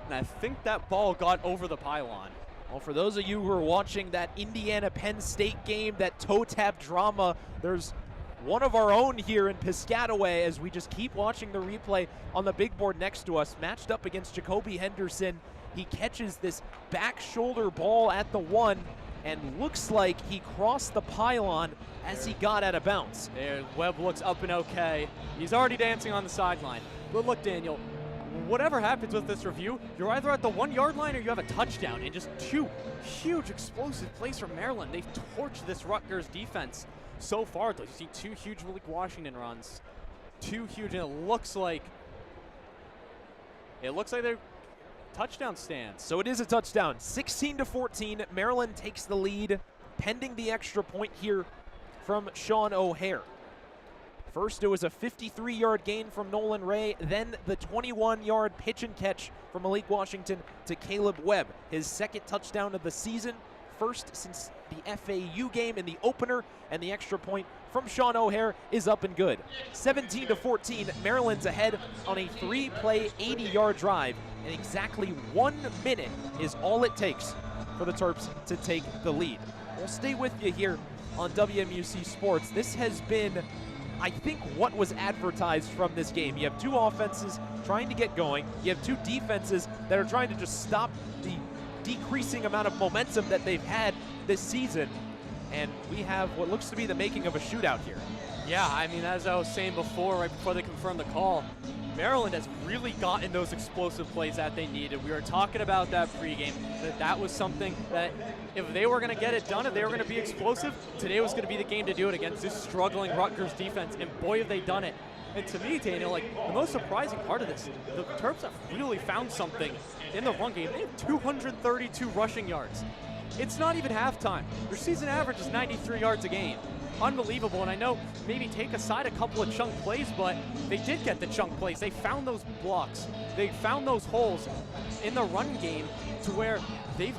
and I think that ball got over the pylon. Well, for those of you who are watching that Indiana-Penn State game, that toe tap drama, there's one of our own here in Piscataway as we just keep watching the replay on the big board next to us, matched up against Jacoby Henderson. He catches this back shoulder ball at the 1 and looks like he crossed the pylon as he got out of bounds. There, Webb looks up and okay. He's already dancing on the sideline. But look, Daniel, whatever happens with this review, you're either at the 1 yard line or you have a touchdown. And just two huge explosive plays from Maryland. They've torched this Rutgers defense so far. You see two huge Malik Washington runs. Two huge, and it looks like they're touchdown stands. So it is a touchdown. 16-14, Maryland takes the lead, pending the extra point here from Sean O'Hare. First, it was a 53-yard gain from Nolan Ray, then the 21-yard pitch and catch from Malik Washington to Caleb Webb, his second touchdown of the season, first since the FAU game in the opener, and the extra point from Sean O'Hare is up and good. 17-14, Maryland's ahead on a 3-play, 80-yard drive, and exactly 1 minute is all it takes for the Terps to take the lead. We'll stay with you here on WMUC Sports. This has been, I think, what was advertised from this game. You have two offenses trying to get going. You have two defenses that are trying to just stop the decreasing amount of momentum that they've had this season. And we have what looks to be the making of a shootout here. Yeah, I mean, as I was saying before, right before they confirmed the call, Maryland has really gotten those explosive plays that they needed. We were talking about that pregame, that was something that if they were going to get it done, if they were going to be explosive, today was going to be the game to do it against this struggling Rutgers defense, and boy, have they done it. And to me, Daniel, like, the most surprising part of this, the Terps have really found something in the run game. They have 232 rushing yards. It's not even halftime. Their season average is 93 yards a game. Unbelievable, and I know maybe take aside a couple of chunk plays, but they did get the chunk plays. They found those blocks. They found those holes in the run game to where they've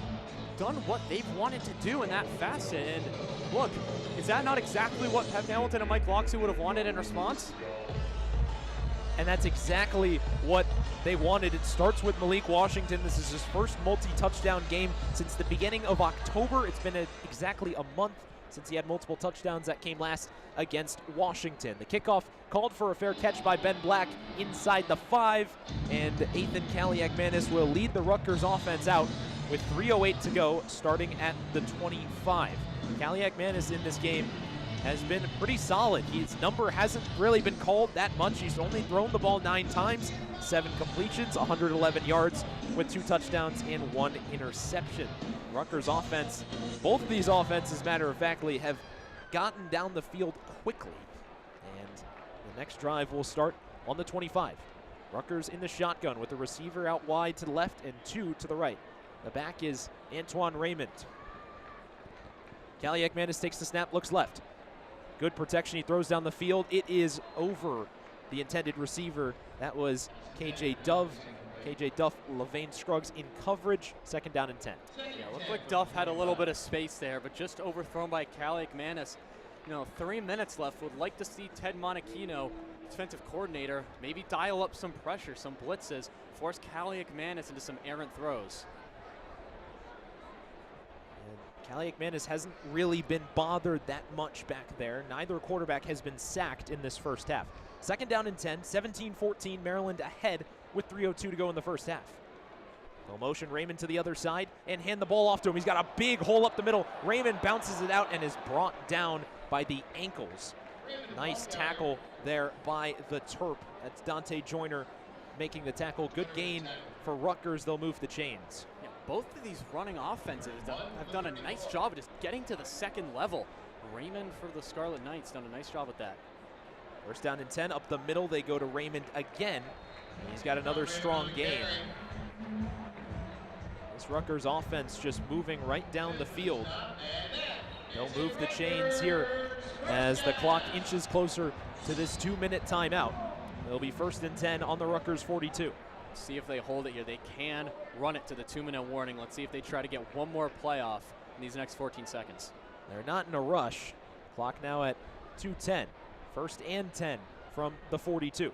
done what they've wanted to do in that facet. And look, is that not exactly what Pep Hamilton and Mike Loxley would have wanted in response? And that's exactly what they wanted. It starts with Malik Washington. This is his first multi-touchdown game since the beginning of October. It's been exactly a month since he had multiple touchdowns. That came last against Washington. The kickoff called for a fair catch by Ben Black inside the 5, and Ethan Kaliakmanis will lead the Rutgers offense out with 3:08 to go, starting at the 25. Kaliakmanis in this game has been pretty solid. His number hasn't really been called that much. He's only thrown the ball 9 times, 7 completions, 111 yards with 2 touchdowns and 1 interception. Rutgers offense, both of these offenses, matter of factly, have gotten down the field quickly. And the next drive will start on the 25. Rutgers in the shotgun with the receiver out wide to the left and 2 to the right. The back is Antoine Raymond. Kaliakmanis takes the snap, looks left. Good protection, he throws down the field. It is over the intended receiver. That was KJ Duff. KJ Duff, Levain Scruggs in coverage, 2nd down and 10. Yeah, looked like Duff had a little bit of space there, but just overthrown by Kaliakmanis. 3 minutes left. Would like to see Ted Monachino, defensive coordinator, maybe dial up some pressure, some blitzes, force Kaliakmanis into some errant throws. Kaliakmanis hasn't really been bothered that much back there. Neither quarterback has been sacked in this first half. 2nd down and 10, 17-14, Maryland ahead with 3:02 to go in the first half. They'll motion Raymond to the other side and hand the ball off to him. He's got a big hole up the middle. Raymond bounces it out and is brought down by the ankles. Nice tackle there by the Terp. That's Dante Joyner making the tackle. Good gain for Rutgers. They'll move the chains. Yeah, both of these running offenses have done a nice job of just getting to the second level. Raymond for the Scarlet Knights done a nice job with that. First down and 10. Up the middle, they go to Raymond again. He's got another strong gain. This Rutgers offense just moving right down the field. They'll move the chains here as the clock inches closer to this 2-minute timeout. It'll be first and 10 on the Rutgers 42. See if they hold it here. They can run it to the 2-minute warning. Let's see if they try to get one more play off in these next 14 seconds. They're not in a rush. Clock now at 2:10. First and 10 from the 42.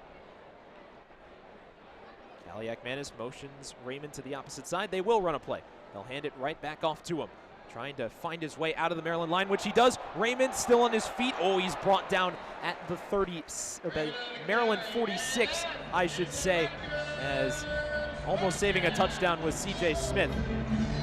Kaliakmanis motions Raymond to the opposite side. They will run a play. They'll hand it right back off to him. Trying to find his way out of the Maryland line, which he does. Raymond still on his feet. Oh, he's brought down at the 30, or the Maryland 46, I should say, as almost saving a touchdown was C.J. Smith.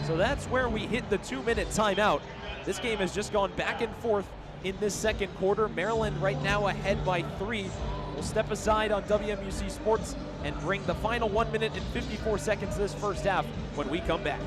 So that's where we hit the 2-minute timeout. This game has just gone back and forth in this second quarter. Maryland right now ahead by 3. We'll step aside on WMUC Sports and bring the final 1 minute and 54 seconds of this first half when we come back.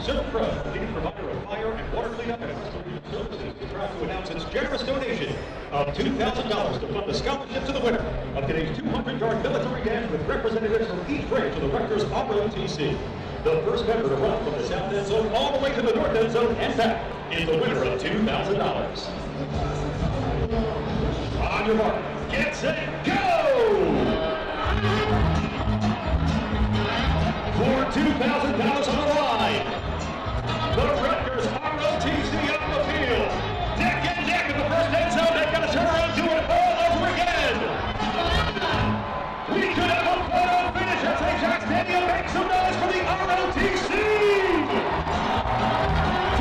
Silpro, leading provider of fire and water cleanup and restoration services, is proud to announce its generous donation of $2,000 to fund the scholarship to the winner of today's 200-yard military dance with representatives from each branch of the Rutgers ROTC. The first member to run from the south end zone all the way to the north end zone and back is the winner of $2,000. On your mark, get set, go! For $2,000 on the line, the Rutgers ROTC on the field. Neck and neck in the first end zone. They've got to turn around and do it all over again. We could have a photo finish at St. Jack Stadium. Make some noise for the ROTC.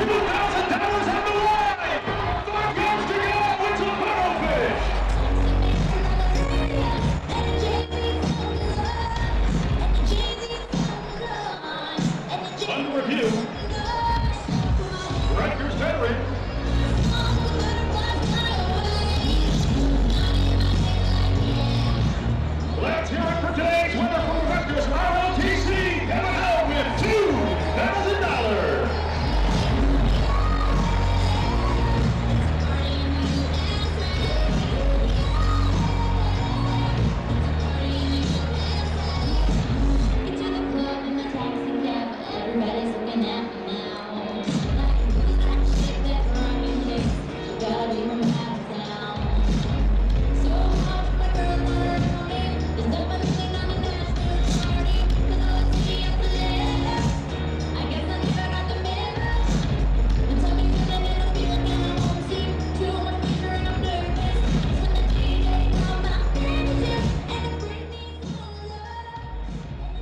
$2,000 on the line. 5 yards to go. It's a photo finish. Under review, Rutgers veteran. Let's hear it for today's winner from the Rutgers ROTC, coming home with $2,000. Everybody's looking at me now. Like, who's that shit that run me next? You gotta be from out of town. So much better than me. There's nobody sitting on the national party. 'Cause I was sitting up there. I guess I never got the memo. And tell me that it'll be like I won't see too much pressure and I'm nervous. It's when the DJ come out and the tip and the Britney goes up. And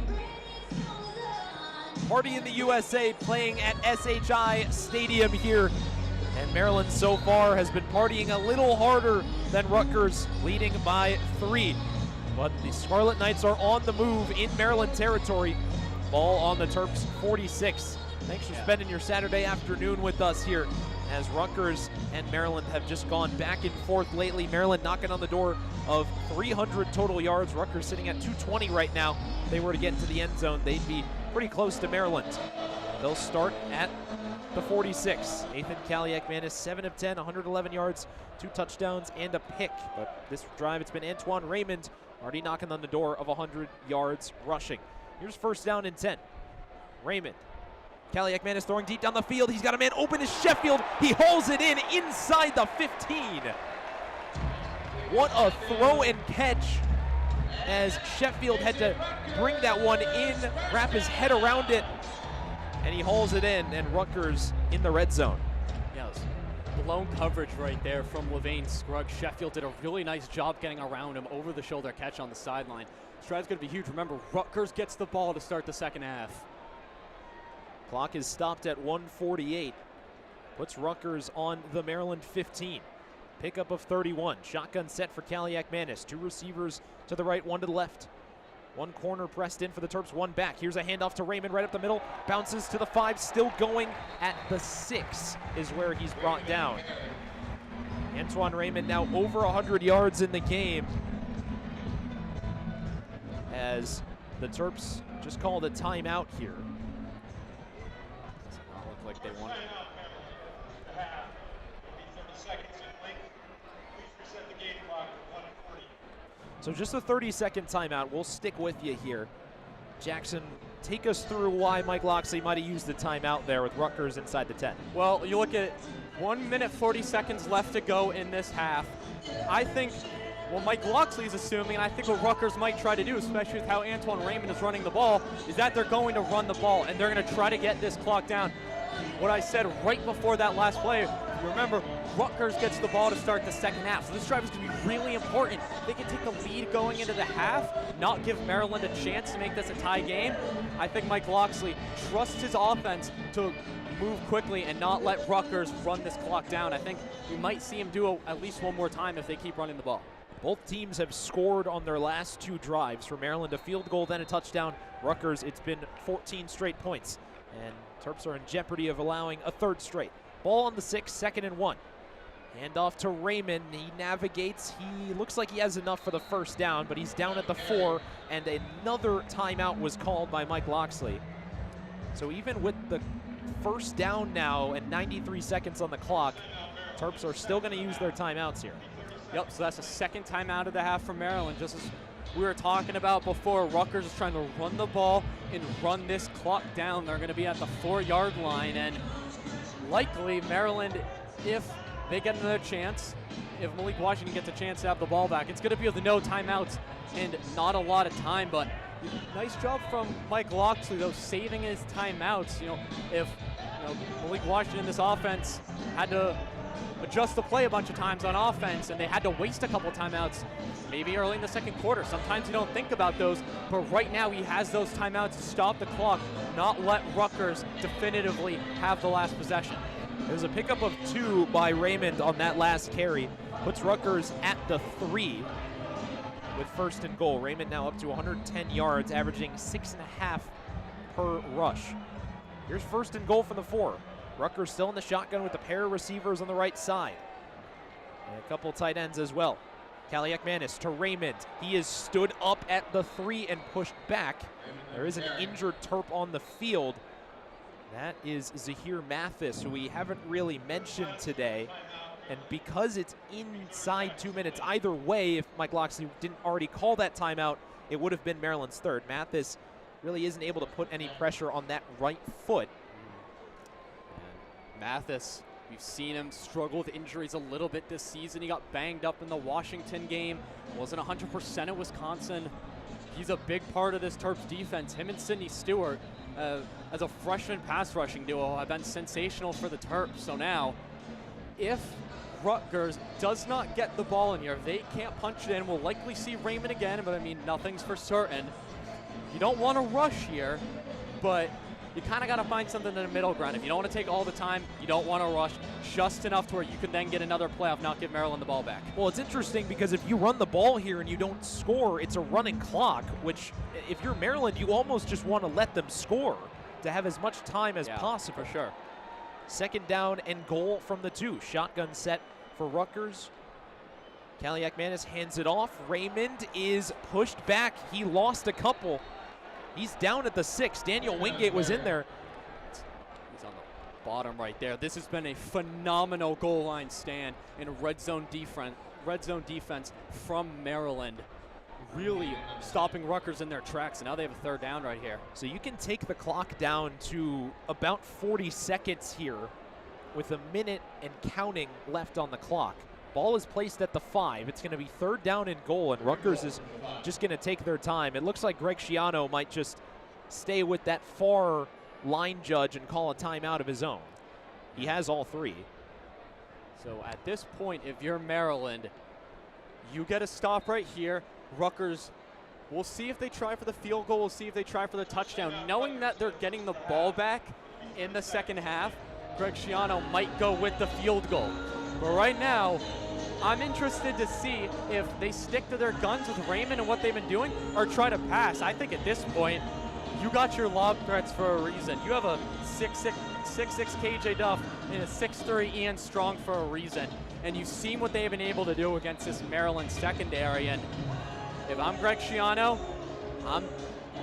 the Britney goes on. Party in the USA playing at SHI Stadium here. And Maryland so far has been partying a little harder than Rutgers, leading by 3. But the Scarlet Knights are on the move in Maryland territory. Ball on the Terps 46. Thanks for spending your Saturday afternoon with us here as Rutgers and Maryland have just gone back and forth lately. Maryland knocking on the door of 300 total yards. Rutgers sitting at 220 right now. If they were to get into the end zone, they'd be pretty close to Maryland. They'll start at the 46. Nathan Kaliakmanis, 7 of 10, 111 yards, 2 touchdowns, and a pick. But this drive, it's been Antoine Raymond already knocking on the door of 100 yards rushing. Here's first down and 10. Raymond. Kaliakmanis throwing deep down the field. He's got a man open as Sheffield. He hauls it in inside the 15. What a throw and catch as Sheffield had to bring that one in, wrap his head around it, and he hauls it in, and Rutgers in the red zone. Yeah, it was blown coverage right there from Levain Scruggs. Sheffield did a really nice job getting around him, over the shoulder catch on the sideline. Stride's going to be huge. Remember, Rutgers gets the ball to start the second half. Clock is stopped at 1:48. Puts Rutgers on the Maryland 15. Pickup of 31. Shotgun set for Kaliak Manis. 2 receivers to the right, 1 to the left. 1 corner pressed in for the Terps, 1 back. Here's a handoff to Raymond right up the middle. Bounces to the 5, still going at the 6 is where he's brought down. Antoine Raymond now over 100 yards in the game, as the Terps just called a timeout here. Does not look like they want it. So just a 30-second timeout. We'll stick with you here. Jackson, take us through why Mike Loxley might have used the timeout there with Rutgers inside the 10. Well, you look at 1 minute 40 seconds left to go in this half. I think what Mike Loxley is assuming, and I think what Rutgers might try to do, especially with how Antoine Raymond is running the ball, is that they're going to run the ball, and they're going to try to get this clock down. What I said right before that last play, remember, Rutgers gets the ball to start the second half. So this drive is going to be really important. They can take the lead going into the half, not give Maryland a chance to make this a tie game. I think Mike Loxley trusts his offense to move quickly and not let Rutgers run this clock down. I think we might see him do at least one more time if they keep running the ball. Both teams have scored on their last 2 drives. For Maryland, a field goal, then a touchdown. Rutgers, it's been 14 straight points. And Terps are in jeopardy of allowing a 3rd straight. Ball on the 6, 2nd and 1. Hand off to Raymond. He navigates. He looks like he has enough for the first down, but he's down at the 4, and another timeout was called by Mike Loxley. So even with the first down now and 93 seconds on the clock, Terps are still going to use their timeouts here. Yep, so that's a 2nd timeout of the half for Maryland. Just as we were talking about before, Rutgers is trying to run the ball and run this clock down. They're going to be at the 4-yard line, and likely Maryland, if they get another chance, if Malik Washington gets a chance to have the ball back, it's going to be with no timeouts and not a lot of time. But nice job from Mike Loxley, though, saving his timeouts. If Malik Washington, this offense, had to adjust the play a bunch of times on offense and they had to waste a couple timeouts maybe early in the second quarter. Sometimes you don't think about those, but right now he has those timeouts to stop the clock, not let Rutgers definitively have the last possession. There's a pickup of 2 by Raymond on that last carry. Puts Rutgers at the 3 with 1st and goal. Raymond now up to 110 yards, averaging 6.5 per rush. Here's 1st and goal from the 4. Rutgers still in the shotgun with a pair of receivers on the right side. And a couple tight ends as well. Kaliak Manis to Raymond. He is stood up at the 3 and pushed back. There is an injured Terp on the field. That is Zahir Mathis, who we haven't really mentioned today. And because it's inside 2 minutes, either way, if Mike Loxley didn't already call that timeout, it would have been Maryland's 3rd. Mathis really isn't able to put any pressure on that right foot. Mathis, we've seen him struggle with injuries a little bit this season. He got banged up in the Washington game. Wasn't 100% at Wisconsin. He's a big part of this Terps defense. Him and Sidney Stewart, as a freshman pass rushing duo, have been sensational for the Terps. So now, if Rutgers does not get the ball in here, if they can't punch it in, we'll likely see Raymond again, but I mean, nothing's for certain. You don't want to rush here, but you kind of got to find something in the middle ground. If you don't want to take all the time, you don't want to rush, just enough to where you can then get another playoff, not give Maryland the ball back. Well, it's interesting because if you run the ball here and you don't score, it's a running clock, which if you're Maryland, you almost just want to let them score to have as much time as possible. For sure. 2nd down and goal from the 2. Shotgun set for Rutgers. Kaliak Manis hands it off. Raymond is pushed back. He lost a couple. He's down at the 6. Daniel Wingate was in there. He's on the bottom right there. This has been a phenomenal goal line stand in red zone defense from Maryland. Really stopping Rutgers in their tracks, and now they have a 3rd down right here. So you can take the clock down to about 40 seconds here with a minute and counting left on the clock. Ball is placed at the 5. It's going to be 3rd down and goal, and Rutgers is just going to take their time. It looks like Greg Schiano might just stay with that far line judge and call a timeout of his own. He has all 3. So at this point, if you're Maryland, you get a stop right here. Rutgers, we'll see if they try for the field goal. We'll see if they try for the touchdown. Knowing that they're getting the ball back in the second half, Greg Schiano might go with the field goal. But right now, I'm interested to see if they stick to their guns with Raymond and what they've been doing or try to pass. I think at this point, you got your lob threats for a reason. You have a 6'6" KJ Duff and a 6'3" Ian Strong for a reason. And you've seen what they've been able to do against this Maryland secondary. And if I'm Greg Schiano, I'm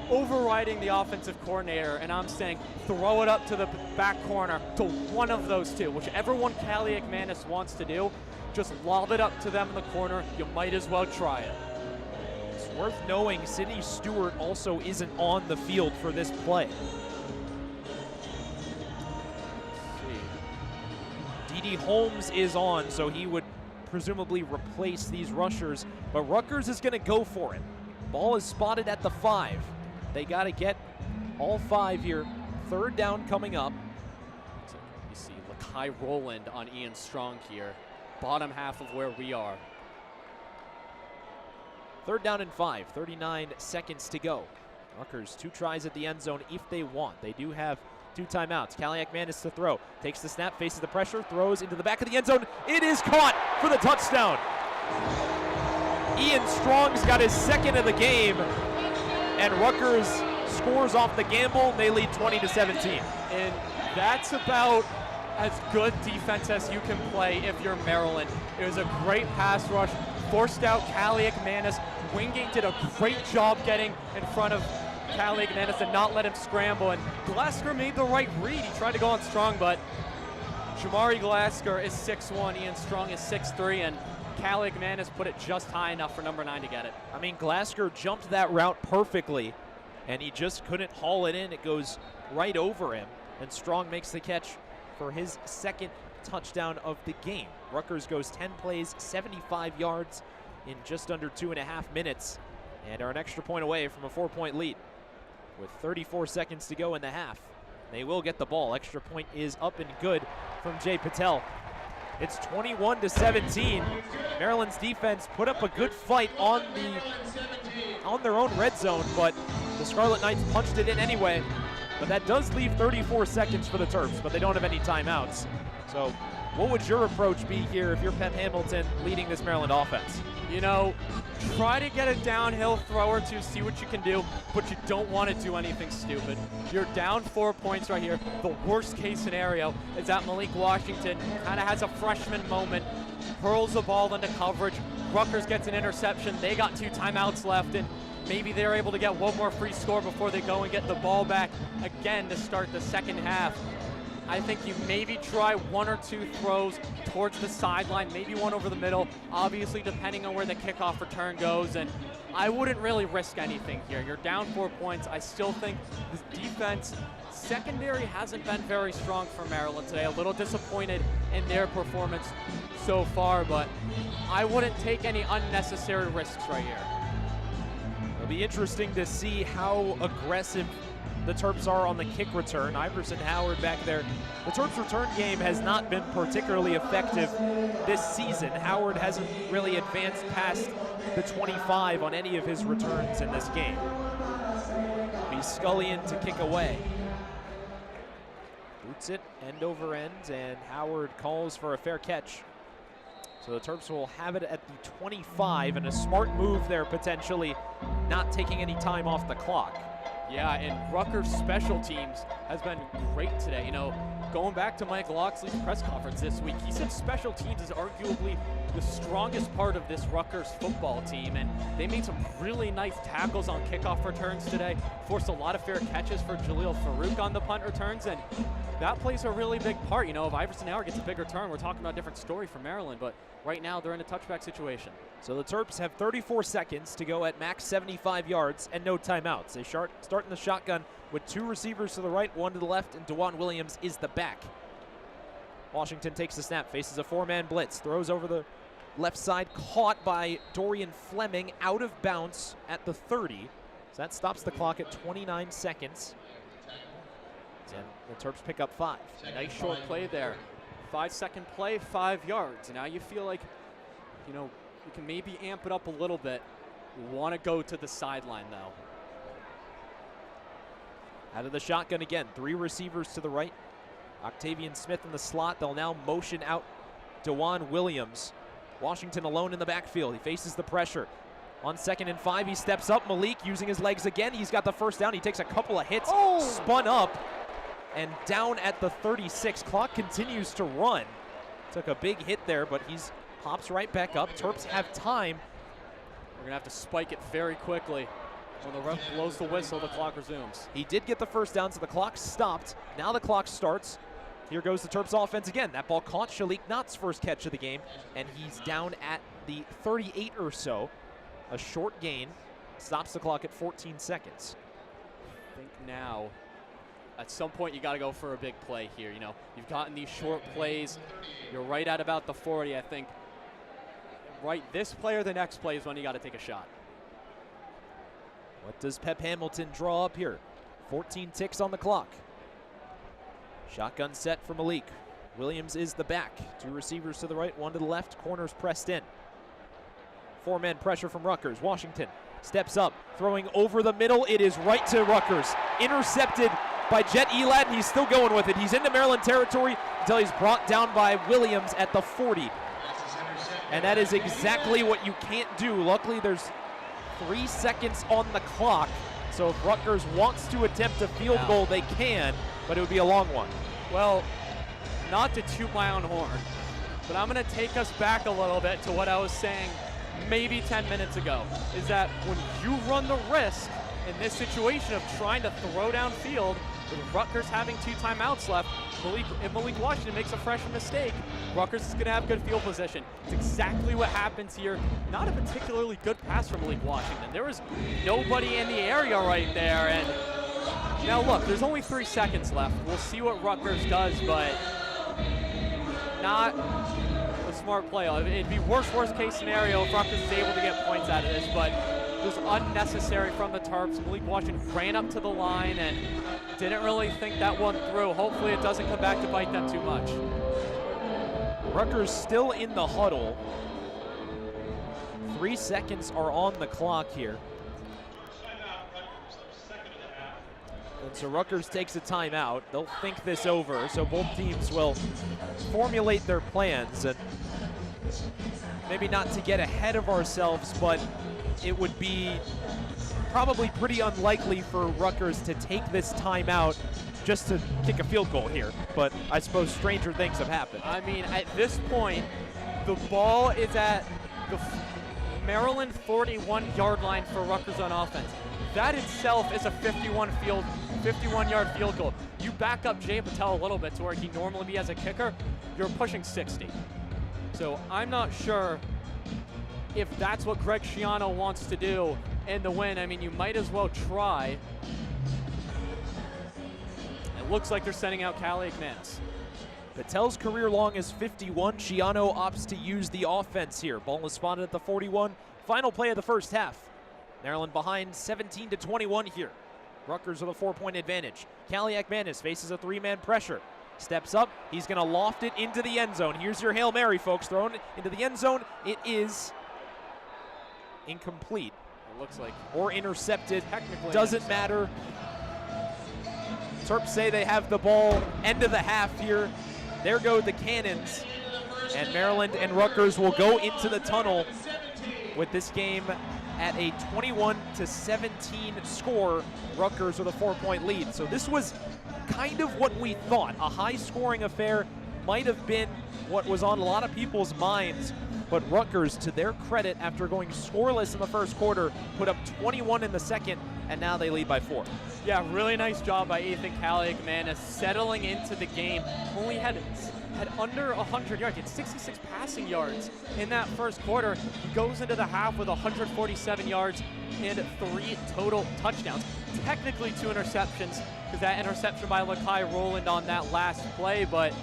overriding the offensive coordinator, and I'm saying throw it up to the back corner to one of those two. Whichever one Callie McManus wants to do, just lob it up to them in the corner. You might as well try it. It's worth knowing Sidney Stewart also isn't on the field for this play. D.D. Holmes is on, so he would presumably replace these rushers, but Rutgers is going to go for it. Ball is spotted at the 5. They got to get all 5 here. Third down coming up. You see Lakai Rowland on Ian Strong here. Bottom half of where we are. Third down and 5, 39 seconds to go. Rutgers 2 tries at the end zone if they want. They do have 2 timeouts. Callie McManus to throw. Takes the snap, faces the pressure, throws into the back of the end zone. It is caught for the touchdown. Ian Strong's got his 2nd of the game, and Rutgers scores off the gamble. They lead 20-17. And that's about as good defense as you can play if you're Maryland. It was a great pass rush, forced out Callie McManus. Wingate did a great job getting in front of Callie McManus and not let him scramble. And Glasgow made the right read. He tried to go on Strong, but Jamari Glasgow is 6'1", Ian Strong is 6'3", and Callie McManus put it just high enough for number 9 to get it. I mean, Glasgow jumped that route perfectly, and he just couldn't haul it in. It goes right over him, and Strong makes the catch for his 2nd touchdown of the game. Rutgers goes 10 plays, 75 yards in just under 2.5 minutes, and are an extra point away from a 4-point lead. With 34 seconds to go in the half, they will get the ball. Extra point is up and good from Jay Patel. It's 21-17. Maryland's defense put up a good fight on their own red zone, but the Scarlet Knights punched it in anyway. But that does leave 34 seconds for the Terps, but they don't have any timeouts. So what would your approach be here if you're Pep Hamilton leading this Maryland offense? You know, try to get a downhill throw or two, see what you can do, but you don't want to do anything stupid. You're down 4 points right here. The worst case scenario is that Malik Washington kind of has a freshman moment, hurls the ball into coverage. Rutgers gets an interception. They got 2 timeouts left, and maybe they're able to get one more free score before they go and get the ball back again to start the second half. I think you maybe try 1 or 2 throws towards the sideline, maybe one over the middle, obviously depending on where the kickoff return goes. And I wouldn't really risk anything here. You're down 4 points. I still think this defense, secondary hasn't been very strong for Maryland today. A little disappointed in their performance so far, but I wouldn't take any unnecessary risks right here. It'll be interesting to see how aggressive the Terps are on the kick return. Iverson Howard back there. The Terps return game has not been particularly effective this season. Howard hasn't really advanced past the 25 on any of his returns in this game. It'll be Scullion to kick away. Boots it end over end, and Howard calls for a fair catch. So the Terps will have it at the 25, and a smart move there potentially, not taking any time off the clock. Yeah, and Rutgers special teams has been great today. You know, going back to Mike Loxley's press conference this week, he said special teams is arguably the strongest part of this Rutgers football team, and they made some really nice tackles on kickoff returns today, forced a lot of fair catches for Jaleel Farouk on the punt returns, and that plays a really big part. You know, if Iverson Howard gets a big return, we're talking about a different story for Maryland, but right now they're in a touchback situation. So the Terps have 34 seconds to go at max 75 yards and no timeouts. They start in the shotgun with 2 receivers to the right, 1 to the left, and DeJuan Williams is the back. Washington takes the snap, faces a 4-man blitz, throws over the left side, caught by Dorian Fleming, out of bounds at the 30. So that stops the clock at 29 seconds. And the Terps pick up 5. Nice short play there. 5-second play, 5 yards. Now you feel like, you know, you can maybe amp it up a little bit. You want to go to the sideline, though. Out of the shotgun again, 3 receivers to the right. Octavian Smith in the slot. They'll now motion out DeJuan Williams. Washington alone in the backfield. He faces the pressure. On 2nd and 5, he steps up. Malik using his legs again. He's got the first down. He takes a couple of hits, spun up, and down at the 36. Clock continues to run. Took a big hit there, but he's pops right back up. Terps have time. We're going to have to spike it very quickly. When the ref blows the whistle, the clock resumes. He did get the first down, so the clock stopped. Now the clock starts. Here goes the Terps offense again. That ball caught Shalik Knott's first catch of the game, and he's down at the 38 or so. A short gain stops the clock at 14 seconds. I think now, at some point, you got to go for a big play here. You know, you've gotten these short plays. You're right at about the 40, I think. Right, this play or the next play is when you got to take a shot. What does Pep Hamilton draw up here? 14 ticks on the clock. Shotgun set for Malik. Williams is the back. 2 receivers to the right, 1 to the left. Corners pressed in. 4-man pressure from Rutgers. Washington steps up, throwing over the middle. It is right to Rutgers. Intercepted by Jet Elad, and he's still going with it. He's into Maryland territory until he's brought down by Williams at the 40. And that is exactly what you can't do. Luckily, there's 3 seconds on the clock. So if Rutgers wants to attempt a field goal, they can, but it would be a long one. Well, not to toot my own horn, but I'm going to take us back a little bit to what I was saying maybe 10 minutes ago, is that when you run the risk in this situation of trying to throw downfield, with Rutgers having 2 timeouts left, if Malik Washington makes a fresh mistake, Rutgers is going to have good field position. It's exactly what happens here. Not a particularly good pass from Malik Washington. There was nobody in the area right there. And now look, there's only 3 seconds left. We'll see what Rutgers does, but not a smart play. It'd be worst case scenario if Rutgers is able to get points out of this, but it was unnecessary from the Terps. Malik Washington ran up to the line and didn't really think that one through. Hopefully it doesn't come back to bite them too much. Rutgers still in the huddle. 3 seconds are on the clock here. And so Rutgers takes a timeout. They'll think this over, so both teams will formulate their plans. And maybe not to get ahead of ourselves, but it would be probably pretty unlikely for Rutgers to take this timeout just to kick a field goal here. But I suppose stranger things have happened. I mean, at this point, the ball is at the Maryland 41-yard line for Rutgers on offense. That itself is a 51-yard field goal. You back up Jay Patel a little bit to where he normally be as a kicker, you're pushing 60. So I'm not sure if that's what Greg Schiano wants to do in the win. I mean, you might as well try. It looks like they're sending out Callie McManus. Patel's career long is 51. Schiano opts to use the offense here. Ball is spotted at the 41. Final play of the first half. Maryland behind 17-21 here. Rutgers with a 4-point advantage. Callie McManus faces a 3-man pressure. Steps up. He's going to loft it into the end zone. Here's your Hail Mary, folks. Thrown into the end zone. It is incomplete. It looks like. Or intercepted. Technically doesn't matter. Terps say they have the ball. End of the half here. There go the Cannons. And Maryland and Rutgers will go into the tunnel with this game at a 21-17 score. Rutgers with a 4-point lead. So this was kind of what we thought. A high-scoring affair might have been what was on a lot of people's minds. But Rutgers, to their credit, after going scoreless in the first quarter, put up 21 in the second, and now they lead by 4. Yeah, really nice job by Ethan Callie McManus settling into the game. Only had under 100 yards. He had 66 passing yards in that first quarter. He goes into the half with 147 yards and 3 total touchdowns. Technically 2 interceptions, because that interception by Lakai Rowland on that last play, but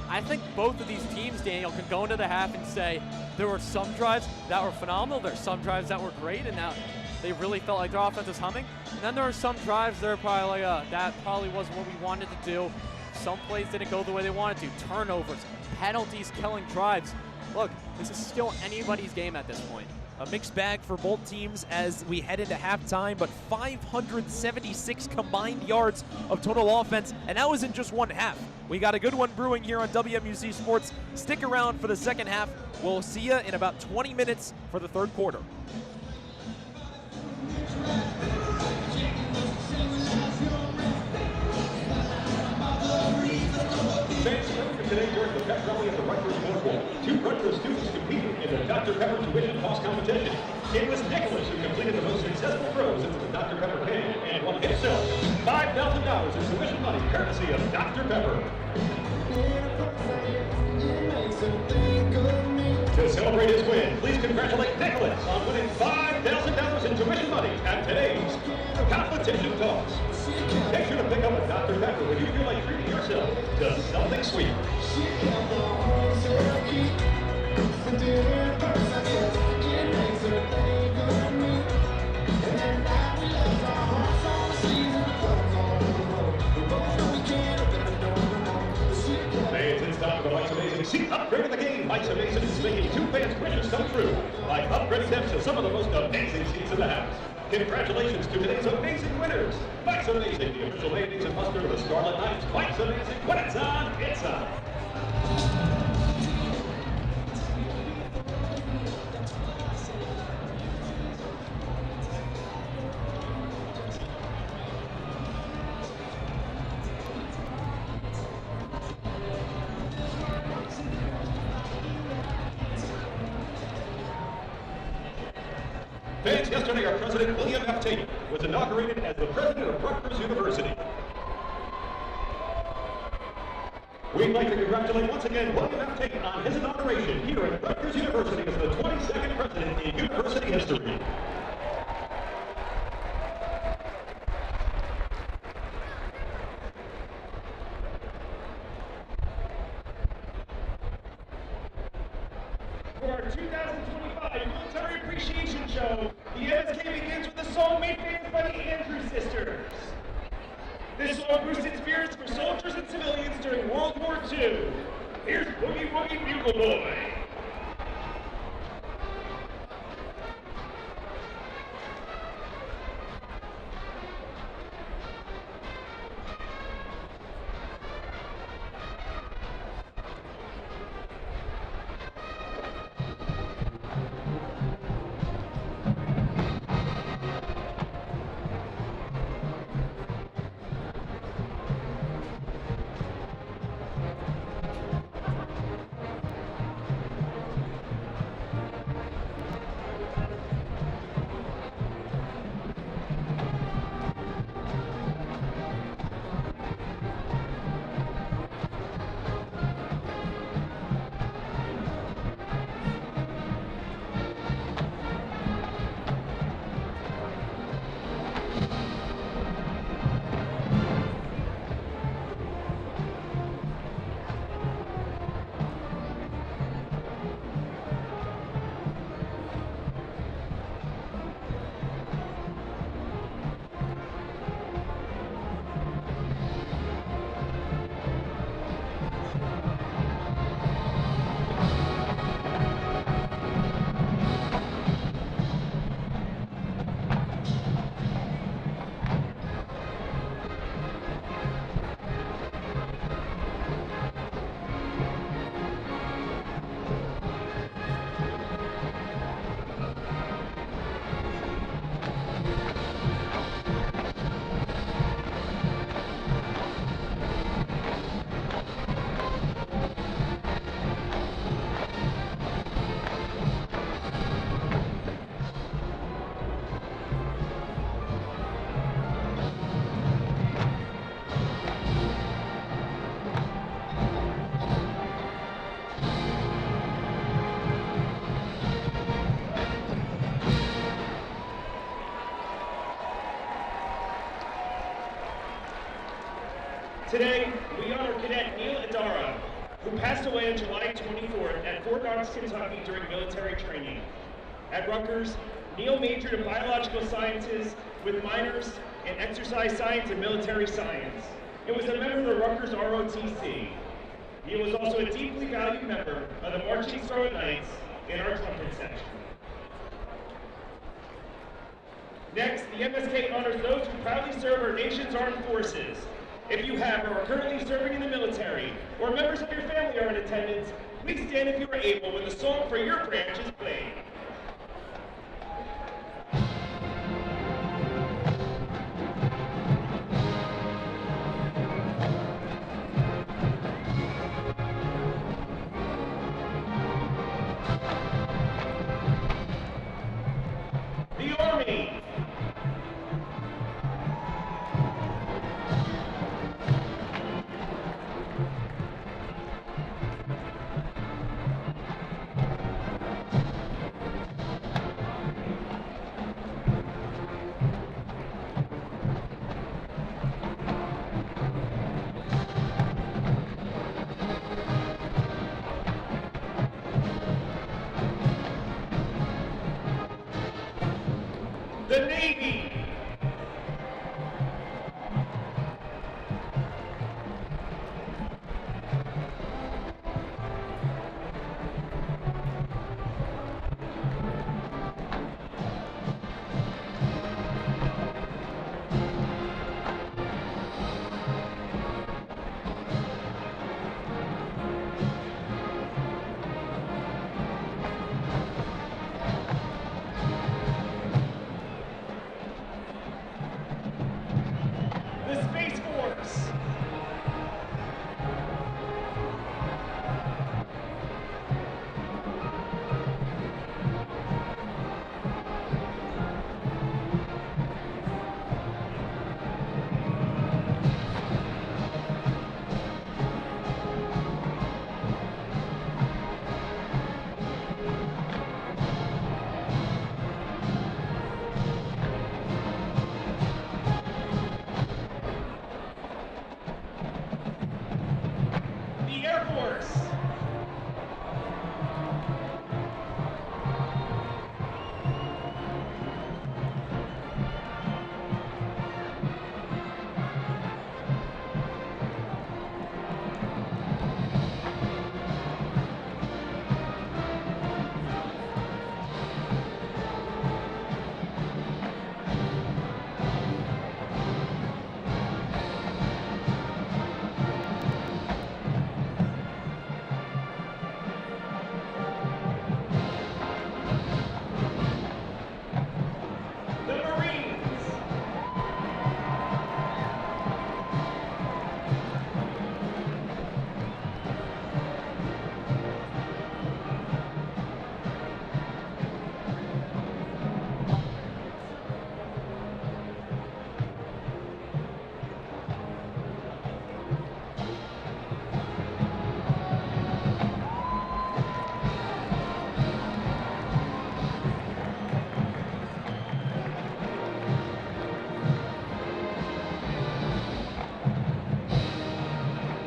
I think both of these teams, Daniel, can go into the half and say there were some drives that were phenomenal, there's some drives that were great, and now they really felt like their offense is humming. And then there are some drives that are probably like, that probably wasn't what we wanted to do. some plays didn't go the way they wanted to. Turnovers, penalties, killing drives. Look, this is still anybody's game at this point. A mixed bag for both teams as we head into halftime, but 576 combined yards of total offense, and that was in just one half. We got a good one brewing here on WMUC Sports. Stick around for the second half. We'll see you in about 20 minutes for the third quarter. Fans, welcome today during the pep rally at the Rutgers Boardwalk. 2 Rutgers students competed in the Dr. Pepper tuition cost competition. It was Nicholas who completed the most successful throws into the Dr. Pepper can and won himself $5,000 in tuition money courtesy of Dr. Pepper. To celebrate his win, please congratulate Nicholas on winning $5,000 in tuition money at today's competition toss. Make sure to pick up a Dr. Pepper when you feel like treating yourself to something sweet. Fans, it's time for the Mike's Amazing Seat Upgrade of the game. Mike's Amazing is making 2 fans' wishes come true by upgrading them to some of the most amazing seats in the house. Congratulations to today's amazing winners. Mike's Amazing, the official mayonnaise and mustard of the Scarlet Knights. Mike's Amazing, when it's on, it's on. Fans, yesterday our president, William F. Tate, was inaugurated as the president of Rutgers University. We'd like to congratulate once again William F. Tate on his inauguration here at Rutgers University as the 22nd president in university history. For our 2025 Military Appreciation Show, the MSK begins with a song made famous by the Andrews Sisters. This song boosted spirits for soldiers and civilians during World War II. Here's Boogie Woogie Bugle Boy. Today, we honor Cadet Neil Adara, who passed away on July 24th at Fort Knox, Kentucky during military training. At Rutgers, Neil majored in biological sciences with minors in exercise science and military science. and was a member of the Rutgers ROTC. He was also a deeply valued member of the Marching Scarlet Knights in our trumpet section. Next, the MSK honors those who proudly serve our nation's armed forces. If you have or are currently serving in the military, or members of your family are in attendance, please stand if you are able when the song for your branch is played. The Army. The Navy. The Space Force. The Air Force. The Marines.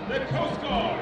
The Coast Guard.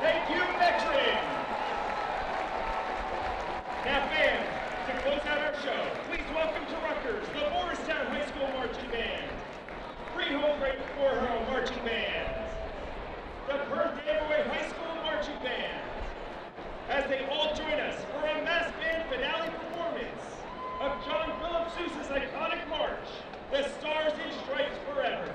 Thank you, veterans! Now, fans, to close out our show, please welcome to Rutgers the Morristown High School Marching Band, Freehold Great Home Marching Band, the Perth Amboy High School Marching Band, as they all join us for a mass band finale performance of John Philip Sousa's iconic march, The Stars and Stripes Forever.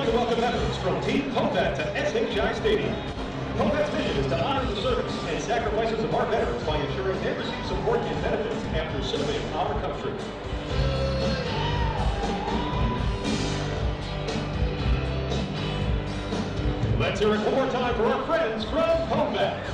like to welcome veterans from Team Combat to SHI Stadium. Combat's mission is to honor the service and sacrifices of our veterans by ensuring they receive support and benefits after serving our country. Let's hear it one more time for our friends from Combat.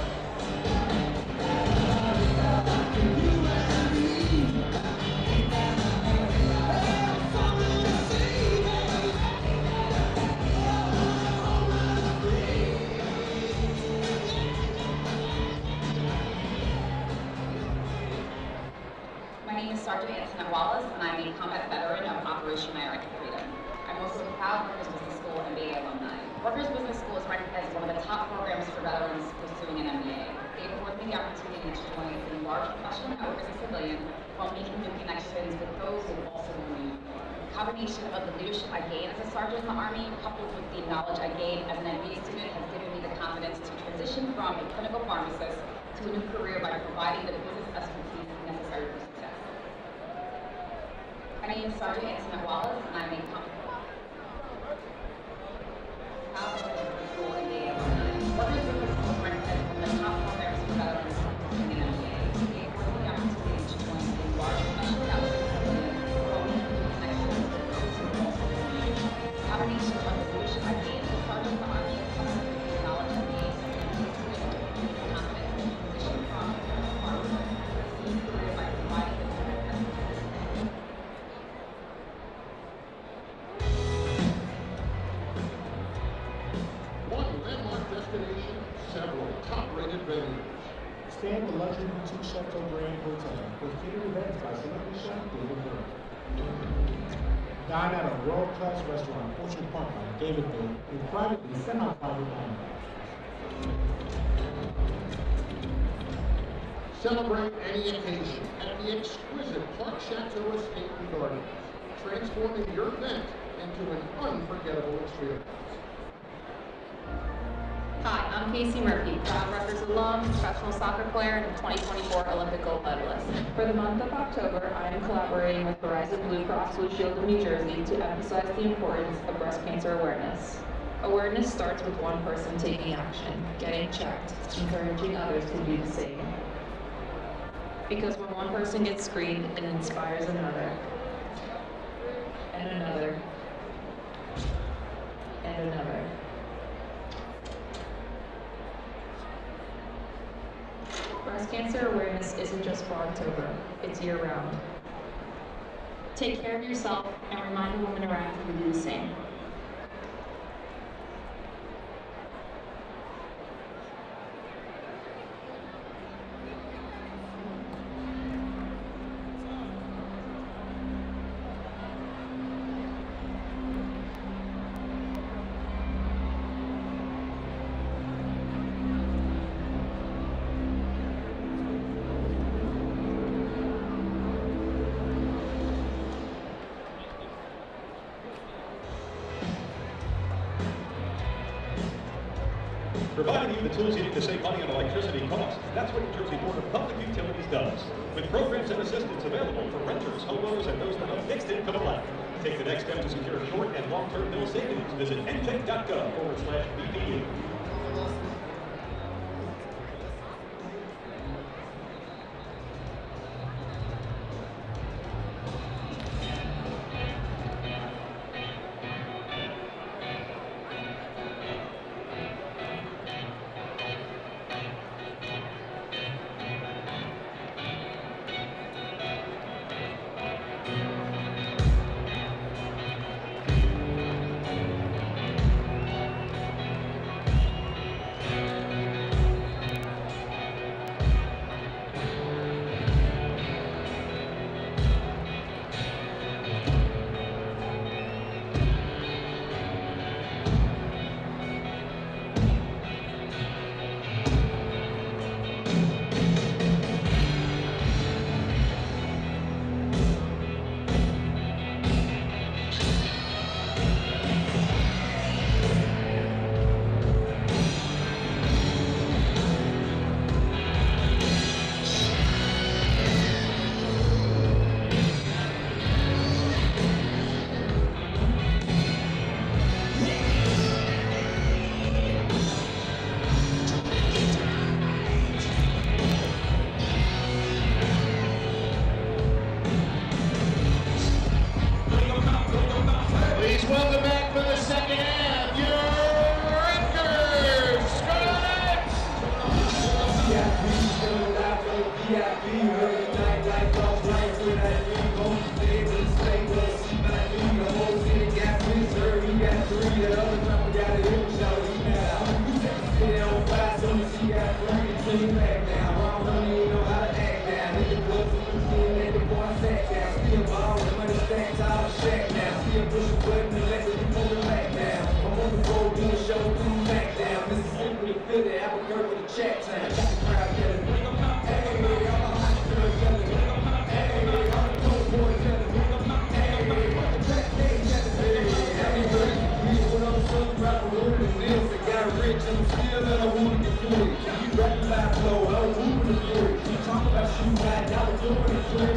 My name is Sergeant Antoinette Wallace, and I'm a combat veteran of Operation American Freedom. I'm also a proud Rutgers Business School MBA alumni. Rutgers Business School is ranked as one of the top programs for veterans pursuing an MBA. They afford me the opportunity to join a large professional network as a civilian while making new connections with those who also want to uniform. The combination of the leadership I gained as a sergeant in the Army, coupled with the knowledge I gained as an MBA student, has given me the confidence to transition from a clinical pharmacist to a new career by providing the business expertise necessary for success. My name is Sergeant Antoinette Wallace, and I'm a proud school MBA alumni. Rutgers Business School is ranked as one of the top programs for veterans pursuing an MBA. They afford me the opportunity to join a large professional network as a civilian, while making new connections with those who are also doing the combination of the leadership I gained as a sergeant in the Army, coupled with the knowledge I gained as an MBA student, has given me the confidence to transition from a clinical pharmacist to a new career by providing the business expertise. One landmark destination, several top-rated venues. Stay at the luxury boutique Chateau Grand Hotel with catered events by celebrity chef David Burke. Dine at a world-class restaurant, Orchard Park by David Burke, with privately semi-private dining. Celebrate any occasion at the exquisite Park Chateau Estate and Gardens, transforming your event into an unforgettable experience. Hi, I'm Casey Murphy, proud Rutgers alum, professional soccer player, and 2024 Olympic gold medalist. For the month of October, I am collaborating with Verizon Blue Cross Blue Shield of New Jersey to emphasize the importance of breast cancer awareness. Awareness starts with one person taking action, getting checked, encouraging others to do the same. Because when one person gets screened, it inspires another, and another, and another. Breast cancer awareness isn't just for October, it's year-round. Take care of yourself and remind the women around you to do the same. Providing you the tools you need to save money on electricity costs. That's what New Jersey Board of Public Utilities does. With programs and assistance available for renters, homeowners, and those with a fixed income alike. Take the next step to secure short and long-term bill savings. Visit ntech.gov/BPU.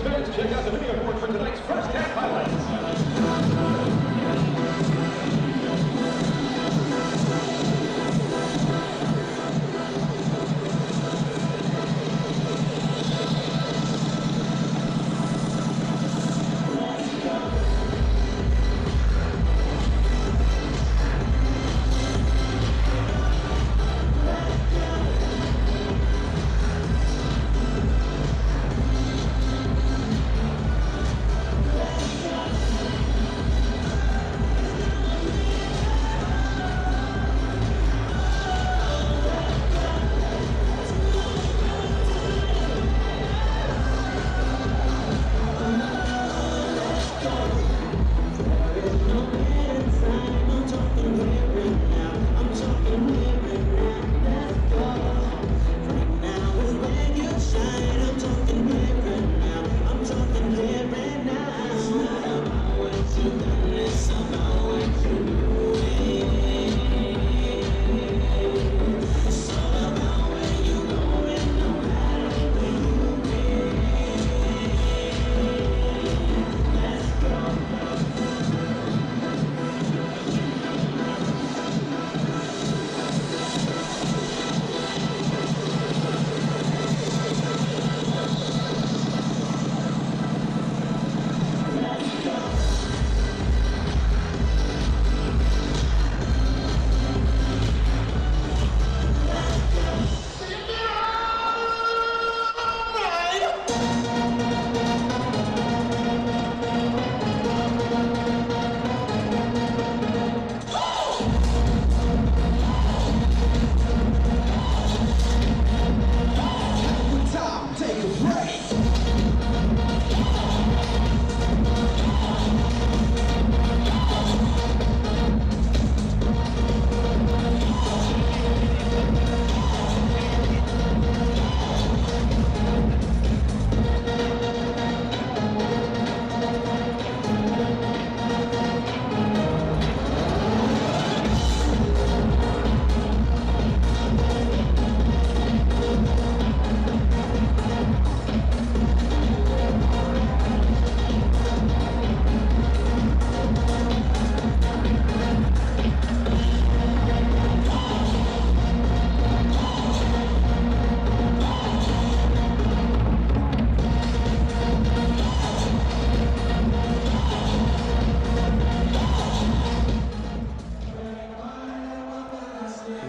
Fans, check out the video board for tonight's first half highlights.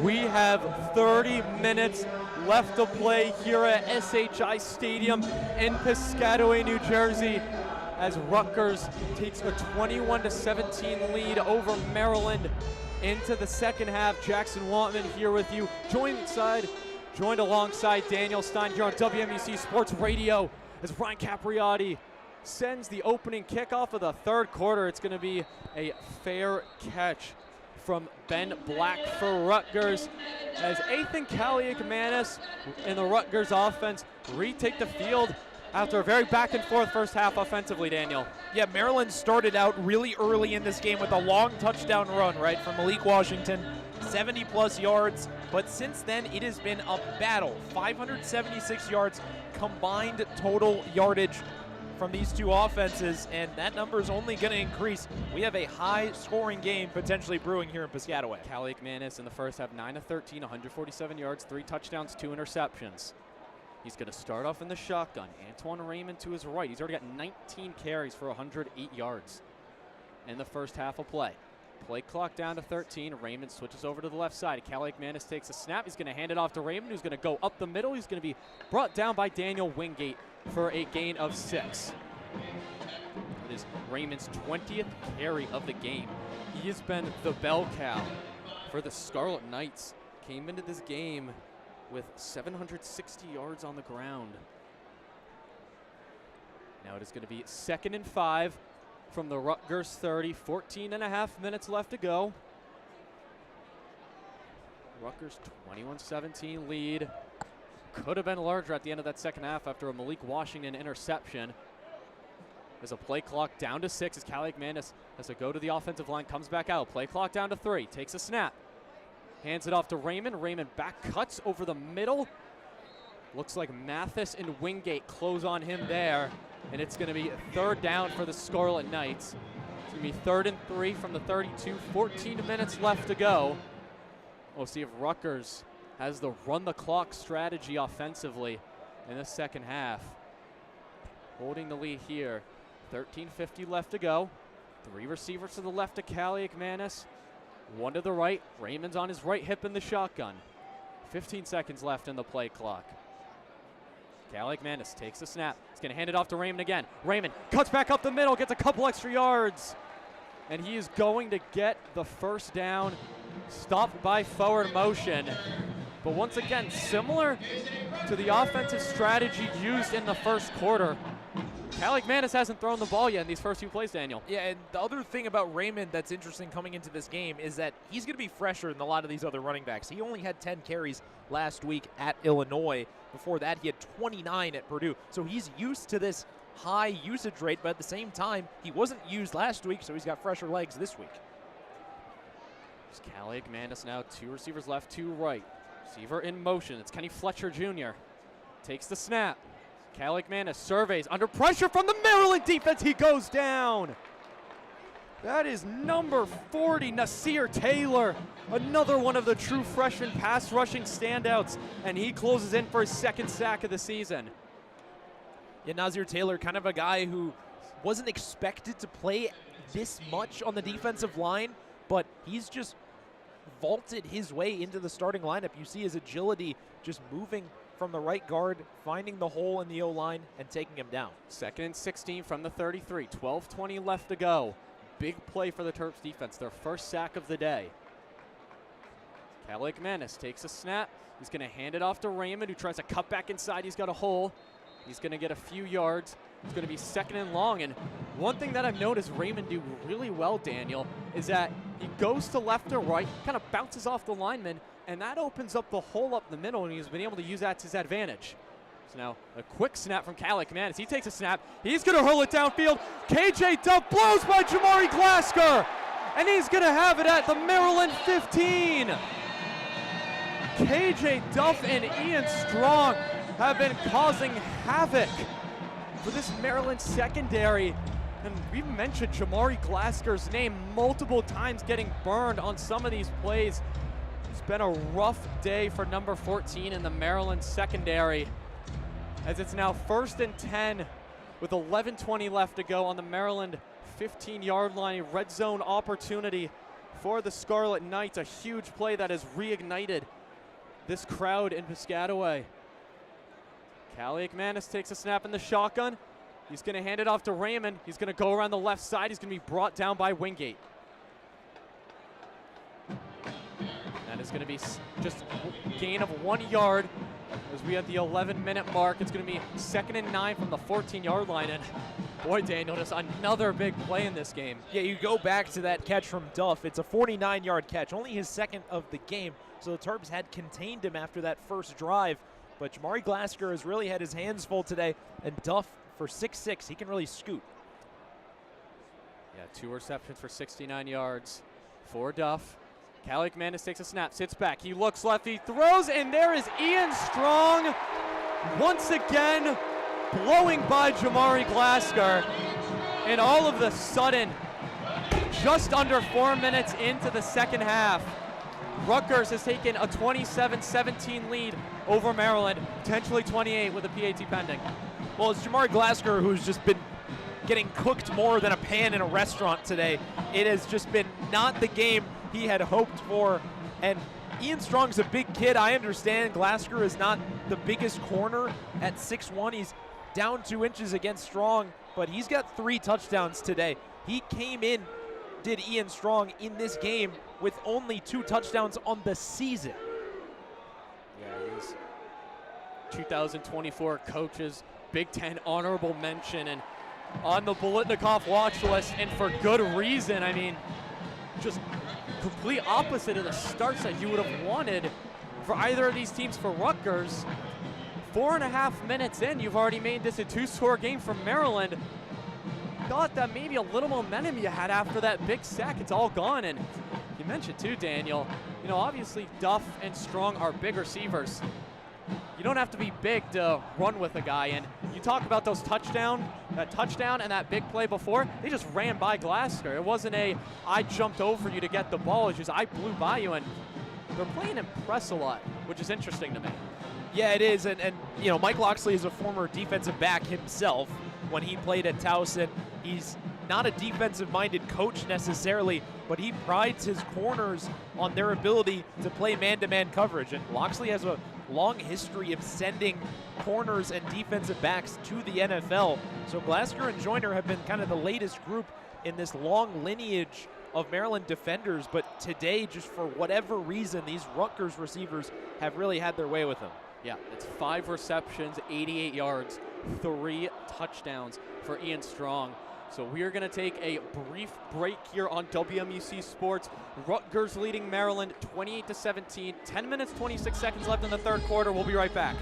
We have 30 minutes left to play here at SHI Stadium in Piscataway, New Jersey, as Rutgers takes a 21-17 lead over Maryland into the second half. Jackson Wantman here with you, joined alongside Daniel Stein here on WMUC Sports Radio as Ryan Capriotti sends the opening kickoff of the third quarter. It's going to be a fair catch from Ben Black for Rutgers as Ethan Kaliak-Manis in the Rutgers offense retake the field after a very back and forth first half offensively, Daniel. Yeah, Maryland started out really early in this game with a long touchdown run, right, from Malik Washington, 70-plus yards. But since then, it has been a battle. 576 yards combined total yardage from these two offenses, and that number is only going to increase. We have a high-scoring game potentially brewing here in Piscataway. Kaliak-Manis in the first half, 9 of 13, 147 yards, 3 touchdowns, 2 interceptions. He's going to start off in the shotgun. Antoine Raymond to his right. He's already got 19 carries for 108 yards in the first half of play. Play clock down to 13. Raymond switches over to the left side. Kaliak-Manis takes a snap. He's going to hand it off to Raymond, who's going to go up the middle. He's going to be brought down by Daniel Wingate for a gain of 6. It is Raymond's 20th carry of the game. He has been the bell cow for the Scarlet Knights. Came into this game with 760 yards on the ground. Now it is going to be 2nd and 5 from the Rutgers 30. 14.5 minutes left to go. Rutgers 21-17 lead. Could have been larger at the end of that second half after a Malik Washington interception. There's a play clock down to 6 as Callie McManus has to go to the offensive line, comes back out. Play clock down to 3, takes a snap. Hands it off to Raymond. Raymond back cuts over the middle. Looks like Mathis and Wingate close on him there. And it's going to be 3rd down for the Scarlet Knights. It's going to be 3rd and 3 from the 32. 14 minutes left to go. We'll see if Rutgers has the run the clock strategy offensively in the second half. Holding the lead here. 13:50 left to go. 3 receivers to the left of Callie McManus. 1 to the right. Raymond's on his right hip in the shotgun. 15 seconds left in the play clock. Callie McManus takes the snap. He's going to hand it off to Raymond again. Raymond cuts back up the middle, gets a couple extra yards. And he is going to get the first down. Stopped by forward motion. But once again, similar to the offensive strategy used in the first quarter, Callie McManus hasn't thrown the ball yet in these first 2 plays, Daniel. Yeah, and the other thing about Raymond that's interesting coming into this game is that he's going to be fresher than a lot of these other running backs. He only had 10 carries last week at Illinois. Before that, he had 29 at Purdue. So he's used to this high usage rate, but at the same time, he wasn't used last week, so he's got fresher legs this week. There's Callie McManus now, 2 receivers left, 2 right. Receiver in motion. It's Kenny Fletcher Jr. Takes the snap. Callie McManus surveys under pressure from the Maryland defense. He goes down. That is number 40, Nasir Taylor. Another one of the true freshman pass rushing standouts. And he closes in for his 2nd sack of the season. Yeah, Nasir Taylor, kind of a guy who wasn't expected to play this much on the defensive line, but he's just vaulted his way into the starting lineup. You see his agility just moving from the right guard, finding the hole in the O-line, and taking him down. 2nd and 16 from the 33. 12:20 left to go. Big play for the Terps defense, their first sack of the day. Callie McManus takes a snap. He's going to hand it off to Raymond, who tries to cut back inside. He's got a hole. He's going to get a few yards. It's going to be 2nd and long. And one thing that I've noticed Raymond do really well, Daniel, is that he goes to left or right, kind of bounces off the lineman, and that opens up the hole up the middle, and he's been able to use that to his advantage. So now a quick snap from Callie McManus. He takes a snap. He's going to hurl it downfield. KJ Duff blows by Jamari Glasker, and he's going to have it at the Maryland 15. KJ Duff and Ian Strong have been causing havoc for this Maryland secondary. And we've mentioned Jamari Glasker's name multiple times getting burned on some of these plays. It's been a rough day for number 14 in the Maryland secondary, as it's now 1st and 10 with 11:20 left to go on the Maryland 15-yard line. A red zone opportunity for the Scarlet Knights. A huge play that has reignited this crowd in Piscataway. Callie McManus takes a snap in the shotgun. He's going to hand it off to Raymond. He's going to go around the left side. He's going to be brought down by Wingate. That is going to be just a gain of 1 yard as we have the 11-minute mark. It's going to be 2nd and 9 from the 14-yard line. And boy, Daniel, just another big play in this game. Yeah, you go back to that catch from Duff. It's a 49-yard catch, only his 2nd of the game. So the Terps had contained him after that first drive. But Jamari Glasker has really had his hands full today. And Duff, for 6'6", he can really scoot. Yeah, 2 receptions for 69 yards for Duff. Callie McManus takes a snap, sits back. He looks left, he throws, and there is Ian Strong once again blowing by Jamari Glasker. And all of a sudden, just under 4 minutes into the second half, Rutgers has taken a 27-17 lead over Maryland, potentially 28 with a PAT pending. Well, it's Jamari Glasker who's just been getting cooked more than a pan in a restaurant today. It has just been not the game he had hoped for. And Ian Strong's a big kid. I understand Glasker is not the biggest corner at 6'1". He's down 2 inches against Strong, but he's got 3 touchdowns today. He came in did Ian Strong in this game with only 2 touchdowns on the season. Yeah, he's 2024 coaches, Big Ten honorable mention, and on the Bolitnikov watch list, and for good reason. I mean, just complete opposite of the starts that you would have wanted for either of these teams. For Rutgers, 4.5 minutes in, you've already made this a 2-score game for Maryland. Thought that maybe a little momentum you had after that big sack, it's all gone. And you mentioned too, Daniel, you know, obviously Duff and Strong are big receivers. You don't have to be big to run with a guy, and you talk about that touchdown and that big play before, they just ran by Glasgow. It wasn't I jumped over you to get the ball, it's just I blew by you, and they're playing him press a lot, which is interesting to me. Yeah, it is, and you know, Mike Loxley is a former defensive back himself. When he played at Towson, he's not a defensive-minded coach necessarily, but he prides his corners on their ability to play man-to-man coverage, and Loxley has a long history of sending corners and defensive backs to the NFL. So Glasgow and Joyner have been kind of the latest group in this long lineage of Maryland defenders, but today, just for whatever reason, these Rutgers receivers have really had their way with them. Yeah, it's 5 receptions, 88 yards, 3 touchdowns for Ian Strong. So we are going to take a brief break here on WMUC Sports. Rutgers leading Maryland 28-17. 10 minutes, 26 seconds left in the third quarter. We'll be right back.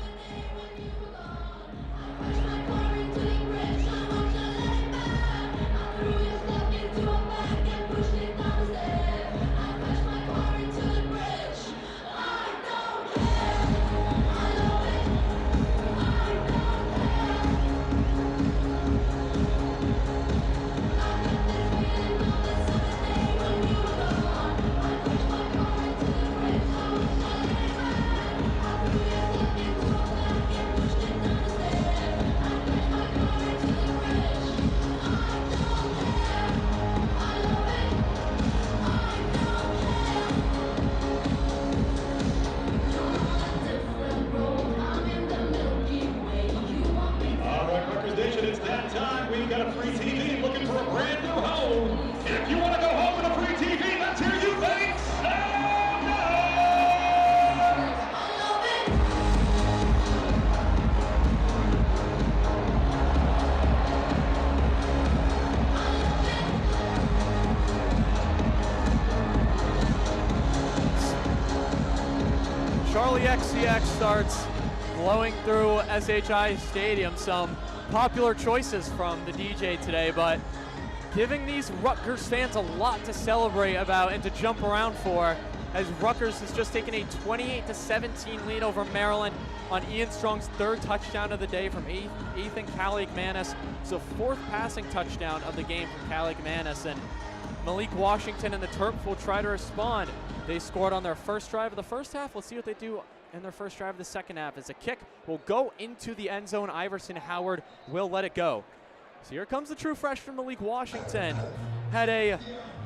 We've got a free TV looking for a brand new home. If you want to go home with a free TV, let's hear you think so Charlie XCX starts blowing through SHI Stadium. Some popular choices from the DJ today, but giving these Rutgers fans a lot to celebrate about and to jump around for, as Rutgers has just taken a 28-17 lead over Maryland on Ian Strong's 3rd touchdown of the day from Ethan Calig-Manis. So 4th passing touchdown of the game from Calig-Manis, and Malik Washington and the Terps will try to respond. They scored on their first drive of the first half. Let's see what they do in their first drive of the second half, as a kick will go into the end zone. Iverson Howard will let it go. So here comes the true freshman Malik Washington. Had a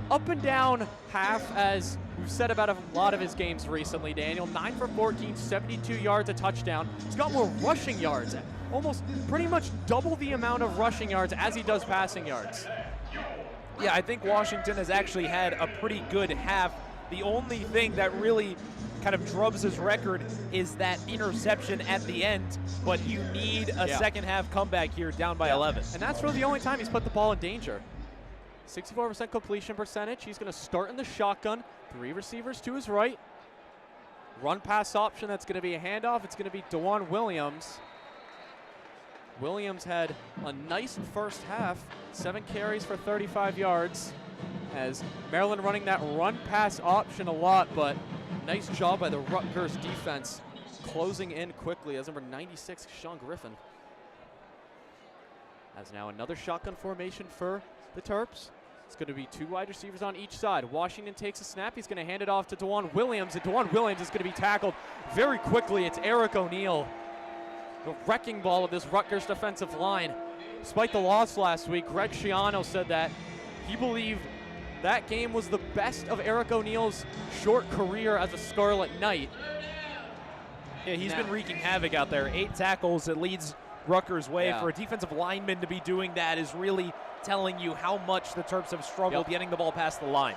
up and down half, as we've said about a lot of his games recently, Daniel. 9 for 14, 72 yards, a touchdown. He's got more rushing yards, almost pretty much double the amount of rushing yards as he does passing yards. Yeah, I think Washington has actually had a pretty good half. The only thing that really kind of drubs his record is that interception at the end, but you need a second half comeback here down by 11. And that's really the only time he's put the ball in danger. 64% completion percentage. He's going to start in the shotgun. 3 receivers to his right. Run pass option, that's going to be a handoff. It's going to be DeJuan Williams. Williams had a nice first half, 7 carries for 35 yards. As Maryland running that run pass option a lot, but nice job by the Rutgers defense closing in quickly as number 96, Sean Griffin. As now another shotgun formation for the Terps. It's going to be 2 wide receivers on each side. Washington takes a snap. He's going to hand it off to DeJuan Williams, and DeJuan Williams is going to be tackled very quickly. It's Eric O'Neill, the wrecking ball of this Rutgers defensive line. Despite the loss last week, Greg Schiano said that he believed that game was the best of Eric O'Neill's short career as a Scarlet Knight. Yeah, he's been wreaking havoc out there. 8 tackles. It leads Rutgers' way. Yeah. For a defensive lineman to be doing that is really telling you how much the Terps have struggled getting the ball past the line.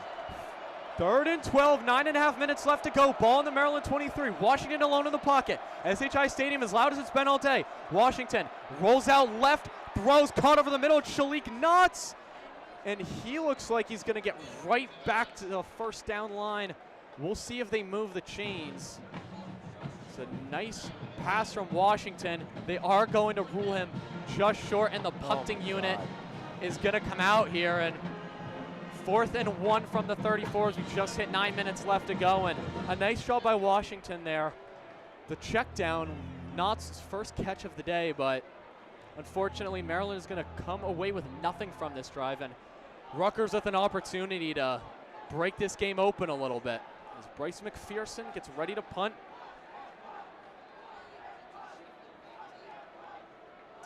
3rd and 12, 9.5 minutes left to go. Ball in the Maryland 23. Washington alone in the pocket. SHI Stadium as loud as it's been all day. Washington rolls out left, throws, caught over the middle. Shalik Knotts. And he looks like he's going to get right back to the first down line. We'll see if they move the chains. It's a nice pass from Washington. They are going to rule him just short, and the punting unit is going to come out here. And 4th and 1 from the 34s. We just hit 9 minutes left to go, and a nice job by Washington there. The check down, Knott's first catch of the day, but unfortunately Maryland is going to come away with nothing from this drive, and Rutgers with an opportunity to break this game open a little bit. As Bryce McPherson gets ready to punt.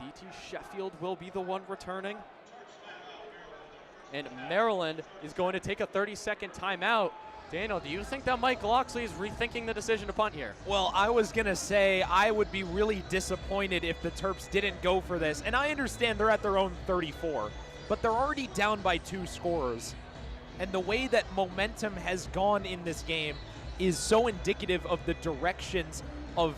DT Sheffield will be the one returning. And Maryland is going to take a 30-second timeout. Daniel, do you think that Mike Loxley is rethinking the decision to punt here? Well, I was going to say I would be really disappointed if the Terps didn't go for this. And I understand they're at their own 34, but they're already down by 2 scorers. And the way that momentum has gone in this game is so indicative of the directions of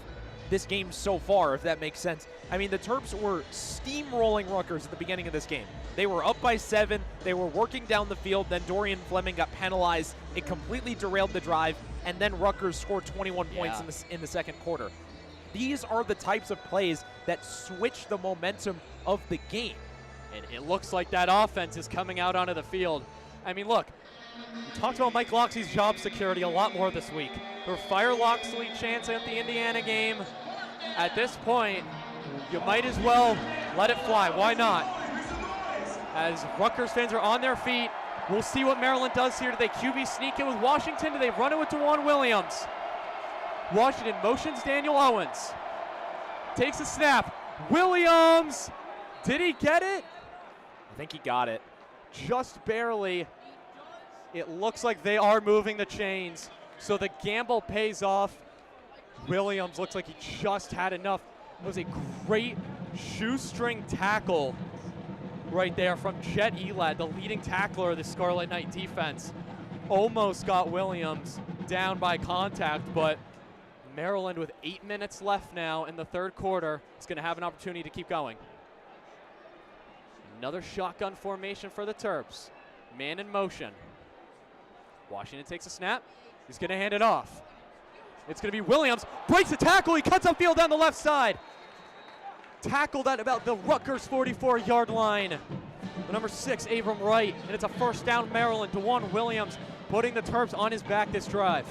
this game so far, if that makes sense. I mean, the Terps were steamrolling Rutgers at the beginning of this game. They were up by 7. They were working down the field. Then Dorian Fleming got penalized. It completely derailed the drive. And then Rutgers scored 21 points in the second quarter. These are the types of plays that switch the momentum of the game. And it looks like that offense is coming out onto the field. I mean, look, we talked about Mike Loxley's job security a lot more this week. For fire Loxley chance at the Indiana game. At this point, you might as well let it fly. Why not? As Rutgers fans are on their feet, we'll see what Maryland does here. Do they QB sneak in with Washington? Do they run it with DeJuan Williams? Washington motions Daniel Owens. Takes a snap. Williams! Did he get it? I think he got it. Just barely. It looks like they are moving the chains. So the gamble pays off. Williams looks like he just had enough. It was a great shoestring tackle right there from Jet Elad, the leading tackler of the Scarlet Knight defense. Almost got Williams down by contact, but Maryland with 8 minutes left now in the 3rd quarter is going to have an opportunity to keep going. Another shotgun formation for the Terps. Man in motion. Washington takes a snap. He's going to hand it off. It's going to be Williams. Breaks the tackle. He cuts upfield down the left side. Tackled at about the Rutgers 44-yard line. The number 6, Abram Wright. And it's a first down, Maryland. DeJuan Williams putting the Terps on his back this drive.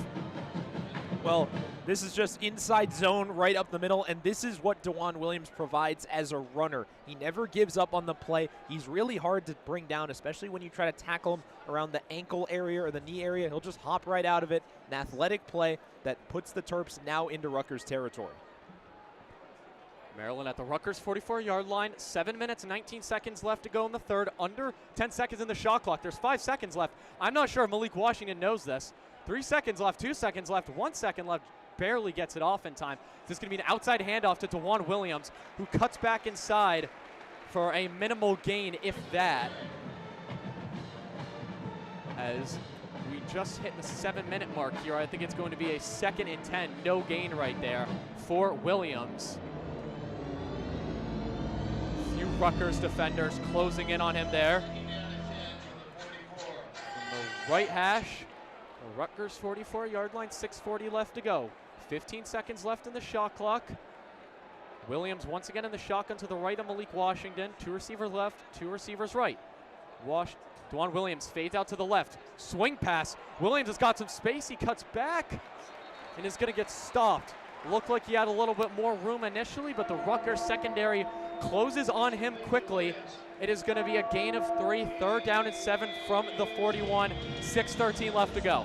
Well, this is just inside zone right up the middle, and this is what DeJuan Williams provides as a runner. He never gives up on the play. He's really hard to bring down, especially when you try to tackle him around the ankle area or the knee area. He'll just hop right out of it. An athletic play that puts the Terps now into Rutgers territory. Maryland at the Rutgers 44-yard line. 7 minutes and 19 seconds left to go in the 3rd. Under 10 seconds in the shot clock. There's 5 seconds left. I'm not sure if Malik Washington knows this. 3 seconds left, 2 seconds left, 1 second left. Barely gets it off in time. This is going to be an outside handoff to DeJuan Williams, who cuts back inside for a minimal gain, if that. As we just hit the 7-minute mark here, I think it's going to be a 2nd and 10. No gain right there for Williams. A few Rutgers defenders closing in on him there. From the right hash, the Rutgers 44-yard line, 6:40 left to go. 15 seconds left in the shot clock. Williams once again in the shotgun to the right of Malik Washington. 2 receivers left, 2 receivers right. DeJuan Williams fades out to the left. Swing pass. Williams has got some space. He cuts back and is going to get stopped. Looked like he had a little bit more room initially, but the Rutgers secondary closes on him quickly. It is going to be a gain of 3, 3rd down and 7 from the 41. 6:13 left to go.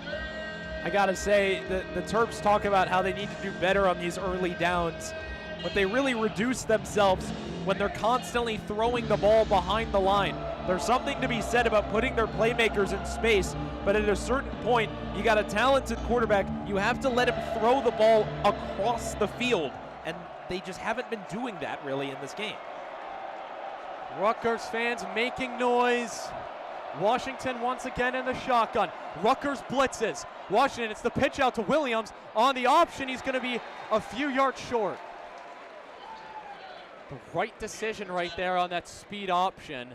I gotta say, the Terps talk about how they need to do better on these early downs, but they really reduce themselves when they're constantly throwing the ball behind the line. There's something to be said about putting their playmakers in space, but at a certain point, you got a talented quarterback, you have to let him throw the ball across the field, and they just haven't been doing that really in this game. Rutgers fans making noise. Washington once again in the shotgun. Rutgers blitzes. Washington, it's the pitch out to Williams. On the option, he's going to be a few yards short. The right decision right there on that speed option.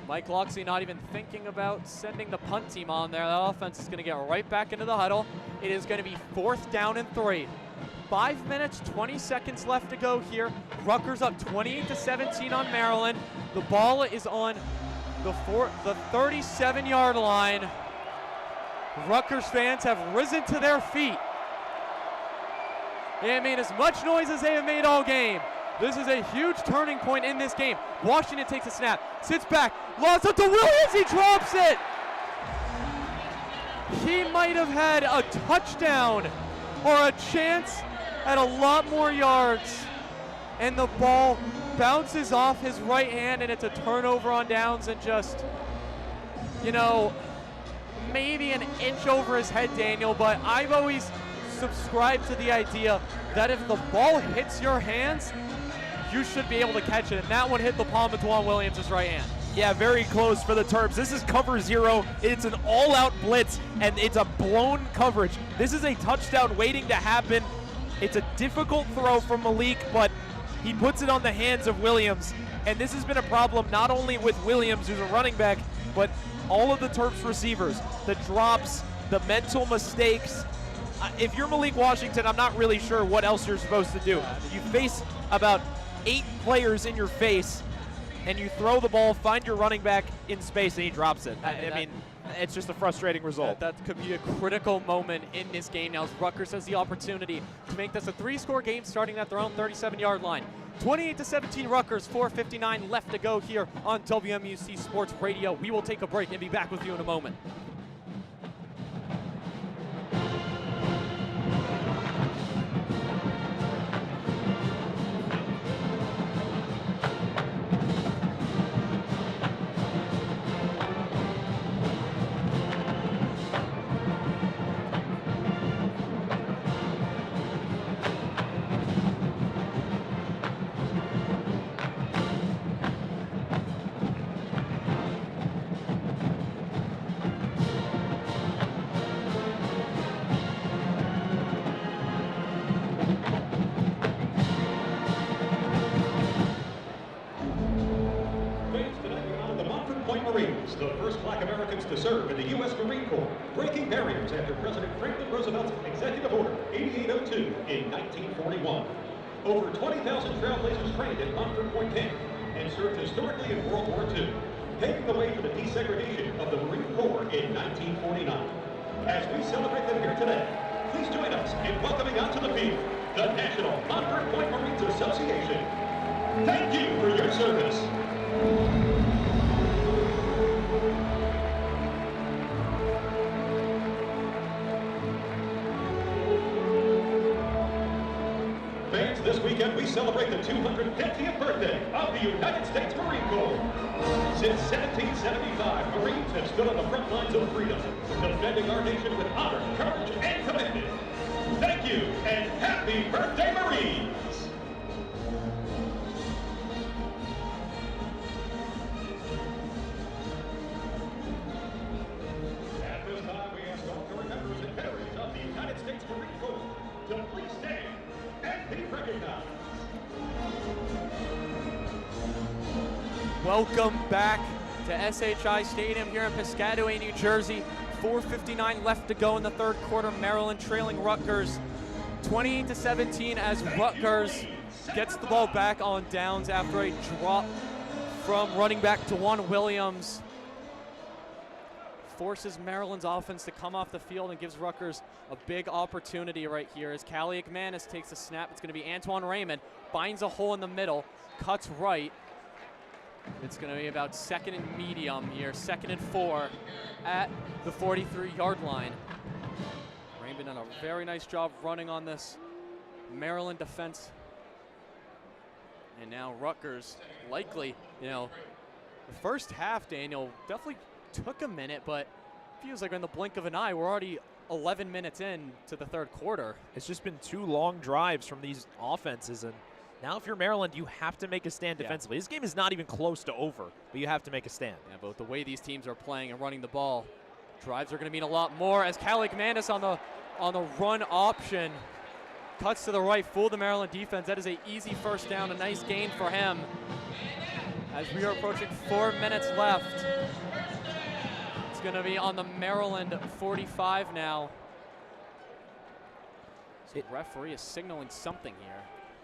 Mike Loxley not even thinking about sending the punt team on there. The offense is going to get right back into the huddle. It is going to be 4th down and 3. 5 minutes, 20 seconds left to go here. Rutgers up 28-17 on Maryland. The ball is on the 37-yard line. Rutgers fans have risen to their feet. They have made as much noise as they have made all game. This is a huge turning point in this game. Washington takes a snap, sits back, lost it to Williams, he drops it! He might have had a touchdown or a chance at a lot more yards. And the ball bounces off his right hand, and it's a turnover on downs and just, you know, maybe an inch over his head, Daniel, but I've always subscribed to the idea that if the ball hits your hands, you should be able to catch it, and that one hit the palm of Dwan Williams' right hand. Yeah, very close for the Terps. This is cover 0. It's an all-out blitz, and it's a blown coverage. This is a touchdown waiting to happen. It's a difficult throw from Malik, but he puts it on the hands of Williams. And this has been a problem not only with Williams, who's a running back, but all of the Terps receivers. The drops, the mental mistakes. If you're Malik Washington, I'm not really sure what else you're supposed to do. You face about 8 players in your face, and you throw the ball, find your running back in space, and he drops it. I mean, it's just a frustrating result. That could be a critical moment in this game now, as Rutgers has the opportunity to make this a 3-score game starting at their own 37-yard line. 28-17 Rutgers, 4:59 left to go here on WMUC Sports Radio. We will take a break and be back with you in a moment. The first Black Americans to serve in the U.S. Marine Corps, breaking barriers after President Franklin Roosevelt's Executive Order 8802 in 1941. Over 20,000 trailblazers trained at Montford Point Camp and served historically in World War II, paving the way for the desegregation of the Marine Corps in 1949. As we celebrate them here today, please join us in welcoming onto the field the National Montford Point Marines Association. Thank you for your service. Fans, this weekend we celebrate the 250th birthday of the United States Marine Corps. Since 1775, Marines have stood on the front lines of freedom, defending our nation with honor, courage, and commitment. Thank you, and happy birthday, Marines! At this time, we ask all current members and veterans of the United States Marine Corps to please stand and be recognized. Welcome back to SHI Stadium here in Piscataway, New Jersey. 4:59 left to go in the third quarter. Maryland trailing Rutgers 28-17 as Rutgers gets the ball back on downs after a drop from running back Dwan Williams. Forces Maryland's offense to come off the field and gives Rutgers a big opportunity right here as Callie McManus takes a snap. It's going to be Antoine Raymond, finds a hole in the middle, cuts right. It's going to be about 2nd and medium here, 2nd and 4 at the 43-yard line. Raymond done a very nice job running on this Maryland defense. And now Rutgers likely, the first half, Daniel, definitely took a minute, but feels like in the blink of an eye, we're already 11 minutes in to the third quarter. It's just been 2 long drives from these offenses, and now if you're Maryland, you have to make a stand defensively. This game is not even close to over, but you have to make a stand. Yeah, but with the way these teams are playing and running the ball, drives are going to mean a lot more as Calic Mandis on the run option cuts to the right, fool the Maryland defense. That is an easy first down, a nice gain for him. As we are approaching 4 minutes left, it's going to be on the Maryland 45 now. So the referee is signaling something here.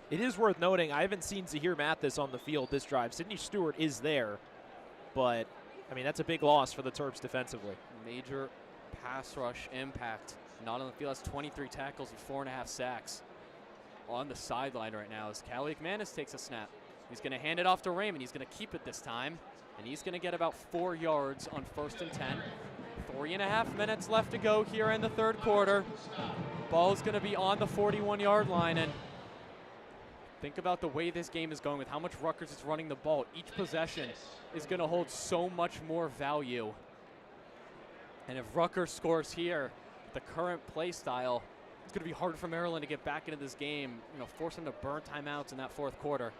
It is worth noting, I haven't seen Zahir Mathis on the field this drive. Sidney Stewart is there, but, I mean, that's a big loss for the Terps defensively. Major pass rush impact. Not on the field, has 23 tackles and 4.5 sacks. On the sideline right now as Calic Mandis takes a snap. He's going to hand it off to Raymond. He's going to keep it this time, and he's going to get about 4 yards on 1st and 10. 3.5 minutes left to go here in the third quarter. Ball's going to be on the 41-yard line, and think about the way this game is going with how much Rutgers is running the ball. Each possession is going to hold so much more value. And if Rutgers scores here, the current play style, it's going to be hard for Maryland to get back into this game, force them to burn timeouts in that fourth quarter.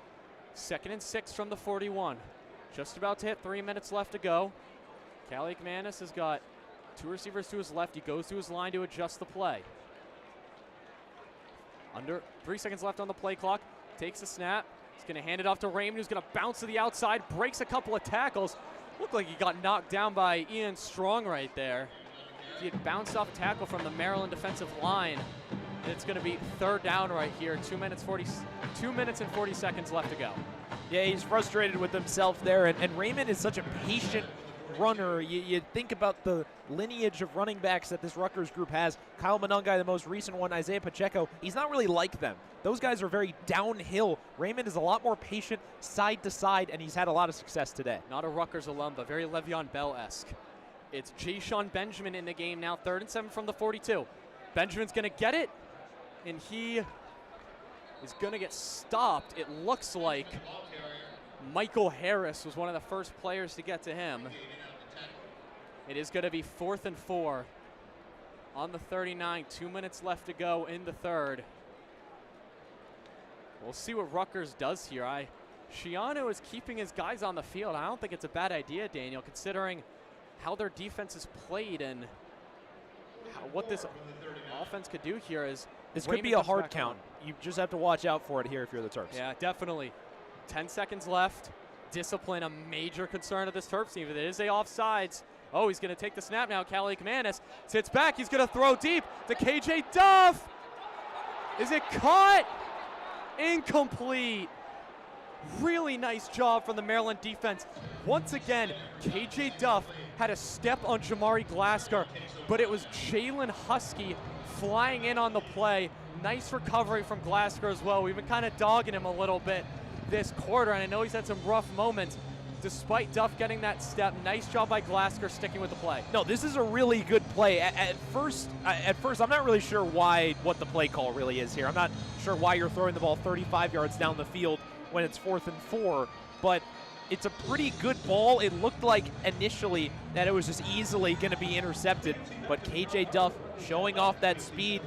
2nd and 6 from the 41. Just about to hit 3 minutes left to go. Calic Mandis has got 2 receivers to his left. He goes to his line to adjust the play. Under 3 seconds left on the play clock. Takes a snap. He's going to hand it off to Raymond, who's going to bounce to the outside, breaks a couple of tackles. Looked like he got knocked down by Ian Strong right there. He had bounced off a tackle from the Maryland defensive line. And it's going to be 3rd down right here. 2 minutes and 40 seconds left to go. Yeah, he's frustrated with himself there, and Raymond is such a patient runner. You think about the lineage of running backs that this Rutgers group has. Kyle Monungai, the most recent one, Isaiah Pacheco. He's not really like them. Those guys are very downhill. Raymond is a lot more patient, side to side, and he's had a lot of success today. Not a Rutgers alum, but very Le'Veon Bell-esque. It's Jayshon Benjamin in the game now, 3rd and 7 from the 42. Benjamin's going to get it, and he is going to get stopped. It looks like Michael Harris was one of the first players to get to him. It is going to be 4th and 4 on the 39. 2 minutes left to go in the third. We'll see what Rutgers does here. Shiano is keeping his guys on the field. I don't think it's a bad idea, Daniel, considering how their defense is played and what this offense could do here. Is this could be a hard count. You just have to watch out for it here if you're the Terps. Yeah, definitely. 10 seconds left. Discipline, a major concern of this Terps team. It is a offsides. Oh, he's going to take the snap now. Calic Mandis sits back. He's going to throw deep to KJ Duff. Is it caught? Incomplete. Really nice job from the Maryland defense. Once again, KJ Duff had a step on Jamari Glasgow, but it was Jalen Husky flying in on the play. Nice recovery from Glasgow as well. We've been kind of dogging him a little bit this quarter, and I know he's had some rough moments. Despite Duff getting that step, nice job by Glasgow sticking with the play. No, this is a really good play. At first, I'm not really sure what the play call really is here. I'm not sure why you're throwing the ball 35 yards down the field when it's 4th and 4, but it's a pretty good ball. It looked like initially that it was just easily going to be intercepted, but KJ Duff showing off that speed.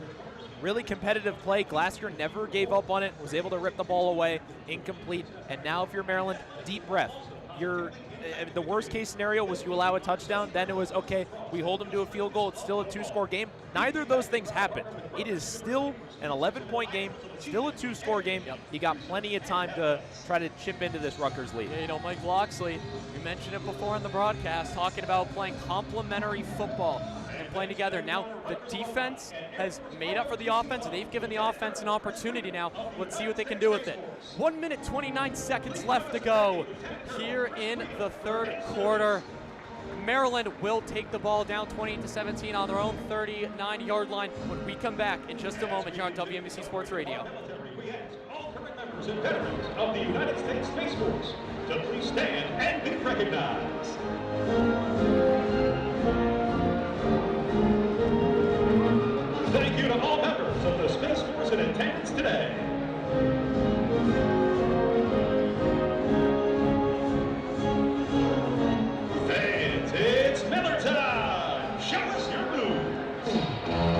Really competitive play. Glasgow never gave up on it, was able to rip the ball away, incomplete. And now if you're Maryland, deep breath. The worst case scenario was you allow a touchdown, then it was, okay, we hold them to a field goal, it's still a 2-score game. Neither of those things happened. It is still an 11-point game, still a 2-score game. Yep. You got plenty of time to try to chip into this Rutgers lead. Yeah, Mike Loxley, we mentioned it before in the broadcast, talking about playing complementary football and playing together. Now the defense has made up for the offense, and they've given the offense an opportunity now. Let's see what they can do with it. 1 minute, 29 seconds left to go here in the third quarter. Maryland will take the ball down 28-17 on their own 39-yard line when we come back in just a moment here on WNBC Sports Radio. All current members and veterans of the United States Space Force to please stand and be recognized. Thank you to all members of the Space Force in attendance today. Fans, it's Miller time. Show us your moves.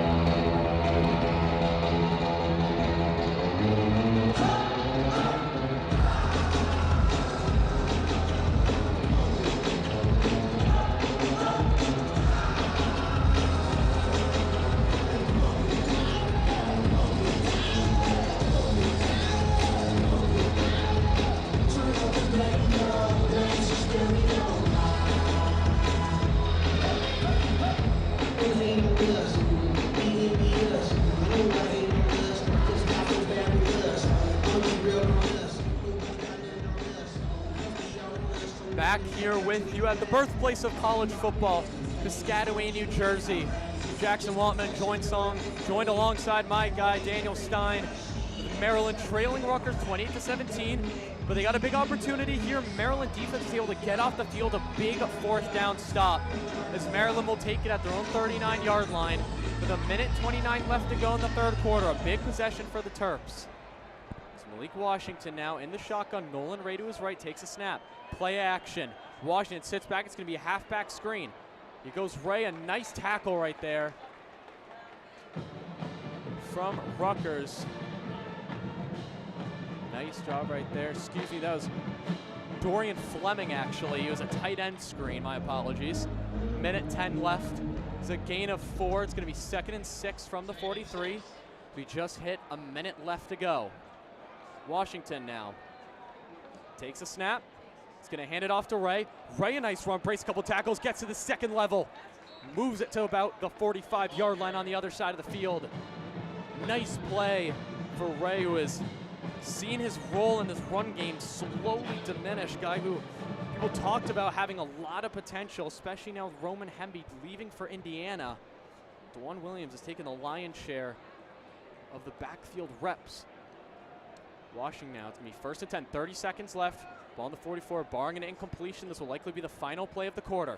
back here with you at the birthplace of college football, Piscataway, New Jersey. Jackson Wantman joined alongside my guy, Daniel Stein. Maryland trailing Rutgers 28-17, but they got a big opportunity here. Maryland defense is able to get off the field, a big fourth down stop, as Maryland will take it at their own 39-yard line with a minute 29 left to go in the third quarter. A big possession for the Terps. It's Malik Washington now in the shotgun. Nolan Ray to his right takes a snap. Play action. Washington sits back. It's going to be a halfback screen. Here goes Ray, a nice tackle right there from Rutgers. Nice job right there. Excuse me, that was Dorian Fleming, actually. It was a tight end screen, my apologies. Minute 10 left. It's a gain of 4. It's going to be 2nd and 6 from the 43. We just hit a minute left to go. Washington now takes a snap. It's going to hand it off to Ray. Ray, a nice run, breaks a couple tackles, gets to the second level. Moves it to about the 45-yard line on the other side of the field. Nice play for Ray, who has seen his role in this run game slowly diminish. Guy who people talked about having a lot of potential, especially now with Roman Hemby leaving for Indiana. DeJuan Williams has taken the lion's share of the backfield reps. Washington now, it's going to be 1st and 10, 30 seconds left. Ball on the 44, barring an incompletion. This will likely be the final play of the quarter.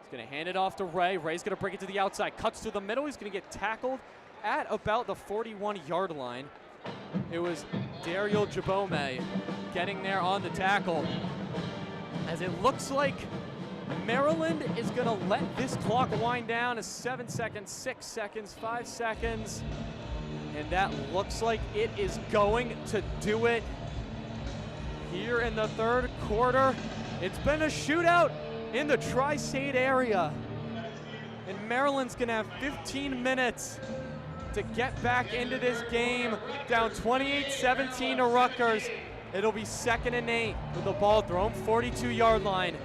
He's going to hand it off to Ray. Ray's going to bring it to the outside, cuts through the middle. He's going to get tackled at about the 41-yard line. It was Daryl Jabome getting there on the tackle. As it looks like Maryland is going to let this clock wind down as 7 seconds, 6 seconds, 5 seconds. And that looks like it is going to do it here in the third quarter. It's been a shootout in the tri-state area. And Maryland's going to have 15 minutes to get back into this game, down 28-17 to Rutgers. It'll be 2nd and 8 with the ball thrown 42-yard line.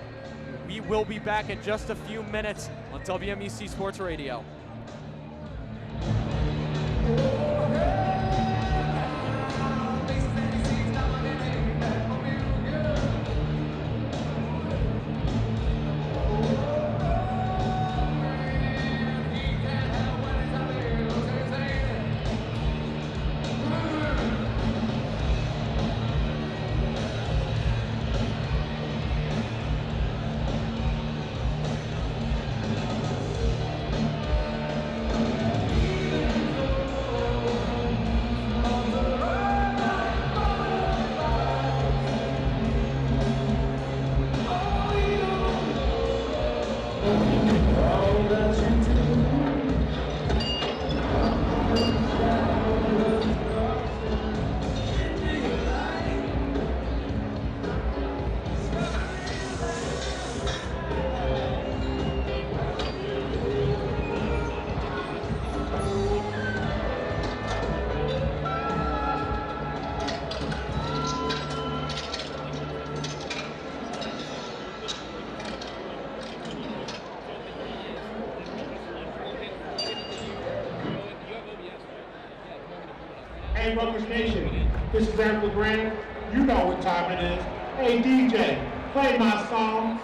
We will be back in just a few minutes on WMUC Sports Radio. Hey, Rutgers Nation, this is Eric LeGrand. You know what time it is. Hey, DJ, play my song.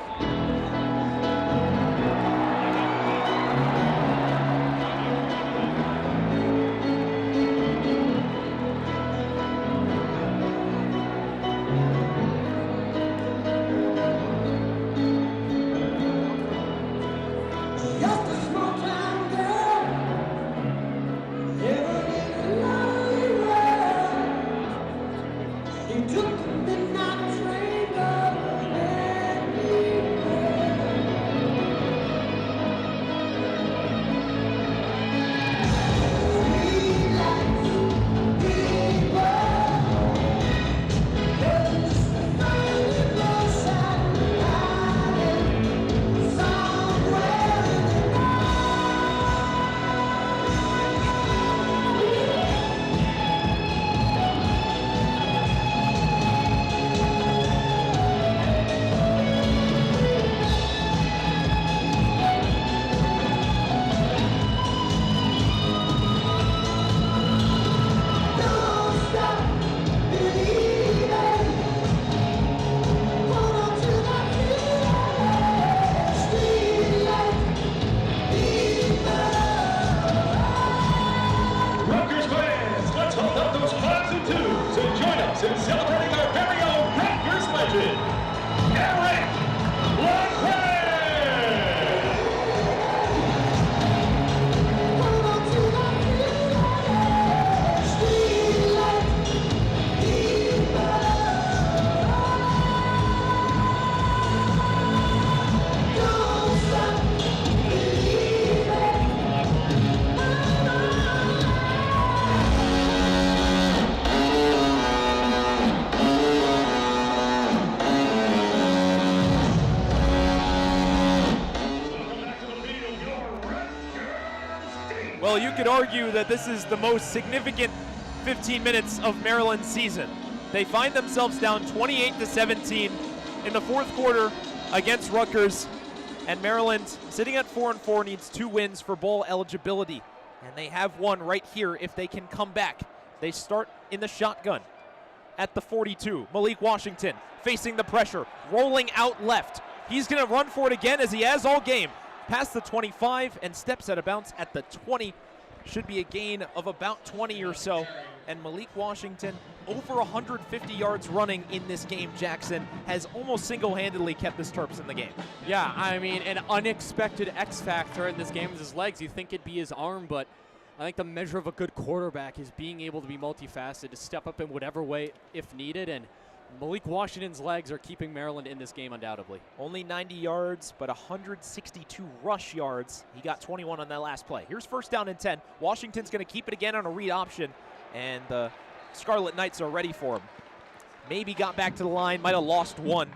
Took the midnight train, love, and me. Well, you could argue that this is the most significant 15 minutes of Maryland's season. They find themselves down 28-17 in the fourth quarter against Rutgers, and Maryland, sitting at 4-4, needs 2 wins for bowl eligibility, and they have one right here if they can come back. They start in the shotgun at the 42. Malik Washington facing the pressure, rolling out left. He's going to run for it again as he has all game. Past the 25 and steps out of bounds at the 20. Should be a gain of about 20 or so. And Malik Washington, over 150 yards running in this game, Jackson, has almost single-handedly kept the Terps in the game. Yeah, I mean, an unexpected X factor in this game is his legs. You think it'd be his arm, but I think the measure of a good quarterback is being able to be multifaceted, to step up in whatever way if needed, and Malik Washington's legs are keeping Maryland in this game undoubtedly. Only 90 yards, but 162 rush yards. He got 21 on that last play. Here's first down and 10. Washington's going to keep it again on a read option, and the Scarlet Knights are ready for him. Maybe got back to the line, might have lost one.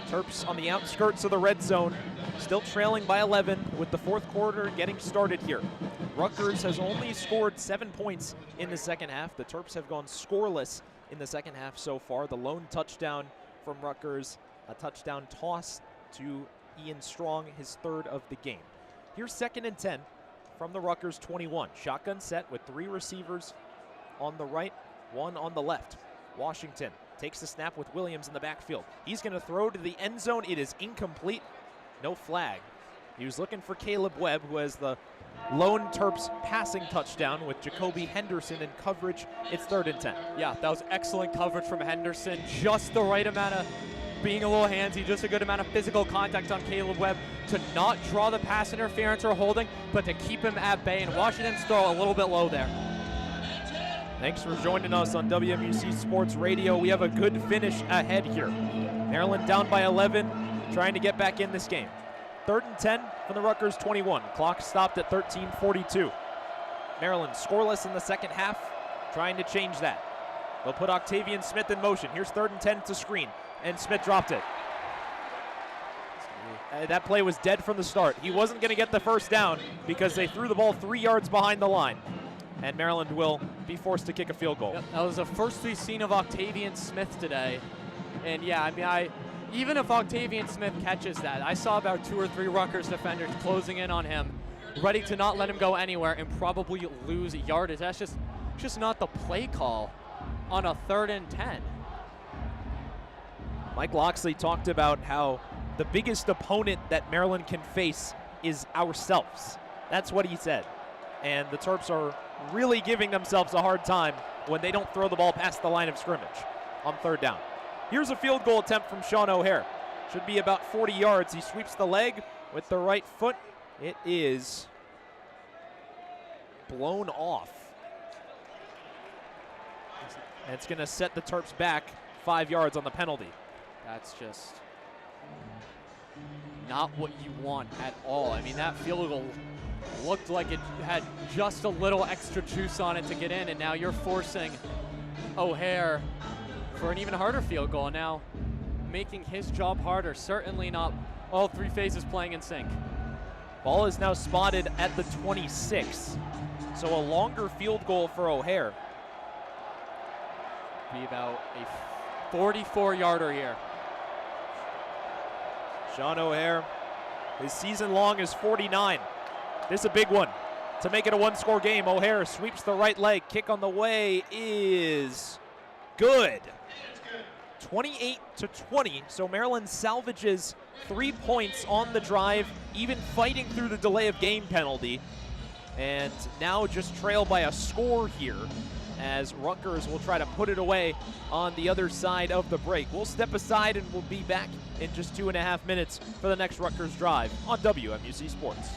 Terps on the outskirts of the red zone, still trailing by 11 with the fourth quarter getting started here. Rutgers has only scored 7 points in the second half. The Terps have gone scoreless in the second half so far. The lone touchdown from Rutgers, a touchdown toss to Ian Strong, his third of the game. Here's second and 10 from the Rutgers 21. Shotgun set with 3 receivers on the right, 1 on the left. Washington takes the snap with Williams in the backfield. He's going to throw to the end zone. It is incomplete. No flag. He was looking for Caleb Webb, who has the lone Terps passing touchdown with Jacoby Henderson in coverage. It's third and 10. Yeah, that was excellent coverage from Henderson. Just the right amount of being a little handsy, just a good amount of physical contact on Caleb Webb to not draw the pass interference or holding, but to keep him at bay. And Washington's throw a little bit low there. Thanks for joining us on WMUC Sports Radio. We have a good finish ahead here. Maryland down by 11, trying to get back in this game. Third and 10 from the Rutgers 21. Clock stopped at 13:42. Maryland scoreless in the second half, trying to change that. They'll put Octavian Smith in motion. Here's third and 10 to screen, and Smith dropped it. That play was dead from the start. He wasn't going to get the first down because they threw the ball 3 yards behind the line, and Maryland will be forced to kick a field goal. Yep, that was the first we've seen of Octavian Smith today. And yeah, I mean, even if Octavian Smith catches that, I saw about 2 or 3 Rutgers defenders closing in on him, ready to not let him go anywhere and probably lose yardage. That's just not the play call on a 3rd and 10. Mike Loxley talked about how the biggest opponent that Maryland can face is ourselves. That's what he said. And the Terps are really giving themselves a hard time when they don't throw the ball past the line of scrimmage on 3rd down. Here's a field goal attempt from Sean O'Hare. Should be about 40 yards. He sweeps the leg with the right foot. It is blown off. And it's going to set the Terps back 5 yards on the penalty. That's just not what you want at all. I mean, that field goal looked like it had just a little extra juice on it to get in, and now you're forcing O'Hare for an even harder field goal, now making his job harder. Certainly not all 3 phases playing in sync. Ball is now spotted at the 26, so a longer field goal for O'Hare. Be about a 44-yarder here. Sean O'Hare, his season long is 49. This is a big one to make it a 1-score game. O'Hare sweeps the right leg. Kick on the way is good. 28-20, so Maryland salvages 3 points on the drive, even fighting through the delay of game penalty, and now just trail by a score here as Rutgers will try to put it away on the other side of the break. We'll step aside and we'll be back in just 2.5 minutes for the next Rutgers drive on WMUC Sports.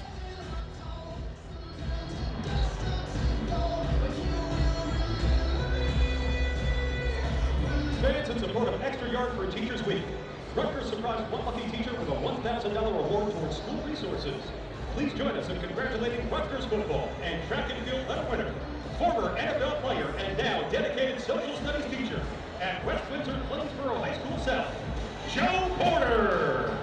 Fans in support of Extra Yard for Teachers Week. Rutgers surprised one lucky teacher with a $1,000 reward towards school resources. Please join us in congratulating Rutgers football and track and field medal winner, former NFL player and now dedicated social studies teacher at West Windsor Plainsboro High School South, Joe Porter.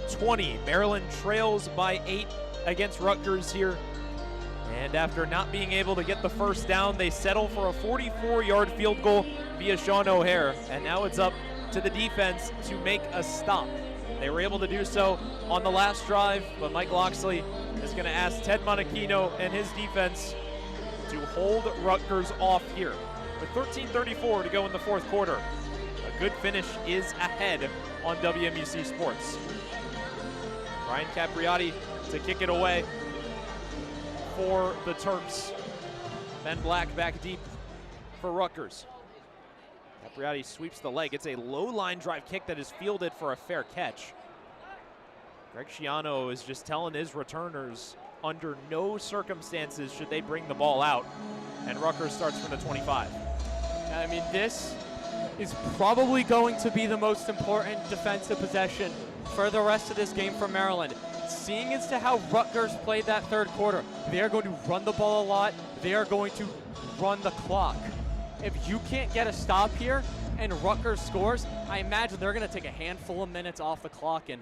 20. Maryland trails by 8 against Rutgers here. And after not being able to get the first down, they settle for a 44-yard field goal via Sean O'Hare. And now it's up to the defense to make a stop. They were able to do so on the last drive, but Mike Loxley is going to ask Ted Monachino and his defense to hold Rutgers off here. With 13:34 to go in the fourth quarter, a good finish is ahead on WMUC Sports. Ryan Capriati to kick it away for the Terps. Ben Black back deep for Rutgers. Capriati sweeps the leg. It's a low line drive kick that is fielded for a fair catch. Greg Schiano is just telling his returners under no circumstances should they bring the ball out. And Rutgers starts from the 25. I mean, this is probably going to be the most important defensive possession for the rest of this game for Maryland. Seeing as to how Rutgers played that third quarter, they are going to run the ball a lot. They are going to run the clock. If you can't get a stop here and Rutgers scores, I imagine they're going to take a handful of minutes off the clock and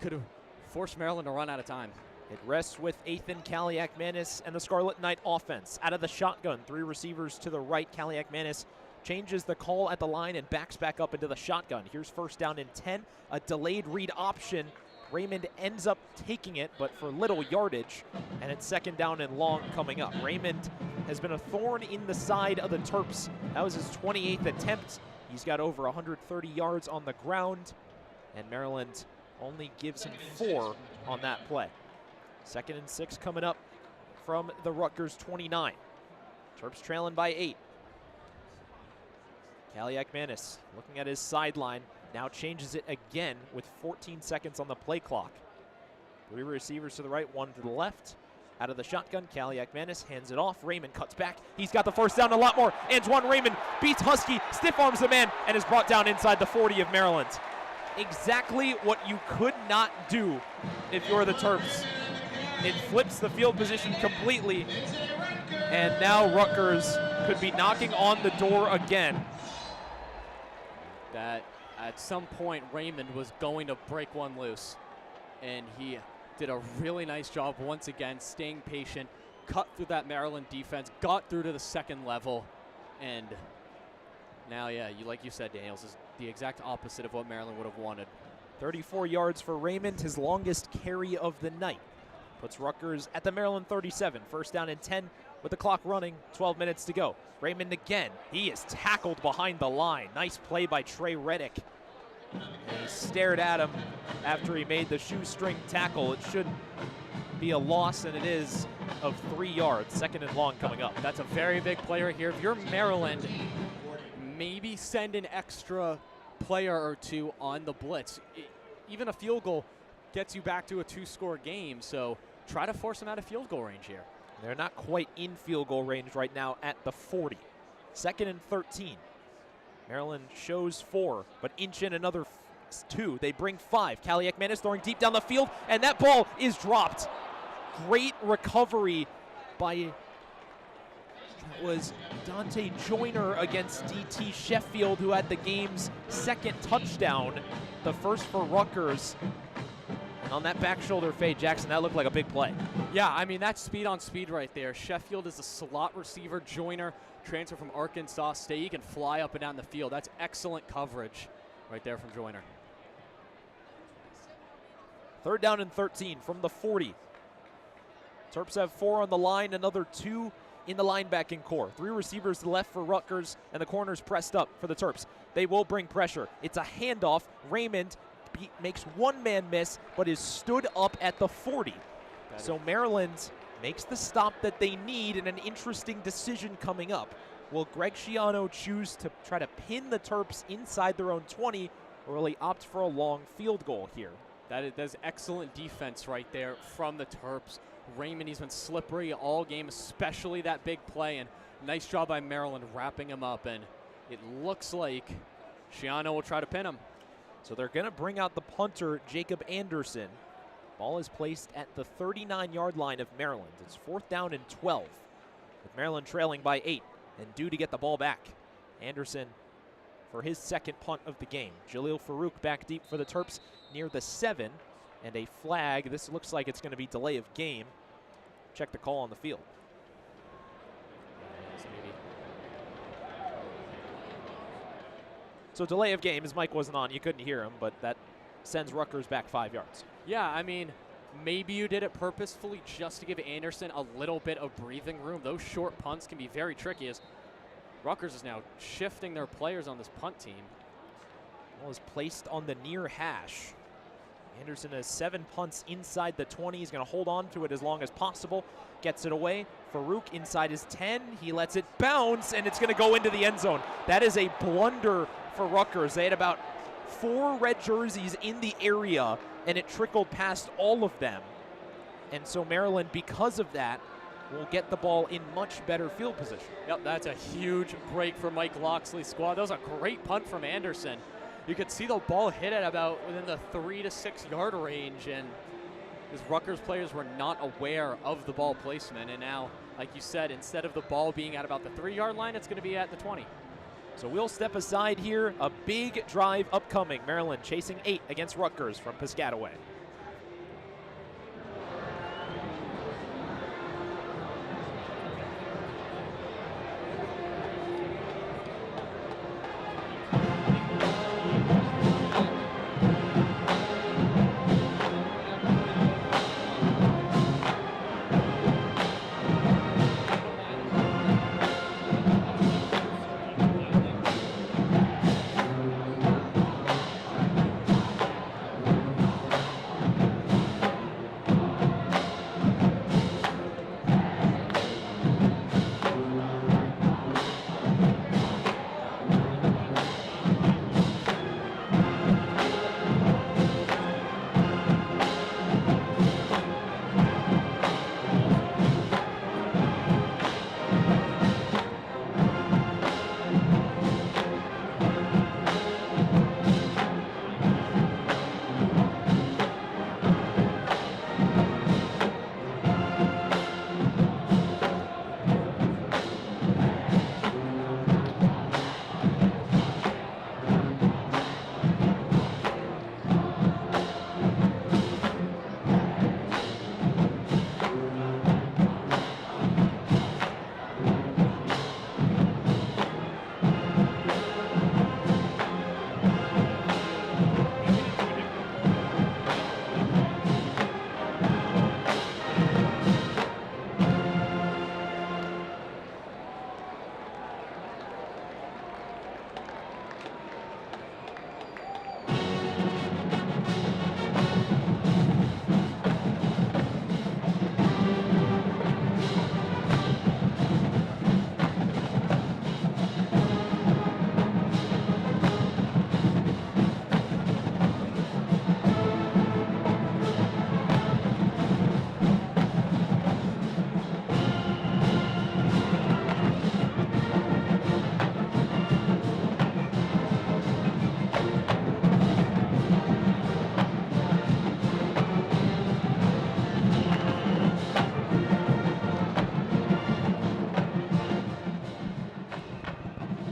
could have forced Maryland to run out of time. It rests with Ethan Kaliak-Manis and the Scarlet Knight offense. Out of the shotgun, 3 receivers to the right. Kaliak-Manis changes the call at the line and backs back up into the shotgun. Here's first down and 10, a delayed read option. Raymond ends up taking it, but for little yardage, and it's second down and long coming up. Raymond has been a thorn in the side of the Terps. That was his 28th attempt. He's got over 130 yards on the ground, and Maryland only gives him 4 on that play. Second and 6 coming up from the Rutgers 29. Terps trailing by 8. Kaliak-Manis looking at his sideline. Now changes it again with 14 seconds on the play clock. 3 receivers to the right, 1 to the left. Out of the shotgun, Kaliak-Manis hands it off. Raymond cuts back. He's got the first down, a lot more. Antoine Raymond beats Husky, stiff arms the man, and is brought down inside the 40 of Maryland. Exactly what you could not do if you're the Terps. It flips the field position completely, and now Rutgers could be knocking on the door again. That at some point Raymond was going to break one loose, and he did a really nice job once again staying patient, cut through that Maryland defense, got through to the second level, and now, yeah, like you said, Daniels, is the exact opposite of what Maryland would have wanted. 34 yards for Raymond, his longest carry of the night. Puts Rutgers at the Maryland 37, first down and 10 with the clock running, 12 minutes to go. Raymond again, he is tackled behind the line. Nice play by Trey Reddick. And he stared at him after he made the shoestring tackle. It should be a loss, and it is, of 3 yards. Second and long coming up. That's a very big play right here. If you're Maryland, maybe send an extra player or 2 on the blitz. Even a field goal gets you back to a 2-score game, so try to force them out of field goal range here. They're not quite in field goal range right now at the 40. Second and 13. Maryland shows 4, but inch in another 2. They bring 5. Kaliak-Manis throwing deep down the field, and that ball is dropped. Great recovery by, it was Dante Joyner against DT Sheffield, who had the game's second touchdown, the first for Rutgers. And on that back shoulder fade, Jackson, that looked like a big play. Yeah, I mean, that's speed on speed right there. Sheffield is a slot receiver. Joyner, transfer from Arkansas State. He can fly up and down the field. That's excellent coverage right there from Joyner. Third down and 13 from the 40. Terps have 4 on the line, another 2 in the linebacking core. 3 receivers to the left for Rutgers, and the corners pressed up for the Terps. They will bring pressure. It's a handoff. Raymond makes one man miss, but is stood up at the 40. So Maryland makes the stop that they need, and an interesting decision coming up. Will Greg Schiano choose to try to pin the Terps inside their own 20, or will he opt for a long field goal here? That's excellent defense right there from the Terps. Raymond, he's been slippery all game, especially that big play, and nice job by Maryland wrapping him up, and it looks like Schiano will try to pin him. So they're going to bring out the punter, Jacob Anderson. Ball is placed at the 39-yard line of Maryland. It's fourth down and 12, with Maryland trailing by 8 and due to get the ball back. Anderson for his second punt of the game. Jaleel Farouk back deep for the Terps near the 7. and a flag. This looks like it's going to be delay of game. Check the call on the field. So delay of game, as Mike wasn't on, you couldn't hear him, but that sends Rutgers back 5 yards. Yeah, I mean, maybe you did it purposefully just to give Anderson a little bit of breathing room. Those short punts can be very tricky, as Rutgers is now shifting their players on this punt team. Ball is placed on the near hash. Anderson has 7 punts inside the 20. He's going to hold on to it as long as possible. Gets it away. Farouk inside his 10. He lets it bounce, and it's going to go into the end zone. That is a blunder for Rutgers. They had about 4 red jerseys in the area, and it trickled past all of them. And so Maryland, because of that, will get the ball in much better field position. Yep, that's a huge break for Mike Loxley's squad. That was a great punt from Anderson. You could see the ball hit at about within the 3 to 6 yard range, and his Rutgers players were not aware of the ball placement. And now, like you said, instead of the ball being at about the 3 yard line, it's going to be at the 20. So we'll step aside here. A big drive upcoming. Maryland chasing 8 against Rutgers from Piscataway.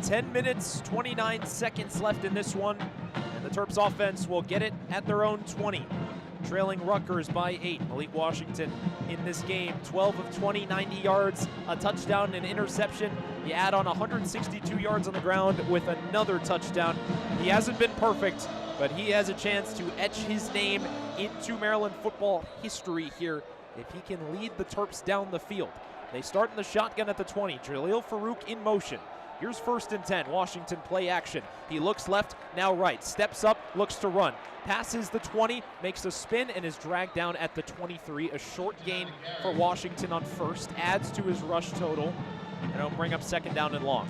Ten minutes, 29 seconds left in this one, and the Terps offense will get it at their own 20, trailing Rutgers by 8. Malik Washington in this game, 12 of 20, 90 yards, a touchdown, an interception. You add on 162 yards on the ground with another touchdown. He hasn't been perfect, but he has a chance to etch his name into Maryland football history here if he can lead the Terps down the field. They start in the shotgun at the 20. Jaleel Farouk in motion. Here's 1st and 10. Washington play action. He looks left, now right. Steps up, looks to run. Passes the 20, makes a spin, and is dragged down at the 23. A short gain for Washington on 1st. Adds to his rush total. And it'll bring up 2nd down and long.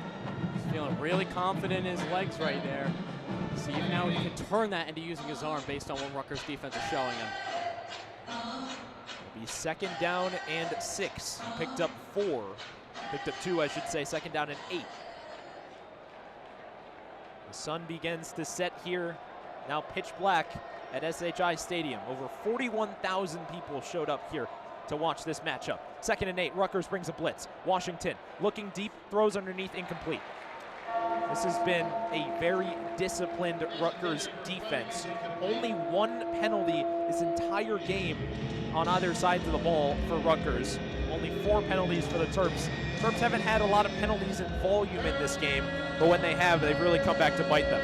He's feeling really confident in his legs right there. See if now he can turn that into using his arm based on what Rutgers defense is showing him. It'll be 2nd down and 6. He picked up 4. Picked up 2, I should say. 2nd down and 8. The sun begins to set here, now pitch black at SHI Stadium. Over 41,000 people showed up here to watch this matchup. 2nd and 8, Rutgers brings a blitz. Washington looking deep, throws underneath, incomplete. This has been a very disciplined Rutgers defense. Only one penalty this entire game on either side of the ball for Rutgers. Only 4 penalties for the Terps. Terps haven't had a lot of penalties in volume in this game, but when they have, they've really come back to bite them.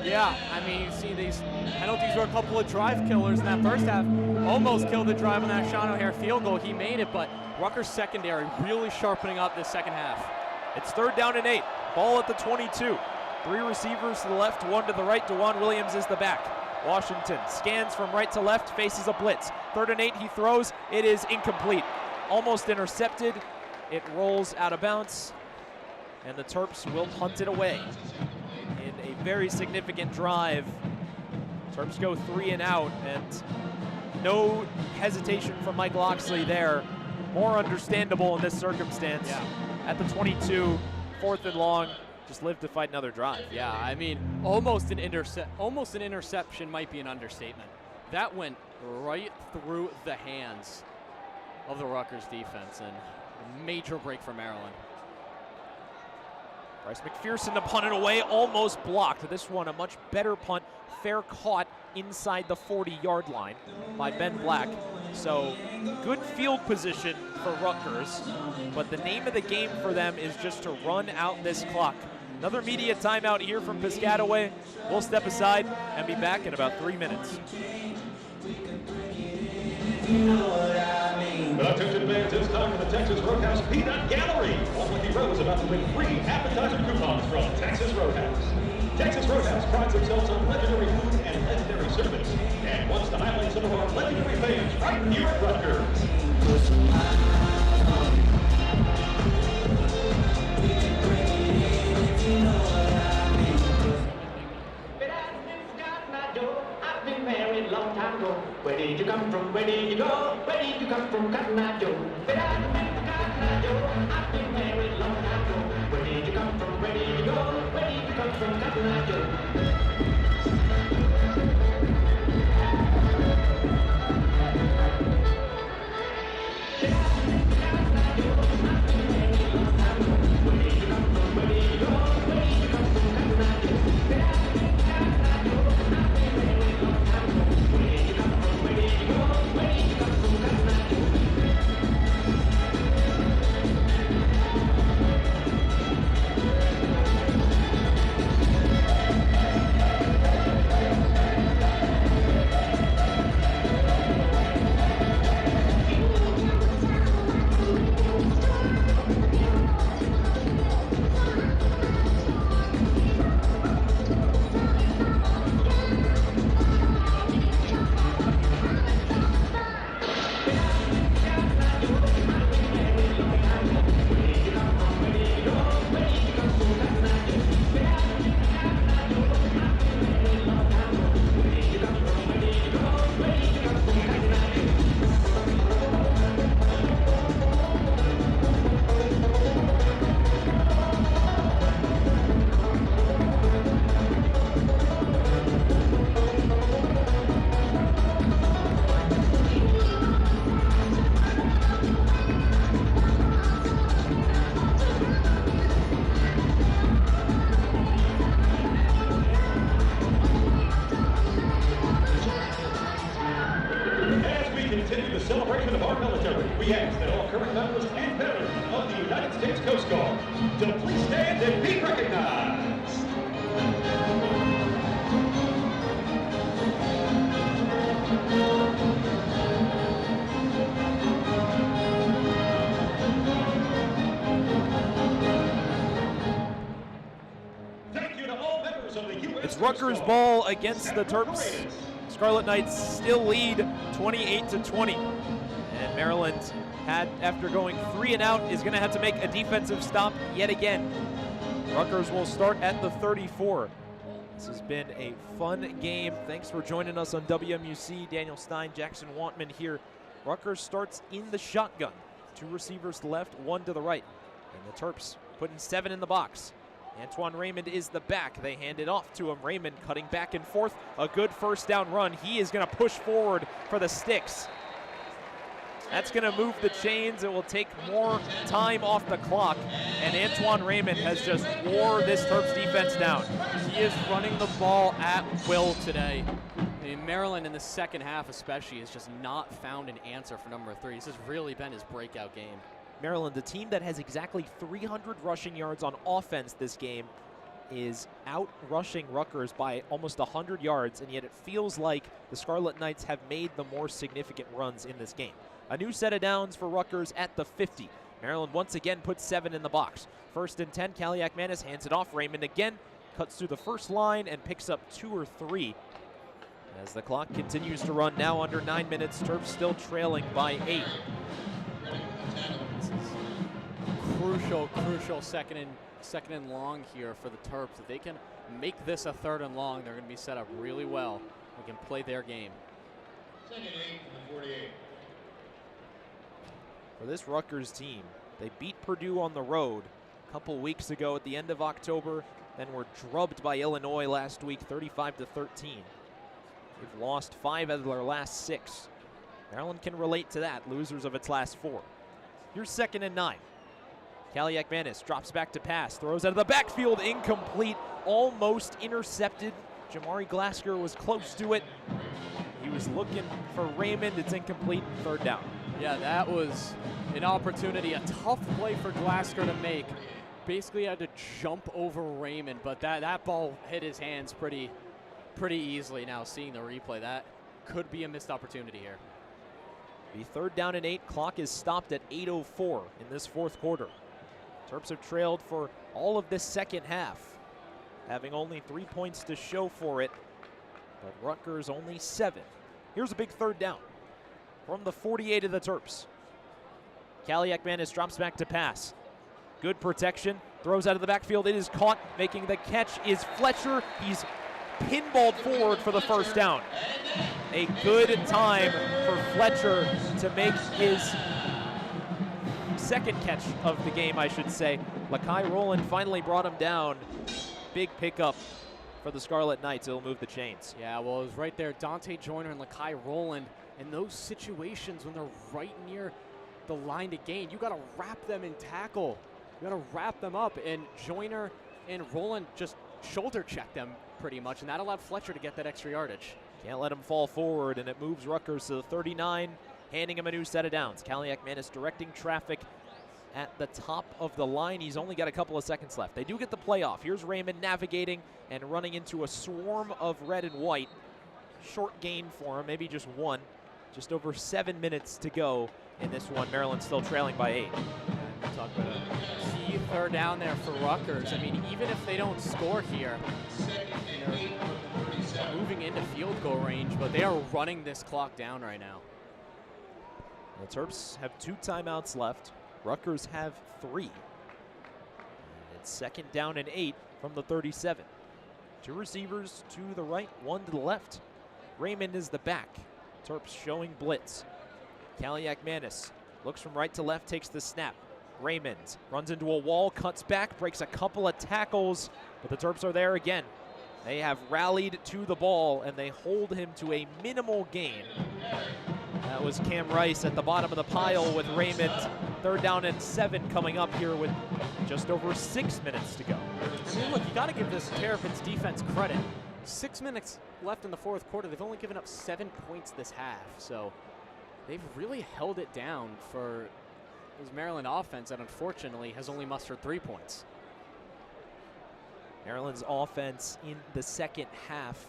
Yeah, I mean, you see these penalties were a couple of drive killers in that first half. Almost killed the drive on that Sean O'Hare field goal. He made it, but Rutgers secondary really sharpening up this second half. It's 3rd down and 8. Ball at the 22. 3 receivers to the left, 1 to the right. DeJuan Williams is the back. Washington scans from right to left, faces a blitz. 3rd and 8, he throws. It is incomplete. Almost intercepted. It rolls out of bounds, and the Terps will punt it away in a very significant drive. Terps go 3 and out, and no hesitation from Mike Loxley there. More understandable in this circumstance. Yeah. At the 22, 4th and long, just live to fight another drive. Yeah, I mean, almost an interception might be an understatement. That went right through the hands of the Rutgers defense, and a major break for Maryland. Bryce McPherson to punt it away, almost blocked. This one a much better punt, fair caught inside the 40-yard line by Ben Black. So good field position for Rutgers, but the name of the game for them is just to run out this clock. Another media timeout here from Piscataway. We'll step aside and be back in about 3 minutes. Attention fans, it's time for the Texas Roadhouse Peanut Gallery. All Lucky Row is about to win free appetizer coupons from Texas Roadhouse. Texas Roadhouse prides themselves on legendary food and legendary service, and wants to highlight some of our legendary fans right here at Rutgers. I've been married long time ago. Where did you come from? Where did you go? Where did you come from, Cotton Eye Joe? But I've been married long time ago. Where did you come from? Where did you go? Where did you come from, Cotton Eye Joe? We ask that all current members and veterans of the United States Coast Guard to please stand and be recognized. Thank you to all members of the U.S. It's Rutgers ball against the Terps. Scarlet Knights still lead 28-20. And Maryland had, after going 3 and out, is going to have to make a defensive stop yet again. Rutgers will start at the 34. This has been a fun game. Thanks for joining us on WMUC. Daniel Stein, Jackson Wantman here. Rutgers starts in the shotgun. 2 receivers to the left, 1 to the right. And the Terps putting 7 in the box. Antoine Raymond is the back. They hand it off to him. Raymond cutting back and forth. A good first down run. He is going to push forward for the sticks. That's going to move the chains. It will take more time off the clock. And Antoine Raymond has just wore this Terps defense down. He is running the ball at will today. I mean, Maryland in the second half especially has just not found an answer for number 3. This has really been his breakout game. Maryland, the team that has exactly 300 rushing yards on offense this game, is out rushing Rutgers by almost 100 yards, and yet it feels like the Scarlet Knights have made the more significant runs in this game. A new set of downs for Rutgers at the 50. Maryland once again puts 7 in the box. 1st and 10, Kaliak-Manis hands it off. Raymond again cuts through the first line and picks up 2 or 3. As the clock continues to run, now under 9 minutes, Terps still trailing by 8. This is crucial second and long here for the Terps. If they can make this a 3rd and long, they're going to be set up really well. They can play their game. 2nd and 8 from the 48. For this Rutgers team, they beat Purdue on the road a couple weeks ago at the end of October, then were drubbed by Illinois last week, 35-13. They've lost 5 out of their last 6. Maryland can relate to that, losers of its last 4. Here's 2nd and 9. Kaliak-Manis drops back to pass, throws out of the backfield, incomplete, almost intercepted. Jamari Glasker was close to it. He was looking for Raymond, it's incomplete, 3rd down. Yeah, that was an opportunity, a tough play for Glasker to make. Basically had to jump over Raymond, but that ball hit his hands pretty easily. Now seeing the replay, that could be a missed opportunity here. The 3rd down and 8, clock is stopped at 8:04 in this 4th quarter. Terps have trailed for all of this second half, having only 3 points to show for it, but Rutgers only 7. Here's a big 3rd down from the 48 of the Terps. Kaliak-Manis drops back to pass. Good protection, throws out of the backfield. It is caught. Making the catch is Fletcher. He's pinballed forward for the 1st down. A good time for Fletcher to make his 2nd catch of the game, I should say. Lakai Rowland finally brought him down. Big pickup for the Scarlet Knights. It'll move the chains. Yeah, well, it was right there. Dante Joyner and Lakai Rowland. In those situations when they're right near the line to gain, you got to wrap them in tackle. You got to wrap them up. And Joyner and Rowland just shoulder checked them pretty much, and that allowed Fletcher to get that extra yardage. Can't let him fall forward, and it moves Rutgers to the 39, handing him a new set of downs. Kaliak-Manis directing traffic at the top of the line. He's only got a couple of seconds left. They do get the playoff. Here's Raymond navigating and running into a swarm of red and white. Short gain for him, maybe just 1. Just over 7 minutes to go in this one. Maryland still trailing by 8. Talk about a key 3rd down there for Rutgers. I mean, even if they don't score here, they're moving into field goal range, but they are running this clock down right now. The Terps have 2 timeouts left. Rutgers have 3. It's 2nd down and 8 from the 37. 2 receivers to the right, 1 to the left. Raymond is the back. Terps showing blitz. Kaliak-Manis looks from right to left, takes the snap. Raymond runs into a wall, cuts back, breaks a couple of tackles, but the Terps are there again. They have rallied to the ball, and they hold him to a minimal gain. That was Cam Rice at the bottom of the pile with Raymond. 3rd down and 7 coming up here with just over 6 minutes to go. I mean, look, you got to give this Terrapins defense credit. 6 minutes left in the 4th quarter. They've only given up 7 points this half, so they've really held it down for this Maryland offense that unfortunately has only mustered 3 points. Maryland's offense in the second half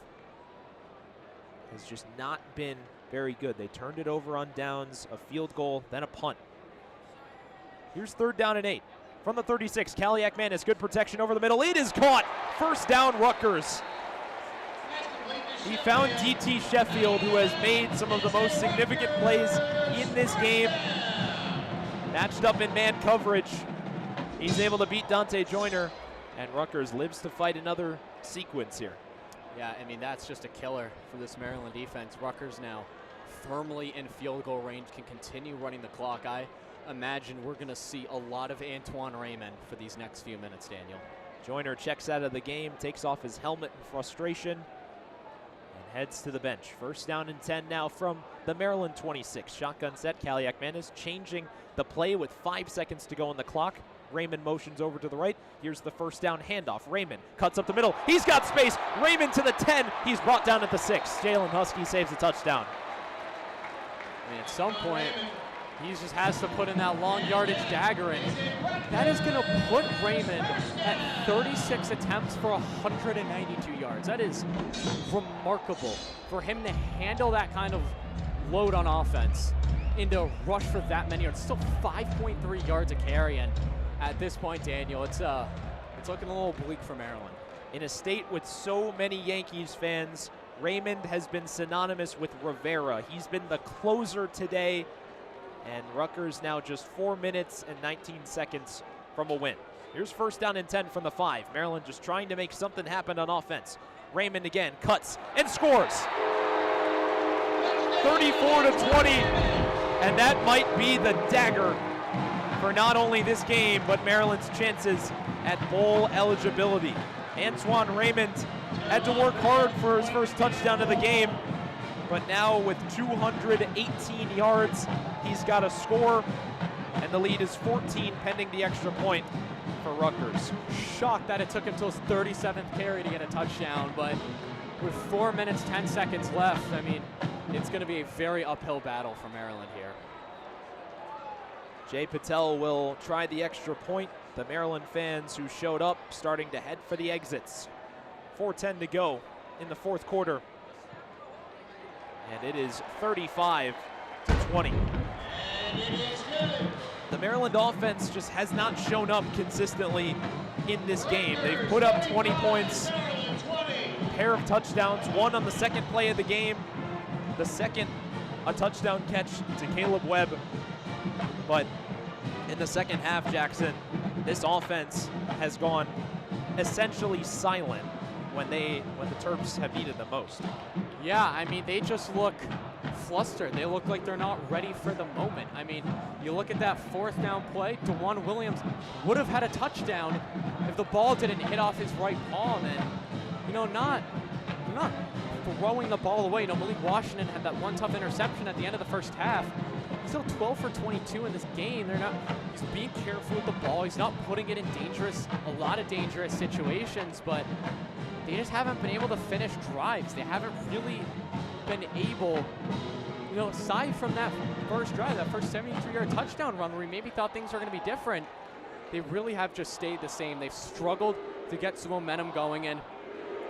has just not been very good. They turned it over on downs, a field goal, then a punt. Here's 3rd down and 8. From the 36, Kaliak-Manis, good protection over the middle. It is caught. 1st down, Rutgers. He found D.T. Sheffield, who has made some of the most significant plays in this game. Matched up in man coverage. He's able to beat Dante Joyner, and Rutgers lives to fight another sequence here. Yeah, I mean, that's just a killer for this Maryland defense. Rutgers now firmly in field goal range, can continue running the clock. I imagine we're going to see a lot of Antoine Raymond for these next few minutes, Daniel. Joyner checks out of the game, takes off his helmet in frustration, and heads to the bench. First down and 10 now from the Maryland 26. Shotgun set, Kaliak-Man is changing the play with 5 seconds to go on the clock. Raymond motions over to the right. Here's the first down handoff. Raymond cuts up the middle. He's got space. Raymond to the 10. He's brought down at the 6. Jalen Husky saves a touchdown. I mean, at some point, he just has to put in that long yardage dagger, and that is going to put Raymond at 36 attempts for 192 yards. That is remarkable for him to handle that kind of load on offense and to rush for that many yards. Still 5.3 yards a carry, and at this point, Daniel, it's looking a little bleak for Maryland. In a state with so many Yankees fans, Raymond has been synonymous with Rivera. He's been the closer today, and Rutgers now just 4 minutes and 19 seconds from a win. Here's first down and 10 from the 5. Maryland just trying to make something happen on offense. Raymond again cuts and scores. 34-20, and that might be the dagger for not only this game, but Maryland's chances at bowl eligibility. Antoine Raymond had to work hard for his first touchdown of the game, but now with 218 yards, he's got a score, and the lead is 14 pending the extra point for Rutgers. Shocked that it took him till his 37th carry to get a touchdown, but with 4 minutes, 10 seconds left, I mean, it's going to be a very uphill battle for Maryland here. Jay Patel will try the extra point. The Maryland fans who showed up starting to head for the exits. 4:10 to go in the fourth quarter. And it is 35-20. The Maryland offense just has not shown up consistently in this game. They've put up 20 points, a pair of touchdowns, one on the second play of the game. The second, a touchdown catch to Caleb Webb. But in the second half, Jackson, this offense has gone essentially silent when the Terps have needed them most. Yeah, I mean, they just look flustered. They look like they're not ready for the moment. I mean, you look at that fourth down play, DeJuan Williams would have had a touchdown if the ball didn't hit off his right palm, and, you know, not throwing the ball away. You know, Malik Washington had that one tough interception at the end of the first half. Still 12 for 22 in this game. He's being careful with the ball. He's not putting it in a lot of dangerous situations, but they just haven't been able to finish drives. They haven't really been able, you know, aside from that first drive, that first 73-yard touchdown run where we maybe thought things were going to be different, they really have just stayed the same. They've struggled to get some momentum going, and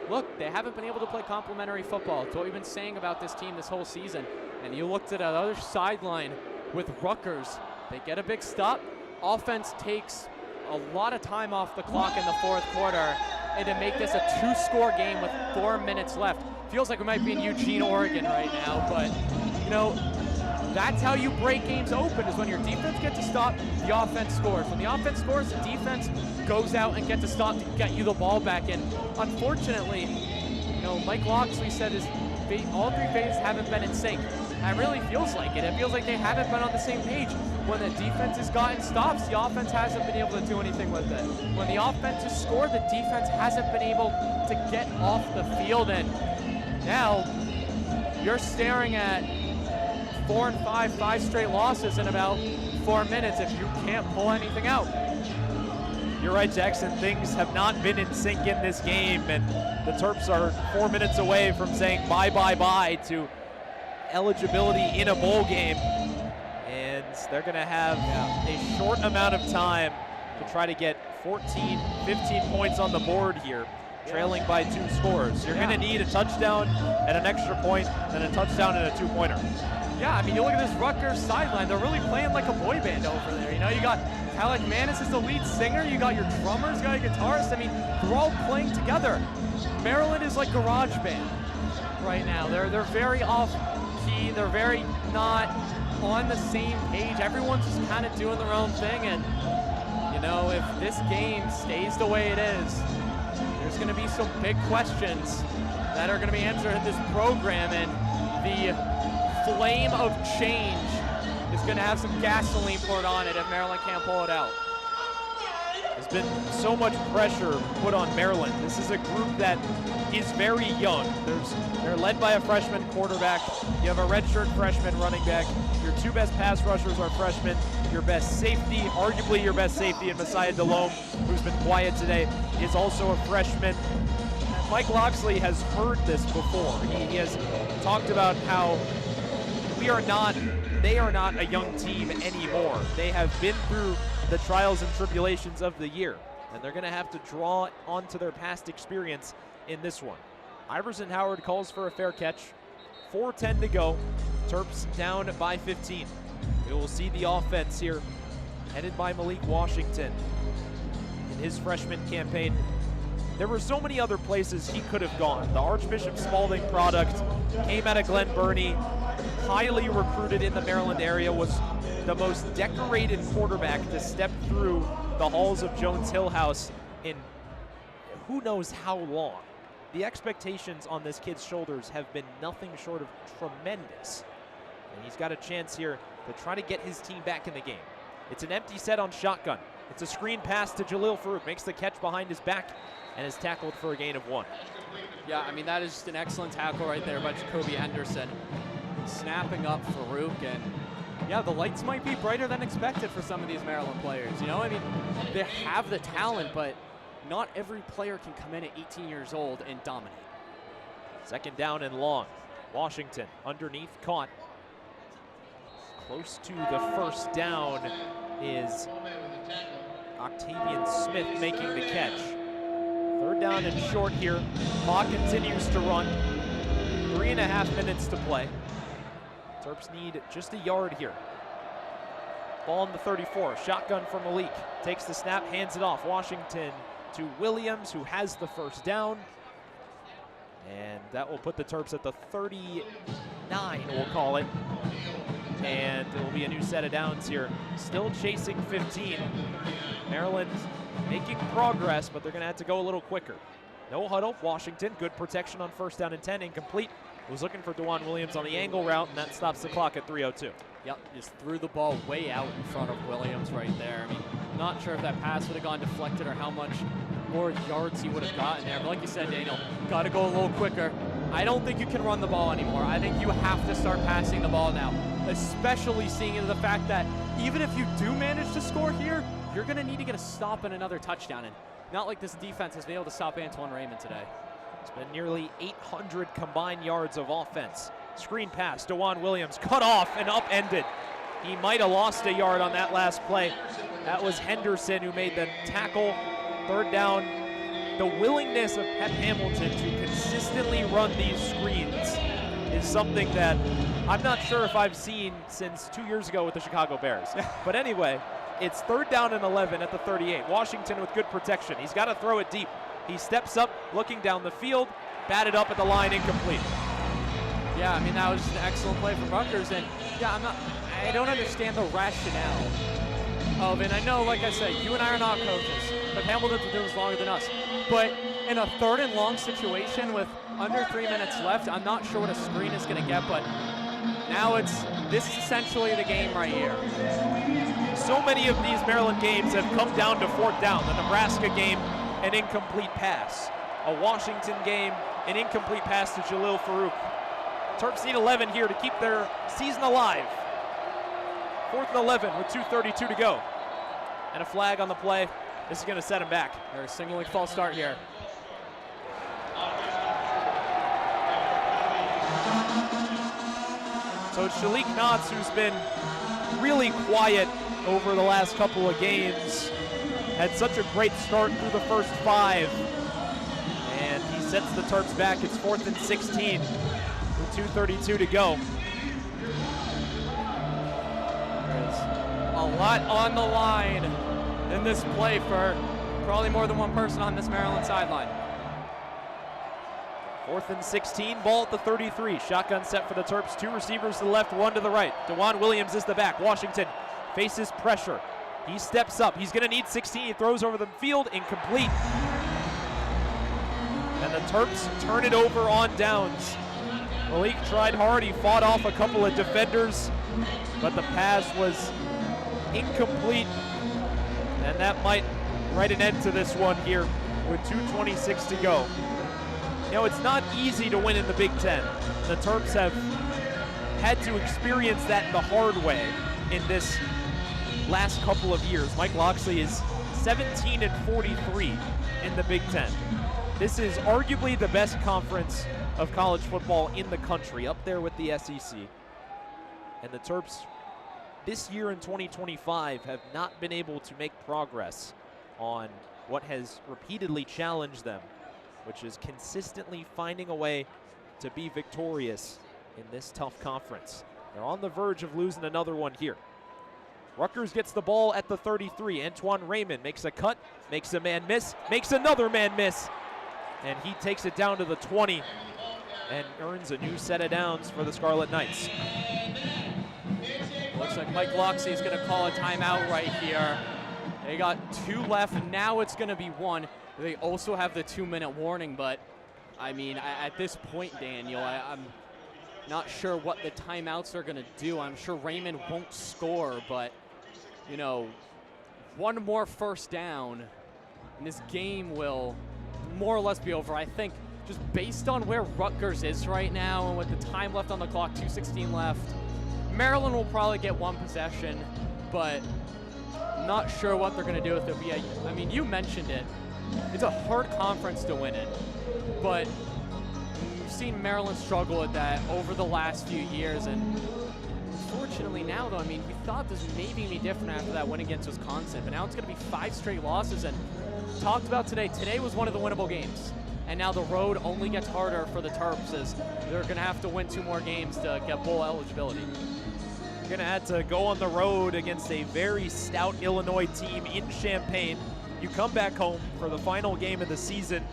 look, they haven't been able to play complementary football. It's what we've been saying about this team this whole season. And you looked at the other sideline with Rutgers. They get a big stop. Offense takes a lot of time off the clock in the fourth quarter, and to make this a 2-score game with 4 minutes left. Feels like we might be in Eugene, Oregon right now, but, you know, that's how you break games open, is when your defense gets to stop, the offense scores. When the offense scores, the defense goes out and gets to stop to get you the ball back. And unfortunately, you know, Mike Loxley said all three phases haven't been in sync. And it really feels like it. It feels like they haven't been on the same page. When the defense has gotten stops, the offense hasn't been able to do anything with it. When the offense has scored, the defense hasn't been able to get off the field. And now you're staring at 4 and 5 straight losses in about 4 minutes if you can't pull anything out. You're right, Jackson. Things have not been in sync in this game, and the Terps are 4 minutes away from saying bye to eligibility in a bowl game. And they're going to have a short amount of time to try to get 14, 15 points on the board here, trailing by 2 scores. You're going to need a touchdown and an extra point, and a touchdown and a 2-pointer. Yeah, I mean, you look at this Rutgers sideline, they're really playing like a boy band over there. You know, you got Alec Manis as the lead singer, you got your drummers, you got your guitarists. I mean, they're all playing together. Maryland is like garage band right now. They're very off key, they're very not on the same page. Everyone's just kind of doing their own thing, and, you know, if this game stays the way it is, there's going to be some big questions that are going to be answered in this program, and the flame of change is going to have some gasoline poured on it if Maryland can't pull it out. As There's been so much pressure put on Maryland. This is a group that is very young. They're led by a freshman quarterback. You have a redshirt freshman running back. Your two best pass rushers are freshmen. Your best safety, arguably your best safety, in Messiah Delhomme, who's been quiet today, is also a freshman. Mike Loxley has heard this before. He has talked about how they are not a young team anymore. They have been through the trials and tribulations of the year, and they're going to have to draw onto their past experience in this one. Iverson Howard calls for a fair catch. 4:10 to go. Terps down by 15. We will see the offense here, headed by Malik Washington in his freshman campaign. There were so many other places he could have gone. The Archbishop Spalding product came out of Glen Burnie, highly recruited in the Maryland area, was the most decorated quarterback to step through the halls of Jones Hill House in who knows how long. The expectations on this kid's shoulders have been nothing short of tremendous. And he's got a chance here to try to get his team back in the game. It's an empty set on shotgun. It's a screen pass to Jalil Farouk, makes the catch behind his back and is tackled for a gain of 1. Yeah, I mean, that is just an excellent tackle right there by Jacoby Henderson. Snapping up Farouk, and yeah, the lights might be brighter than expected for some of these Maryland players. You know, I mean, they have the talent, but not every player can come in at 18 years old and dominate. Second down and long. Washington underneath, caught. Close to the first down is Octavian Smith making the catch. Third down and short here. Clock continues to run. 3.5 minutes to play. Terps need just a yard here. Ball in the 34. Shotgun from Malik. Takes the snap, hands it off. Washington to Williams, who has the first down. And that will put the Terps at the 39, we'll call it. And it will be a new set of downs here. Still chasing 15. Maryland making progress, but they're going to have to go a little quicker. No huddle. Washington, good protection on first down and 10, incomplete. Was looking for DeJuan Williams on the angle route, and that stops the clock at 3:02. Yep, just threw the ball way out in front of Williams right there. I mean, not sure if that pass would have gone deflected or how much more yards he would have gotten there. But like you said, Daniel, got to go a little quicker. I don't think you can run the ball anymore. I think you have to start passing the ball now, especially seeing into the fact that even if you do manage to score here, you're going to need to get a stop and another touchdown. And not like this defense has been able to stop Antoine Raymond today. It's been nearly 800 combined yards of offense. Screen pass, DeJuan Williams cut off and upended. He might have lost a yard on that last play. That was Henderson who made the tackle. Third down. The willingness of Pep Hamilton to consistently run these screens is something that I'm not sure if I've seen since 2 years ago with the Chicago Bears. But anyway, it's third down and 11 at the 38. Washington with good protection. He's got to throw it deep. He steps up, looking down the field, batted up at the line, incomplete. Yeah, I mean, that was just an excellent play from Rutgers. And yeah, I don't understand the rationale of, and I know, like I said, you and I are not coaches, but Hamilton's been doing this longer than us. But in a third and long situation with under 3 minutes left, I'm not sure what a screen is going to get, but now this is essentially the game right here. So many of these Maryland games have come down to fourth down. The Nebraska game, an incomplete pass. A Washington game, an incomplete pass to Jalil Farouk. Terps need 11 here to keep their season alive. 4th and 11 with 2:32 to go. And a flag on the play. This is going to set him back. They're signaling false start here. So it's Shalik Knotts, who's been really quiet over the last couple of games. Had such a great start through the first 5. And he sets the Terps back. It's 4th and 16 with 2:32 to go. There's a lot on the line in this play for probably more than one person on this Maryland sideline. 4th and 16, ball at the 33. Shotgun set for the Terps. 2 receivers to the left, 1 to the right. DeJuan Williams is the back. Washington faces pressure. He steps up. He's going to need 16. He throws over the field, incomplete. And the Terps turn it over on downs. Malik tried hard. He fought off a couple of defenders, but the pass was incomplete. And that might write an end to this one here with 2:26 to go. You know, it's not easy to win in the Big Ten. The Terps have had to experience that the hard way in this last couple of years. Mike Locksley is 17-43 in the Big Ten. This is arguably the best conference of college football in the country, up there with the SEC. And the Terps this year in 2025 have not been able to make progress on what has repeatedly challenged them, which is consistently finding a way to be victorious in this tough conference. They're on the verge of losing another one here. Rutgers gets the ball at the 33. Antoine Raymond makes a cut, makes a man miss, makes another man miss, and he takes it down to the 20 and earns a new set of downs for the Scarlet Knights. Looks like Mike Locksley is going to call a timeout right here. They got 2 left, and now it's going to be 1. They also have the 2-minute warning, but I mean, at this point, Daniel, I'm not sure what the timeouts are going to do. I'm sure Raymond won't score, but, you know, 1 more first down, and this game will more or less be over. I think just based on where Rutgers is right now and with the time left on the clock, 2:16 left, Maryland will probably get 1 possession, but not sure what they're going to do with it. But yeah, I mean, you mentioned it. It's a hard conference to win in, but we've seen Maryland struggle with that over the last few years, and unfortunately now, though, I mean, we thought this may be different after that win against Wisconsin, but now it's going to be 5 straight losses, and talked about today was one of the winnable games, and now the road only gets harder for the Terps as they're going to have to win 2 more games to get bowl eligibility. You're going to have to go on the road against a very stout Illinois team in Champaign. You come back home for the final game of the season,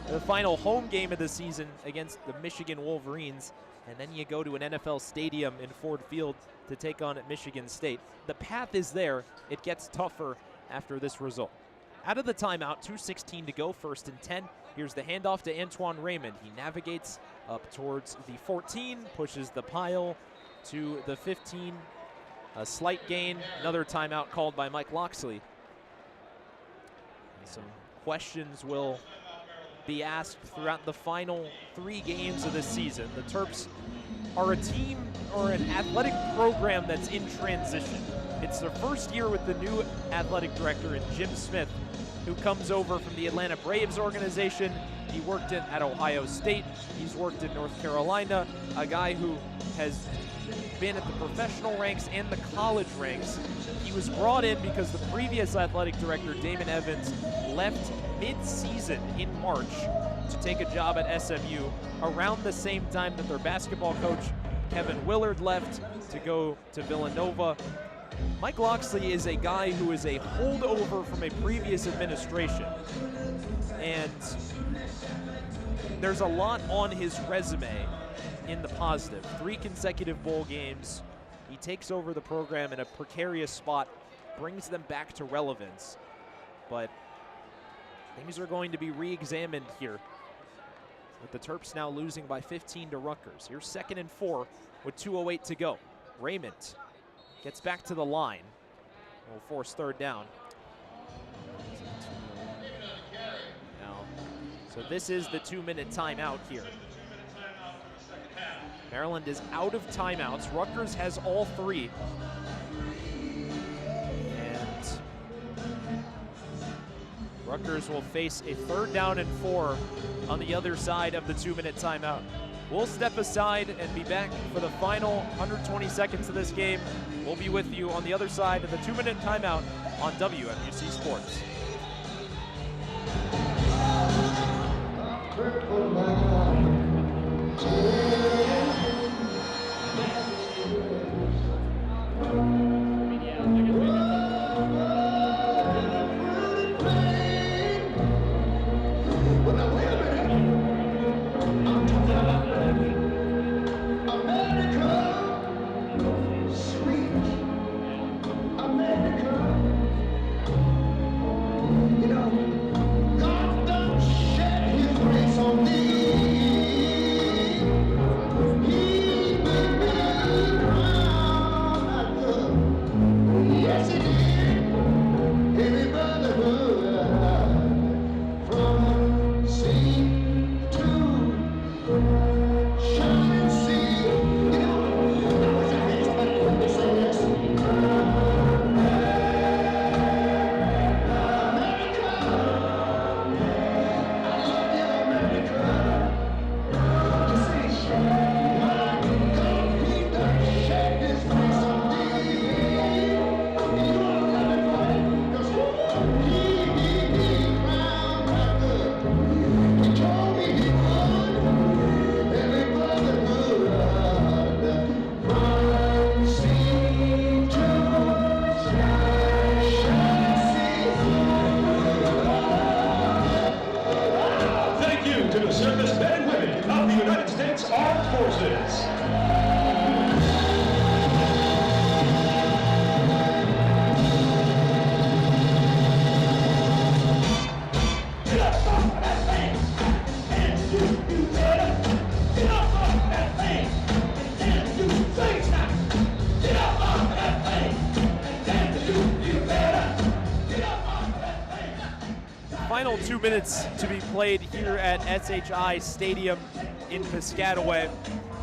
the final home game of the season against the Michigan Wolverines, and then you go to an NFL stadium in Ford Field to take on Michigan State. The path is there. It gets tougher after this result. Out of the timeout, 2:16 to go, 1st and 10. Here's the handoff to Antoine Raymond. He navigates up towards the 14, pushes the pile to the 15. A slight gain, another timeout called by Mike Locksley. And some questions will be asked throughout the final 3 games of this season. The Terps are a team or an athletic program that's in transition. It's their first year with the new athletic director in Jim Smith, who comes over from the Atlanta Braves organization. He worked at Ohio State. He's worked in North Carolina, a guy who has been at the professional ranks and the college ranks. He was brought in because the previous athletic director, Damon Evans, left mid-season in March to take a job at SMU around the same time that their basketball coach, Kevin Willard, left to go to Villanova. Mike Locksley is a guy who is a holdover from a previous administration, and there's a lot on his resume in the positive. 3 consecutive bowl games. He takes over the program in a precarious spot, brings them back to relevance, but things are going to be re-examined here, with the Terps now losing by 15 to Rutgers. Here's 2nd and 4 with 2:08 to go. Raymond gets back to the line. Will force 3rd down. So this is the 2-minute timeout here. Maryland is out of timeouts. Rutgers has all 3. And Rutgers will face a 3rd down and 4 on the other side of the 2-minute timeout. We'll step aside and be back for the final 120 seconds of this game. We'll be with you on the other side of the 2-minute timeout on WMUC Sports. God done shed his grace on thee. final 2 minutes to be played here at SHI Stadium in Piscataway.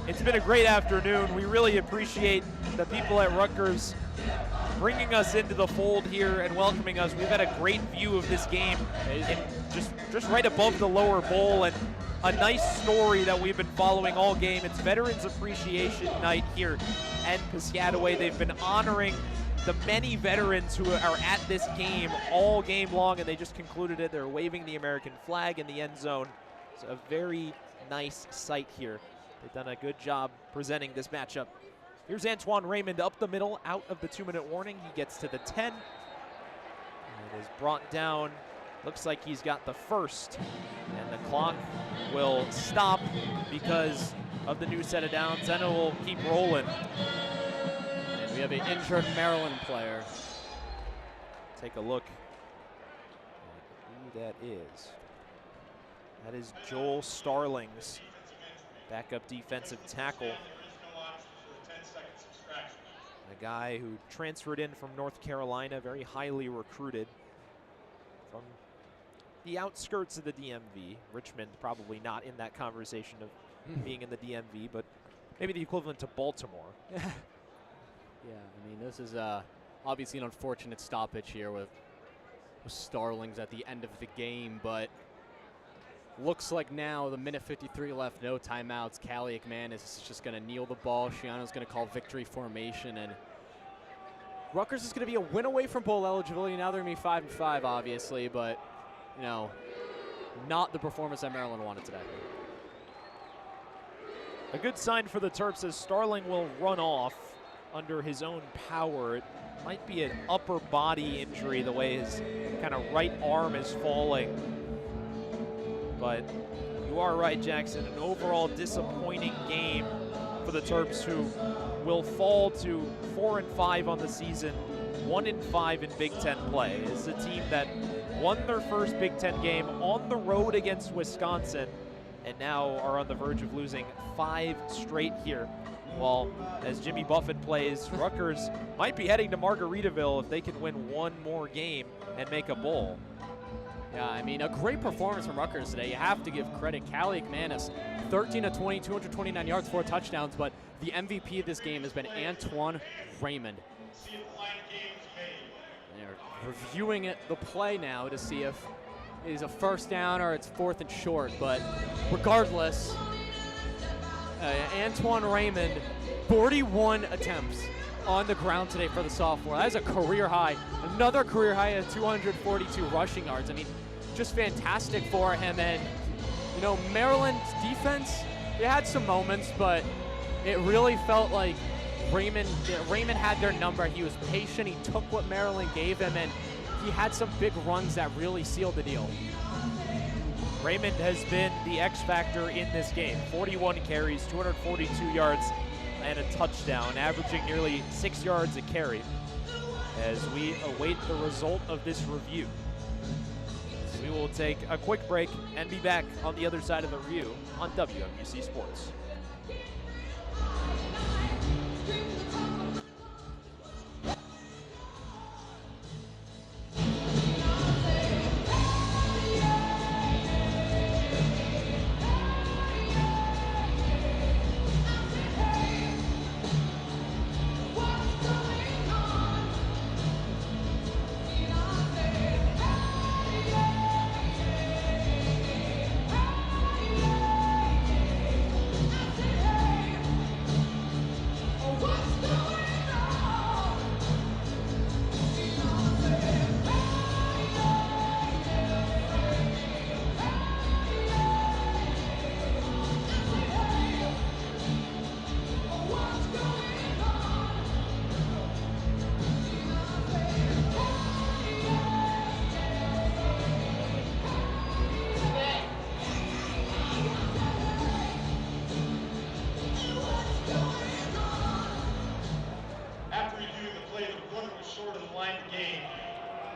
It's been a great afternoon. We really appreciate the people at Rutgers bringing us into the fold here and welcoming us. We've had a great view of this game, just right above the lower bowl, and a nice story that we've been following all game. It's Veterans Appreciation Night here at Piscataway. They've been honoring the many veterans who are at this game all game long, and they just concluded it. They're waving the American flag in the end zone. It's a very nice sight here. They've done a good job presenting this matchup. Here's Antoine Raymond up the middle, out of the 2-minute warning. He gets to the 10. And it is brought down. Looks like he's got the first. And the clock will stop because of the new set of downs. Then it will keep rolling. We have an injured Maryland player. Take a look at who that is. That is Joel Starlings, backup defensive tackle. A guy who transferred in from North Carolina, very highly recruited from the outskirts of the DMV. Richmond probably not in that conversation of being in the DMV, but maybe the equivalent to Baltimore. Yeah, I mean, this is obviously an unfortunate stoppage here with Starlings at the end of the game, but looks like now, the minute 53 left, no timeouts. Callie McMahon is just going to kneel the ball. Shiano's going to call victory formation, and Rutgers is going to be a win away from bowl eligibility. Now they're going to be 5-5, obviously, but, you know, not the performance that Maryland wanted today. A good sign for the Terps as Starling will run off under his own power. It might be an upper body injury, the way his kind of right arm is falling. But you are right, Jackson. An overall disappointing game for the Terps, who will fall to 4-5 on the season, 1-5 in Big Ten play. It's a team that won their first Big Ten game on the road against Wisconsin, and now are on the verge of losing 5 straight here. While as Jimmy Buffett plays, Rutgers might be heading to Margaritaville if they can win one more game and make a bowl. Yeah, I mean, a great performance from Rutgers today. You have to give credit. Callie McManus, 13 of 20, 229 yards, 4 touchdowns, but the MVP of this game has been Antoine Raymond. They're reviewing the play now to see if it is a first down or it's 4th and short, but regardless, Antoine Raymond, 41 attempts on the ground today for the sophomore. That is a career high. Another career high of 242 rushing yards. I mean, just fantastic for him. And, you know, Maryland's defense, they had some moments, but it really felt like Raymond had their number. He was patient. He took what Maryland gave him, and he had some big runs that really sealed the deal. Raymond has been the X factor in this game. 41 carries, 242 yards, and a touchdown, averaging nearly 6 yards a carry as we await the result of this review. We will take a quick break and be back on the other side of the review on WMUC Sports.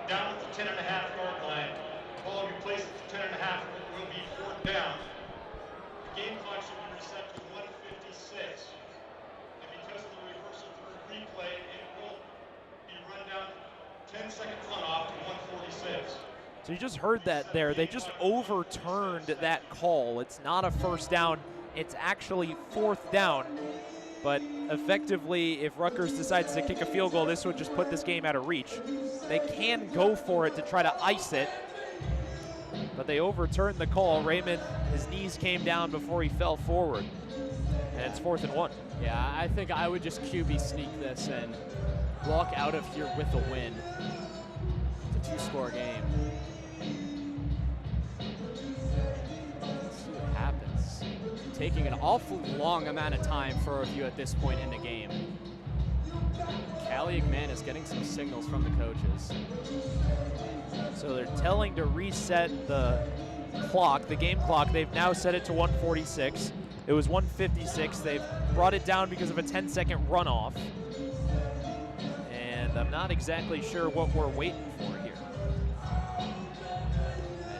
Down at the 10.5-yard line. Ball will be placed at the 10.5. It will be 4th down. The game clock should be reset to 1:56. And because of the reversal through replay, it will be run down 10-second run off to 1:46. So you just heard that there. They just overturned that call. It's not a first down. It's actually fourth down. But effectively, if Rutgers decides to kick a field goal, this would just put this game out of reach. They can go for it to try to ice it, but they overturned the call. Raymond, his knees came down before he fell forward, and it's 4th and 1. Yeah, I think I would just QB sneak this and walk out of here with a win. It's a 2-score game. Let's see what happens. Taking an awful long amount of time for a review at this point in the game. Callie McMahon is getting some signals from the coaches. So they're telling to reset the clock, the game clock. They've now set it to 1:46. It was 1:56. They've brought it down because of a 10-second runoff. And I'm not exactly sure what we're waiting for here.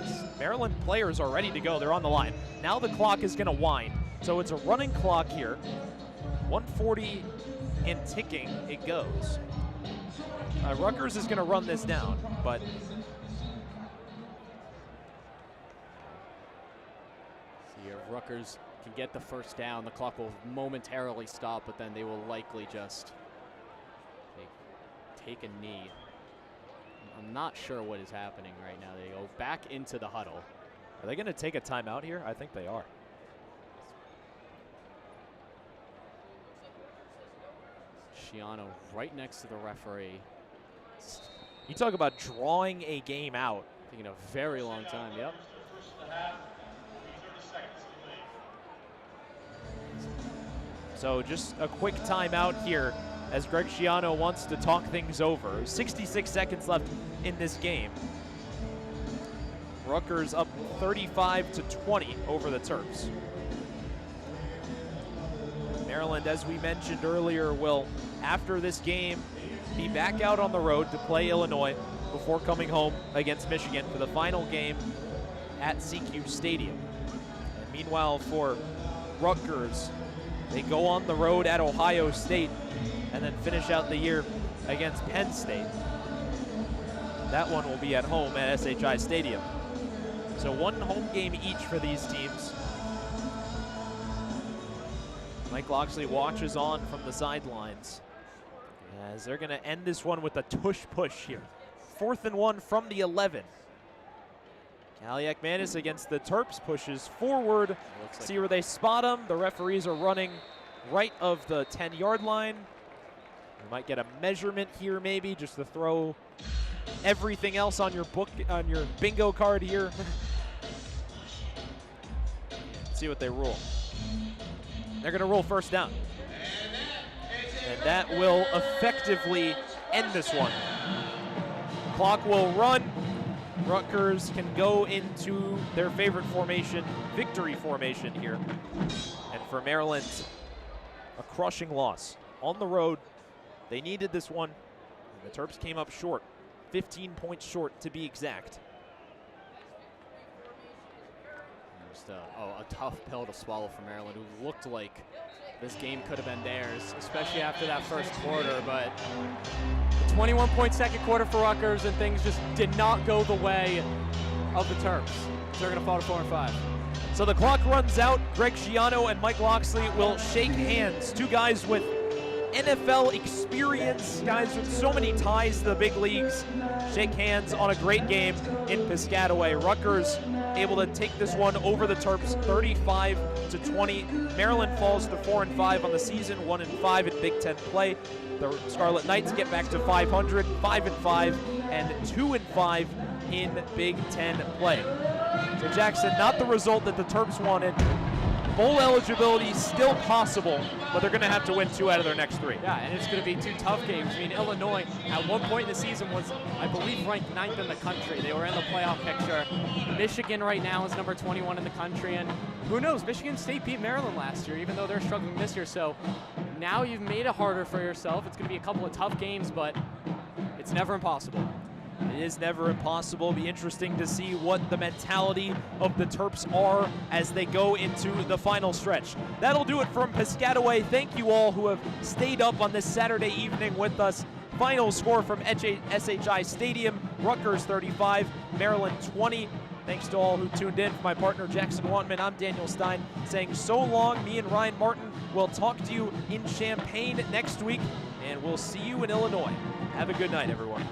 As Maryland players are ready to go. They're on the line. Now the clock is going to wind. So it's a running clock here. 140 and ticking it goes. Rutgers is going to run this down, but see if Rutgers can get the first down, the clock will momentarily stop, but then they will likely just take a knee. I'm not sure what is happening right now. They go back into the huddle. Are they going to take a timeout here? I think they are. Shiano right next to the referee. You talk about drawing a game out. Taking a very long time, yep. So just a quick timeout here as Greg Shiano wants to talk things over. 66 seconds left in this game. Rutgers up 35-20 over the Terps. Maryland, as we mentioned earlier, will, after this game, be back out on the road to play Illinois before coming home against Michigan for the final game at CQ Stadium. And meanwhile, for Rutgers, they go on the road at Ohio State and then finish out the year against Penn State. That one will be at home at SHI Stadium. So one home game each for these teams. Mike Loxley watches on from the sidelines as they're going to end this one with a tush push here. 4th and 1 from the 11. Callie McManus against the Terps pushes forward. See where they spot him. The referees are running right of the 10-yard line. We might get a measurement here maybe just to throw everything else on your book, on your bingo card here. See what they rule. They're going to rule first down. And that will effectively end this one. Clock will run. Rutgers can go into their favorite formation, victory formation here. And for Maryland, a crushing loss. On the road, they needed this one, and the Terps came up short. 15 points short to be exact. Just a tough pill to swallow for Maryland, who looked like this game could have been theirs, especially after that first quarter. But the 21-point second quarter for Rutgers, and things just did not go the way of the Terps. They're going to fall to 4 and 5. So the clock runs out. Greg Shiano and Mike Loxley will shake hands. Two guys with NFL experience, guys with so many ties to the big leagues, shake hands on a great game in Piscataway. Rutgers able to take this one over the Terps 35-20. Maryland falls to 4 and 5 on the season, 1 and 5 in Big Ten play. The Scarlet Knights get back to 500, 5 and 5, and 2 and 5 in Big Ten play. So Jackson, not the result that the Terps wanted. Bowl eligibility still possible, but they're going to have to win 2 out of their next 3. Yeah, and it's going to be 2 tough games. I mean, Illinois, at one point in the season, was, I believe, ranked 9th in the country. They were in the playoff picture. Michigan right now is number 21 in the country, and who knows? Michigan State beat Maryland last year, even though they're struggling this year. So now you've made it harder for yourself. It's going to be a couple of tough games, but it's never impossible. It is never impossible. Be interesting to see what the mentality of the Terps are as they go into the final stretch. That'll do it from Piscataway. Thank you all who have stayed up on this Saturday evening with us. Final score from SHI Stadium, Rutgers 35, Maryland 20. Thanks to all who tuned in. For my partner Jackson Wantman, I'm Daniel Stein saying so long. Me and Ryan Martin will talk to you in Champaign next week, and we'll see you in Illinois. Have a good night, everyone.